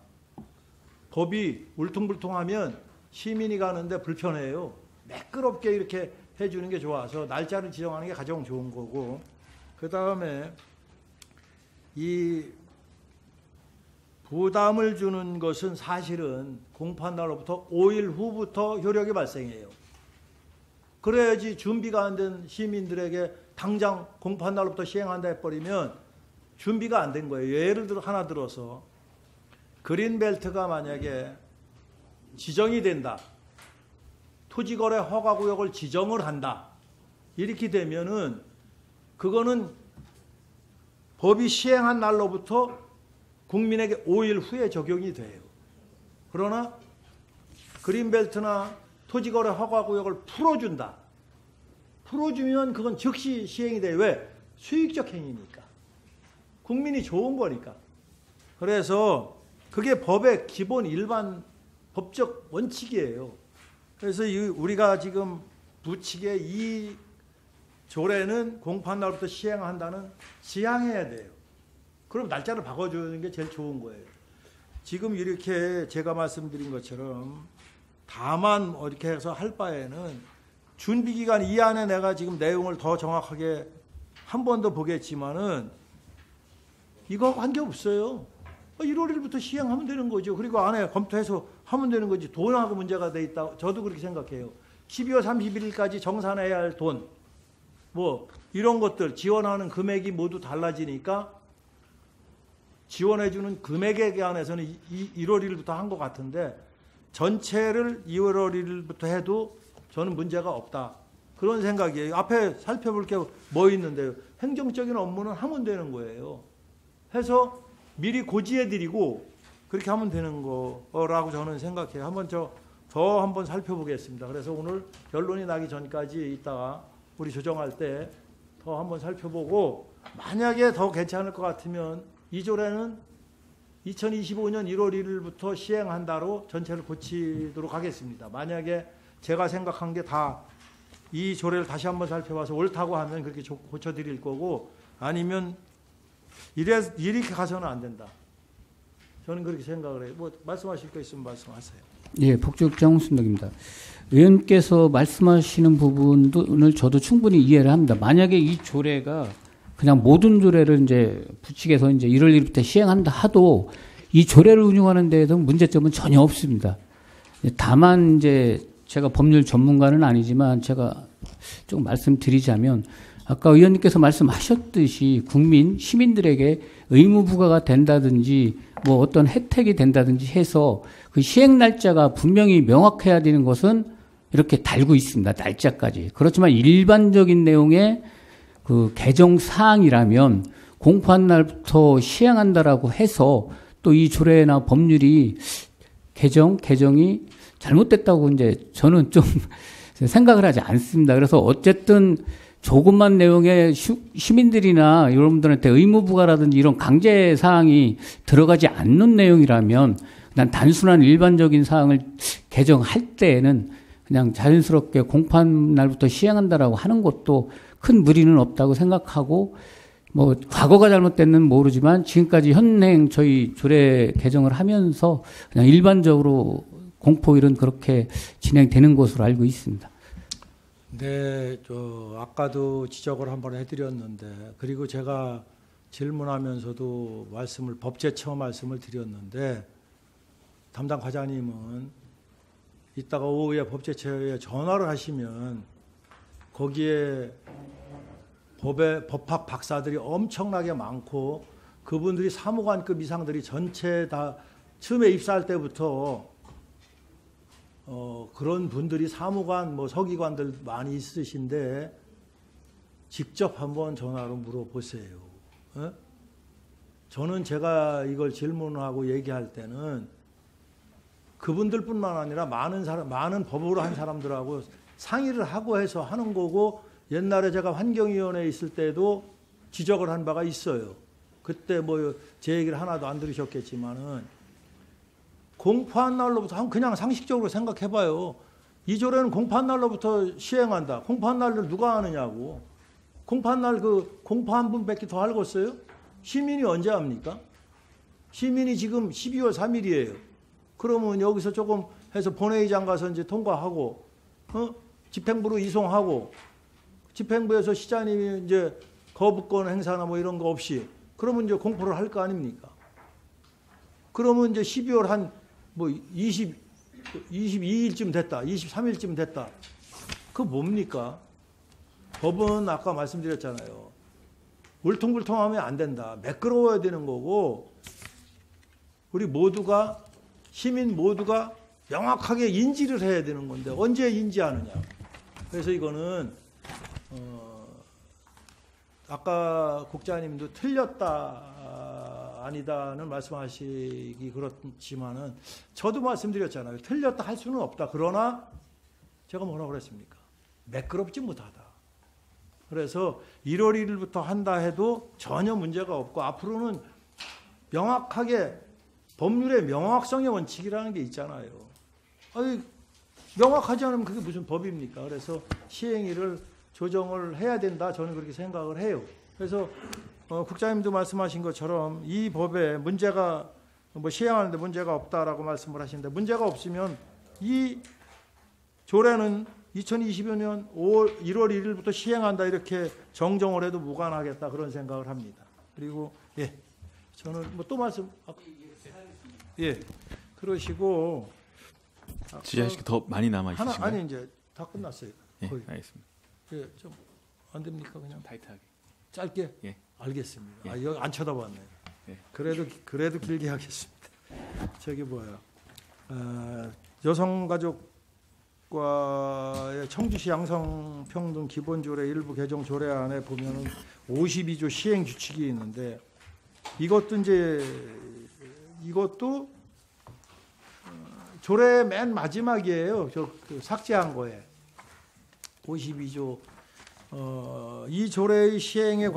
법이 울퉁불퉁하면 시민이 가는데 불편해요. 매끄럽게 이렇게 해주는 게 좋아서 날짜를 지정하는 게 가장 좋은 거고 그 다음에 이 부담을 주는 것은 사실은 공판 날로부터 5일 후부터 효력이 발생해요. 그래야지 준비가 안 된 시민들에게 당장 공판 날로부터 시행한다 해버리면 준비가 안 된 거예요. 예를 들어 하나 들어서 그린벨트가 만약에 지정이 된다. 토지거래 허가구역을 지정을 한다. 이렇게 되면은 그거는 법이 시행한 날로부터 국민에게 5일 후에 적용이 돼요. 그러나 그린벨트나 토지거래 허가구역을 풀어준다. 풀어주면 그건 즉시 시행이 돼요. 왜? 수익적 행위니까. 국민이 좋은 거니까. 그래서 그게 법의 기본 일반 법적 원칙이에요. 그래서 우리가 지금 부칙의 이 조례는 공판 날부터 시행한다는 지향해야 돼요. 그럼 날짜를 바꿔주는 게 제일 좋은 거예요. 지금 이렇게 제가 말씀드린 것처럼 다만 이렇게 해서 할 바에는 준비기간 이 안에 내가 지금 내용을 더 정확하게 한 번 더 보겠지만은 이거 관계없어요. 1월 1일부터 시행하면 되는 거죠. 그리고 안에 검토해서 하면 되는 거지. 돈하고 문제가 돼 있다. 저도 그렇게 생각해요. 12월 31일까지 정산해야 할 돈, 뭐 이런 것들 지원하는 금액이 모두 달라지니까 지원해주는 금액에 관해서는 1월 1일부터 한 것 같은데 전체를 2월 1일부터 해도 저는 문제가 없다. 그런 생각이에요. 앞에 살펴볼 게 뭐 있는데요. 행정적인 업무는 하면 되는 거예요. 해서 미리 고지해드리고 그렇게 하면 되는 거라고 저는 생각해요. 더 한번 살펴보겠습니다. 그래서 오늘 결론이 나기 전까지 이따가 우리 조정할 때 더 한번 살펴보고 만약에 더 괜찮을 것 같으면 이 조례는 2025년 1월 1일부터 시행한다로 전체를 고치도록 하겠습니다. 만약에 제가 생각한 게 다 이 조례를 다시 한번 살펴봐서 옳다고 하면 그렇게 고쳐드릴 거고 아니면 이렇게 가서는 안 된다. 저는 그렇게 생각을 해요. 뭐 말씀하실 거 있으면 말씀하세요. 예, 복지국장 홍순덕입니다. 의원께서 말씀하시는 부분을 저도 충분히 이해를 합니다. 만약에 이 조례가 그냥 모든 조례를 이제 부칙에서 이제 1월 1일부터 시행한다 하도 이 조례를 운영하는 데에도 문제점은 전혀 없습니다. 다만 이제 제가 법률 전문가는 아니지만 제가 좀 말씀드리자면 아까 의원님께서 말씀하셨듯이 시민들에게 의무 부과가 된다든지 뭐 어떤 혜택이 된다든지 해서 그 시행 날짜가 분명히 명확해야 되는 것은 이렇게 달고 있습니다. 날짜까지. 그렇지만 일반적인 내용의 그 개정 사항이라면 공판 날부터 시행한다라고 해서 또 이 조례나 법률이 개정이 잘못됐다고 이제 저는 좀 생각을 하지 않습니다. 그래서 어쨌든 조금만 내용에 시민들이나 여러분들한테 의무 부과라든지 이런 강제 사항이 들어가지 않는 내용이라면 그냥 단순한 일반적인 사항을 개정할 때에는 그냥 자연스럽게 공판 날부터 시행한다라고 하는 것도 큰 무리는 없다고 생각하고 뭐 과거가 잘못됐는 모르지만 지금까지 현행 저희 조례 개정을 하면서 그냥 일반적으로 공포일은 그렇게 진행되는 것으로 알고 있습니다. 네, 아까도 지적을 한번 해드렸는데 그리고 제가 질문하면서도 법제처 말씀을 드렸는데 담당 과장님은 이따가 오후에 법제처에 전화를 하시면 거기에 법학 박사들이 엄청나게 많고 그분들이 사무관급 이상들이 전체 다 처음에 입사할 때부터 그런 분들이 사무관, 뭐 서기관들 많이 있으신데 직접 한번 전화로 물어보세요. 저는 제가 이걸 질문하고 얘기할 때는 그분들뿐만 아니라 많은 법으로 한 사람들하고 상의를 하고 해서 하는 거고, 옛날에 제가 환경위원회에 있을 때도 지적을 한 바가 있어요. 그때 뭐 제 얘기를 하나도 안 들으셨겠지만은, 공포한 날로부터 그냥 상식적으로 생각해봐요. 이 조례는 공포한 날로부터 시행한다. 공포한 날을 누가 아느냐고. 공포한 날 공포한 분밖에 더 알겠어요? 시민이 언제 합니까? 시민이 지금 12월 3일이에요. 그러면 여기서 조금 해서 본회의장 가서 이제 통과하고, 집행부로 이송하고, 집행부에서 시장님이 이제 거부권 행사나 뭐 이런 거 없이, 그러면 이제 공포를 할 거 아닙니까? 그러면 이제 12월 한 뭐 22일쯤 됐다, 23일쯤 됐다. 그거 뭡니까? 법은 아까 말씀드렸잖아요. 울퉁불퉁하면 안 된다. 매끄러워야 되는 거고, 우리 모두가, 시민 모두가 명확하게 인지를 해야 되는 건데 언제 인지하느냐. 그래서 이거는 아까 국장님도 틀렸다 아니다는 말씀하시기 그렇지만은 저도 말씀드렸잖아요. 틀렸다 할 수는 없다. 그러나 제가 뭐라고 그랬습니까? 매끄럽지 못하다. 그래서 1월 1일부터 한다 해도 전혀 문제가 없고, 앞으로는 명확하게 법률의 명확성의 원칙이라는 게 있잖아요. 아니, 명확하지 않으면 그게 무슨 법입니까? 그래서 시행일을 조정을 해야 된다. 저는 그렇게 생각을 해요. 그래서 국장님도 말씀하신 것처럼 이 법에 문제가 뭐 시행하는데 문제가 없다라고 말씀을 하시는데, 문제가 없으면 이 조례는 2020년 1월 1일부터 시행한다 이렇게 정정을 해도 무관하겠다 그런 생각을 합니다. 그리고 저는 뭐 또 그러시고 지하실 게 더 많이 남아 있으신가요? 아니 이제 다 끝났어요. 거의. 알겠습니다. 좀 안 됩니까? 그냥 타이트하게. 짧게. 예. 알겠습니다. 여기 안 쳐다봤네요. 예. 그래도 길게 하겠습니다. 저기 여성가족과의 청주시 양성평등 기본조례 일부 개정 조례안에 보면은 52조 시행 규칙이 있는데, 이것도 조례 맨 마지막이에요. 그 삭제한 거에 52조 이 조례의 시행에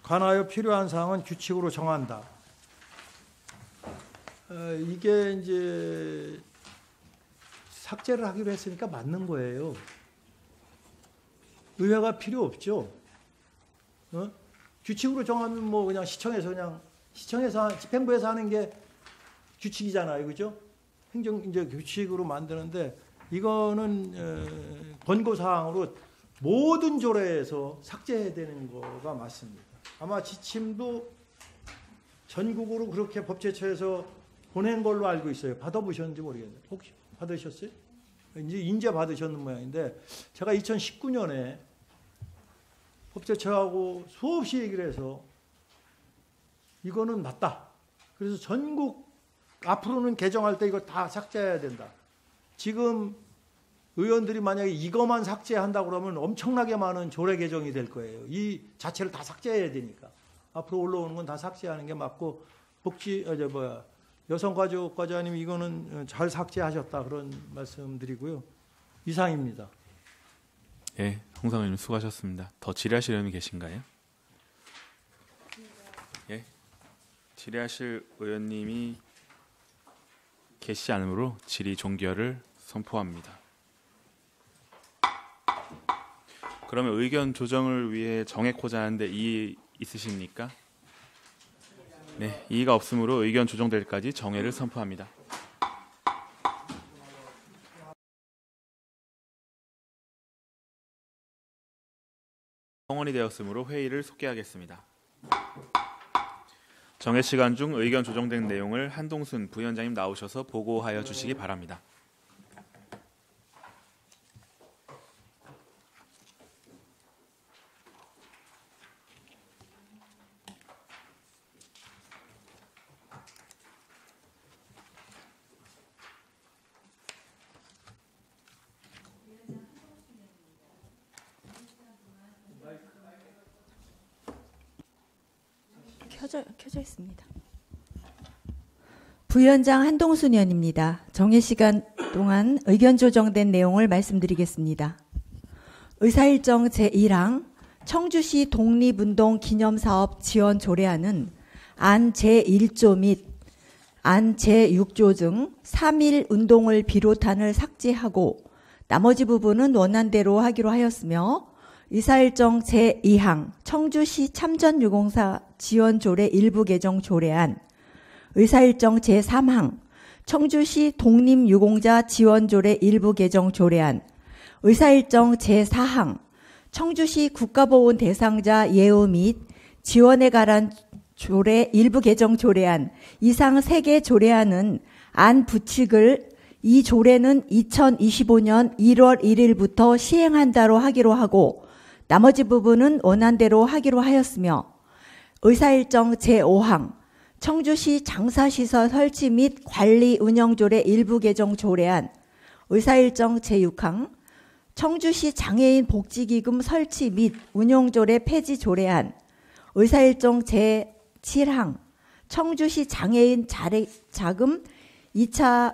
관하여 필요한 사항은 규칙으로 정한다. 이게 이제 삭제를 하기로 했으니까 맞는 거예요. 의회가 필요 없죠. 규칙으로 정하면 뭐 그냥 시청에서 집행부에서 하는 게 규칙이잖아요, 그죠? 행정 이제 규칙으로 만드는데, 이거는 권고 사항으로 모든 조례에서 삭제해야 되는 거가 맞습니다. 아마 지침도 전국으로 그렇게 법제처에서 보낸 걸로 알고 있어요. 받아보셨는지 모르겠네요. 혹시 받으셨어요? 이제 받으셨는 모양인데, 제가 2019년에 법제처하고 수없이 얘기를 해서 이거는 맞다. 그래서 전국 앞으로는 개정할 때 이거 다 삭제해야 된다. 지금 의원들이 만약에 이것만 삭제한다고 그러면 엄청나게 많은 조례 개정이 될 거예요. 이 자체를 다 삭제해야 되니까. 앞으로 올라오는 건 다 삭제하는 게 맞고, 여성가족과장님 이거는 잘 삭제하셨다 그런 말씀드리고요. 이상입니다. 예, 홍상 의원님 수고하셨습니다. 더 질의하실 의원이 계신가요? 예, 질의하실 의원님이 계시지 않으므로 질의 종결을 선포합니다. 그러면 의견 조정을 위해 정해고자 하는데 이의 있으십니까? 네, 이의가 없으므로 의견 조정될 때까지 정회를 선포합니다. 성원이 되었으므로 회의를 속개하겠습니다. 정회 시간 중 의견 조정된 내용을 한동순 부위원장님 나오셔서 보고하여 주시기 바랍니다. 켜져 있습니다. 부위원장 한동순 의원입니다. 정해 시간 동안 의견 조정된 내용을 말씀드리겠습니다. 의사일정 제1항 청주시 독립운동 기념사업 지원 조례안은 안 제1조 및 안 제6조 등 3.1 운동을 비롯한을 삭제하고 나머지 부분은 원안대로 하기로 하였으며 의사일정 제2항 청주시 참전유공사 지원조례 일부 개정 조례안, 의사일정 제3항 청주시 독립유공자 지원조례 일부 개정 조례안, 의사일정 제4항 청주시 국가보훈 대상자 예우 및 지원에 관한 조례 일부 개정 조례안 이상 3개 조례안은 안 부칙을 이 조례는 2025년 1월 1일부터 시행한다로 하기로 하고 나머지 부분은 원안대로 하기로 하였으며 의사일정 제5항 청주시 장사시설 설치 및 관리 운영조례 일부 개정 조례안, 의사일정 제6항 청주시 장애인 복지기금 설치 및 운용조례 폐지 조례안, 의사일정 제7항 청주시 장애인 자금 이자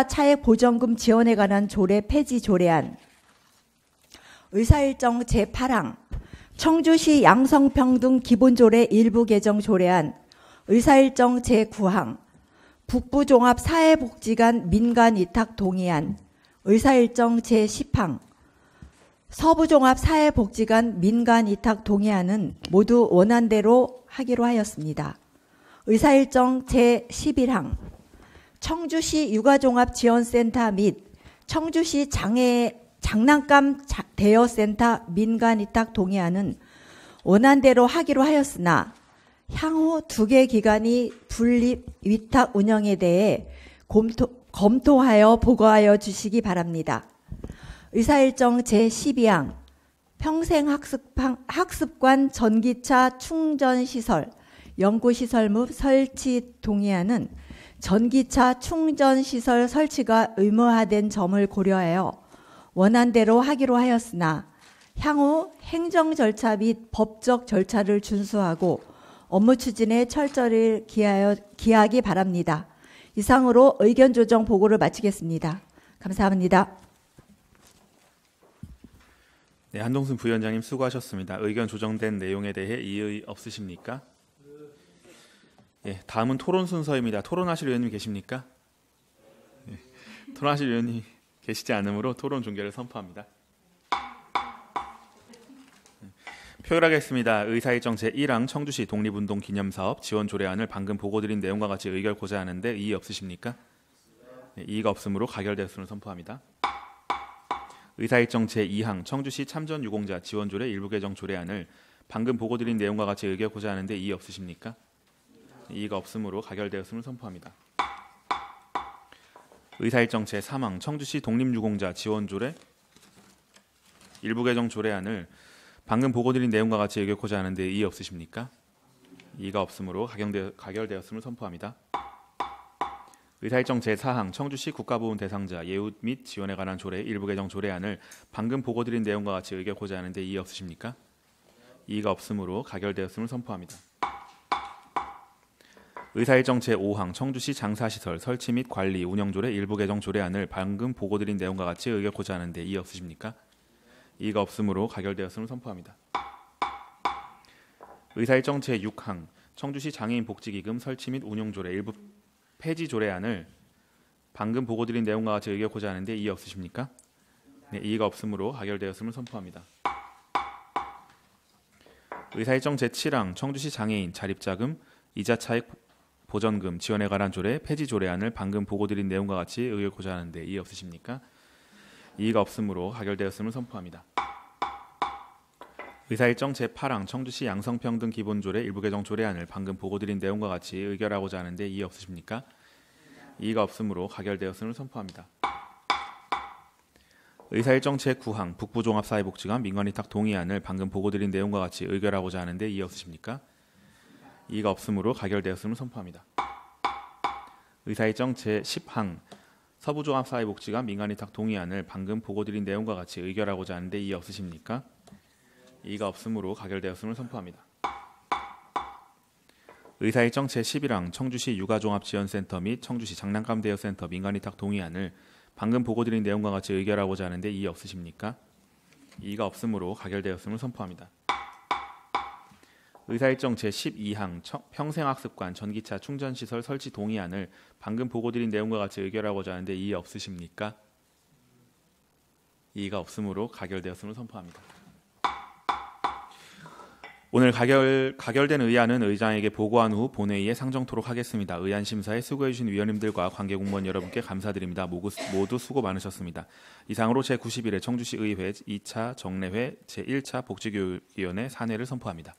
차액 보전금 지원에 관한 조례 폐지 조례안, 의사일정 제8항 청주시 양성평등 기본조례 일부 개정 조례안, 의사일정 제9항 북부종합사회복지관 민간위탁 동의안, 의사일정 제10항 서부종합사회복지관 민간위탁 동의안은 모두 원안대로 하기로 하였습니다. 의사일정 제11항 청주시 육아종합지원센터 및 청주시 장난감 대여센터 민간위탁 동의안은 원안대로 하기로 하였으나 향후 2개 기관이 분립 위탁 운영에 대해 검토하여 보고하여 주시기 바랍니다. 의사일정 제12항 평생학습관 전기차 충전시설 연구시설 및 설치 동의안은 전기차 충전시설 설치가 의무화된 점을 고려하여 원안대로 하기로 하였으나 향후 행정 절차 및 법적 절차를 준수하고 업무 추진에 철저히 기하기 바랍니다. 이상으로 의견 조정 보고를 마치겠습니다. 감사합니다. 네, 한동순 부위원장님 수고하셨습니다. 의견 조정된 내용에 대해 이의 없으십니까? 예, 다음은 토론 순서입니다. 토론하실 의원님 계십니까? 예, 토론하실 의원님 계시지 않으므로 토론 종결을 선포합니다. 표결하겠습니다. 의사일정 제1항 청주시 독립운동 기념사업 지원 조례안을 방금 보고드린 내용과 같이 의결고자 하는데 이의 없으십니까? 네, 이의가 없으므로 가결되었음을 선포합니다. 의사일정 제2항 청주시 참전유공자 지원조례 일부 개정 조례안을 방금 보고드린 내용과 같이 의결고자 하는데 이의 없으십니까? 이의가 없으므로 가결되었음을 선포합니다. 의사일정 제3항 청주시 독립유공자 지원조례 일부 개정 조례안을 방금 보고드린 내용과 같이 의결고자 하는데 이의 없으십니까? 이의가 없으므로 가결되었음을 선포합니다. 의사일정 제4항 청주시 국가보훈 대상자 예우 및 지원에 관한 조례 일부 개정 조례안을 방금 보고드린 내용과 같이 의결고자 하는데 이의 없으십니까? 이의가 없으므로 가결되었음을 선포합니다. 의사일정 제5항 청주시 장사시설 설치 및 관리 운영조례 일부 개정 조례안을 방금 보고드린 내용과 같이 의결고자 하는데 이의 없으십니까? 이의가 없으므로 가결되었음을 선포합니다. 의사일정 제6항 청주시 장애인 복지기금 설치 및 운용조례 일부 폐지 조례안을 방금 보고드린 내용과 같이 의결고자 하는데 이의 없으십니까? 네, 이의가 없으므로 가결되었음을 선포합니다. 의사일정 제7항 청주시 장애인 자립자금 이자 차익 보전금 지원에 관한 조례 폐지 조례안을 방금 보고드린 내용과 같이 의결고자 하는데 이의 없으십니까? 이의가 없으므로 가결되었음을 선포합니다. 의사일정 제8항 청주시 양성평등 기본조례 일부 개정 조례안을 방금 보고드린 내용과 같이 의결하고자 하는데 이의 없으십니까? 이의가 없으므로 가결되었음을 선포합니다. 의사일정 제9항 북부종합사회복지관 민간위탁 동의안을 방금 보고드린 내용과 같이 의결하고자 하는데 이의 없으십니까? 이의가 없으므로 가결되었음을 선포합니다. 의사일정 제10항 서부종합사회복지관 민간위탁 동의안을 방금 보고드린 내용과 같이 의결하고자 하는데 이의 없으십니까? 이의가 없으므로 가결되었음을 선포합니다. 의사일정 제11항 청주시 육아종합지원센터 및 청주시 장난감 대여센터 민간위탁 동의안을 방금 보고드린 내용과 같이 의결하고자 하는데 이의 없으십니까? 이의가 없으므로 가결되었음을 선포합니다. 의사일정 제12항 평생학습관 전기차 충전시설 설치 동의안을 방금 보고드린 내용과 같이 의결하고자 하는데 이의 없으십니까? 이의가 없으므로 가결되었음을 선포합니다. 오늘 가결된 의안은 의장에게 보고한 후 본회의에 상정토록 하겠습니다. 의안 심사에 수고해 주신 위원님들과 관계공무원 여러분께 감사드립니다. 모두 수고 많으셨습니다. 이상으로 제91회 청주시 의회 2차 정례회 제1차 복지교육위원회 산회를 선포합니다.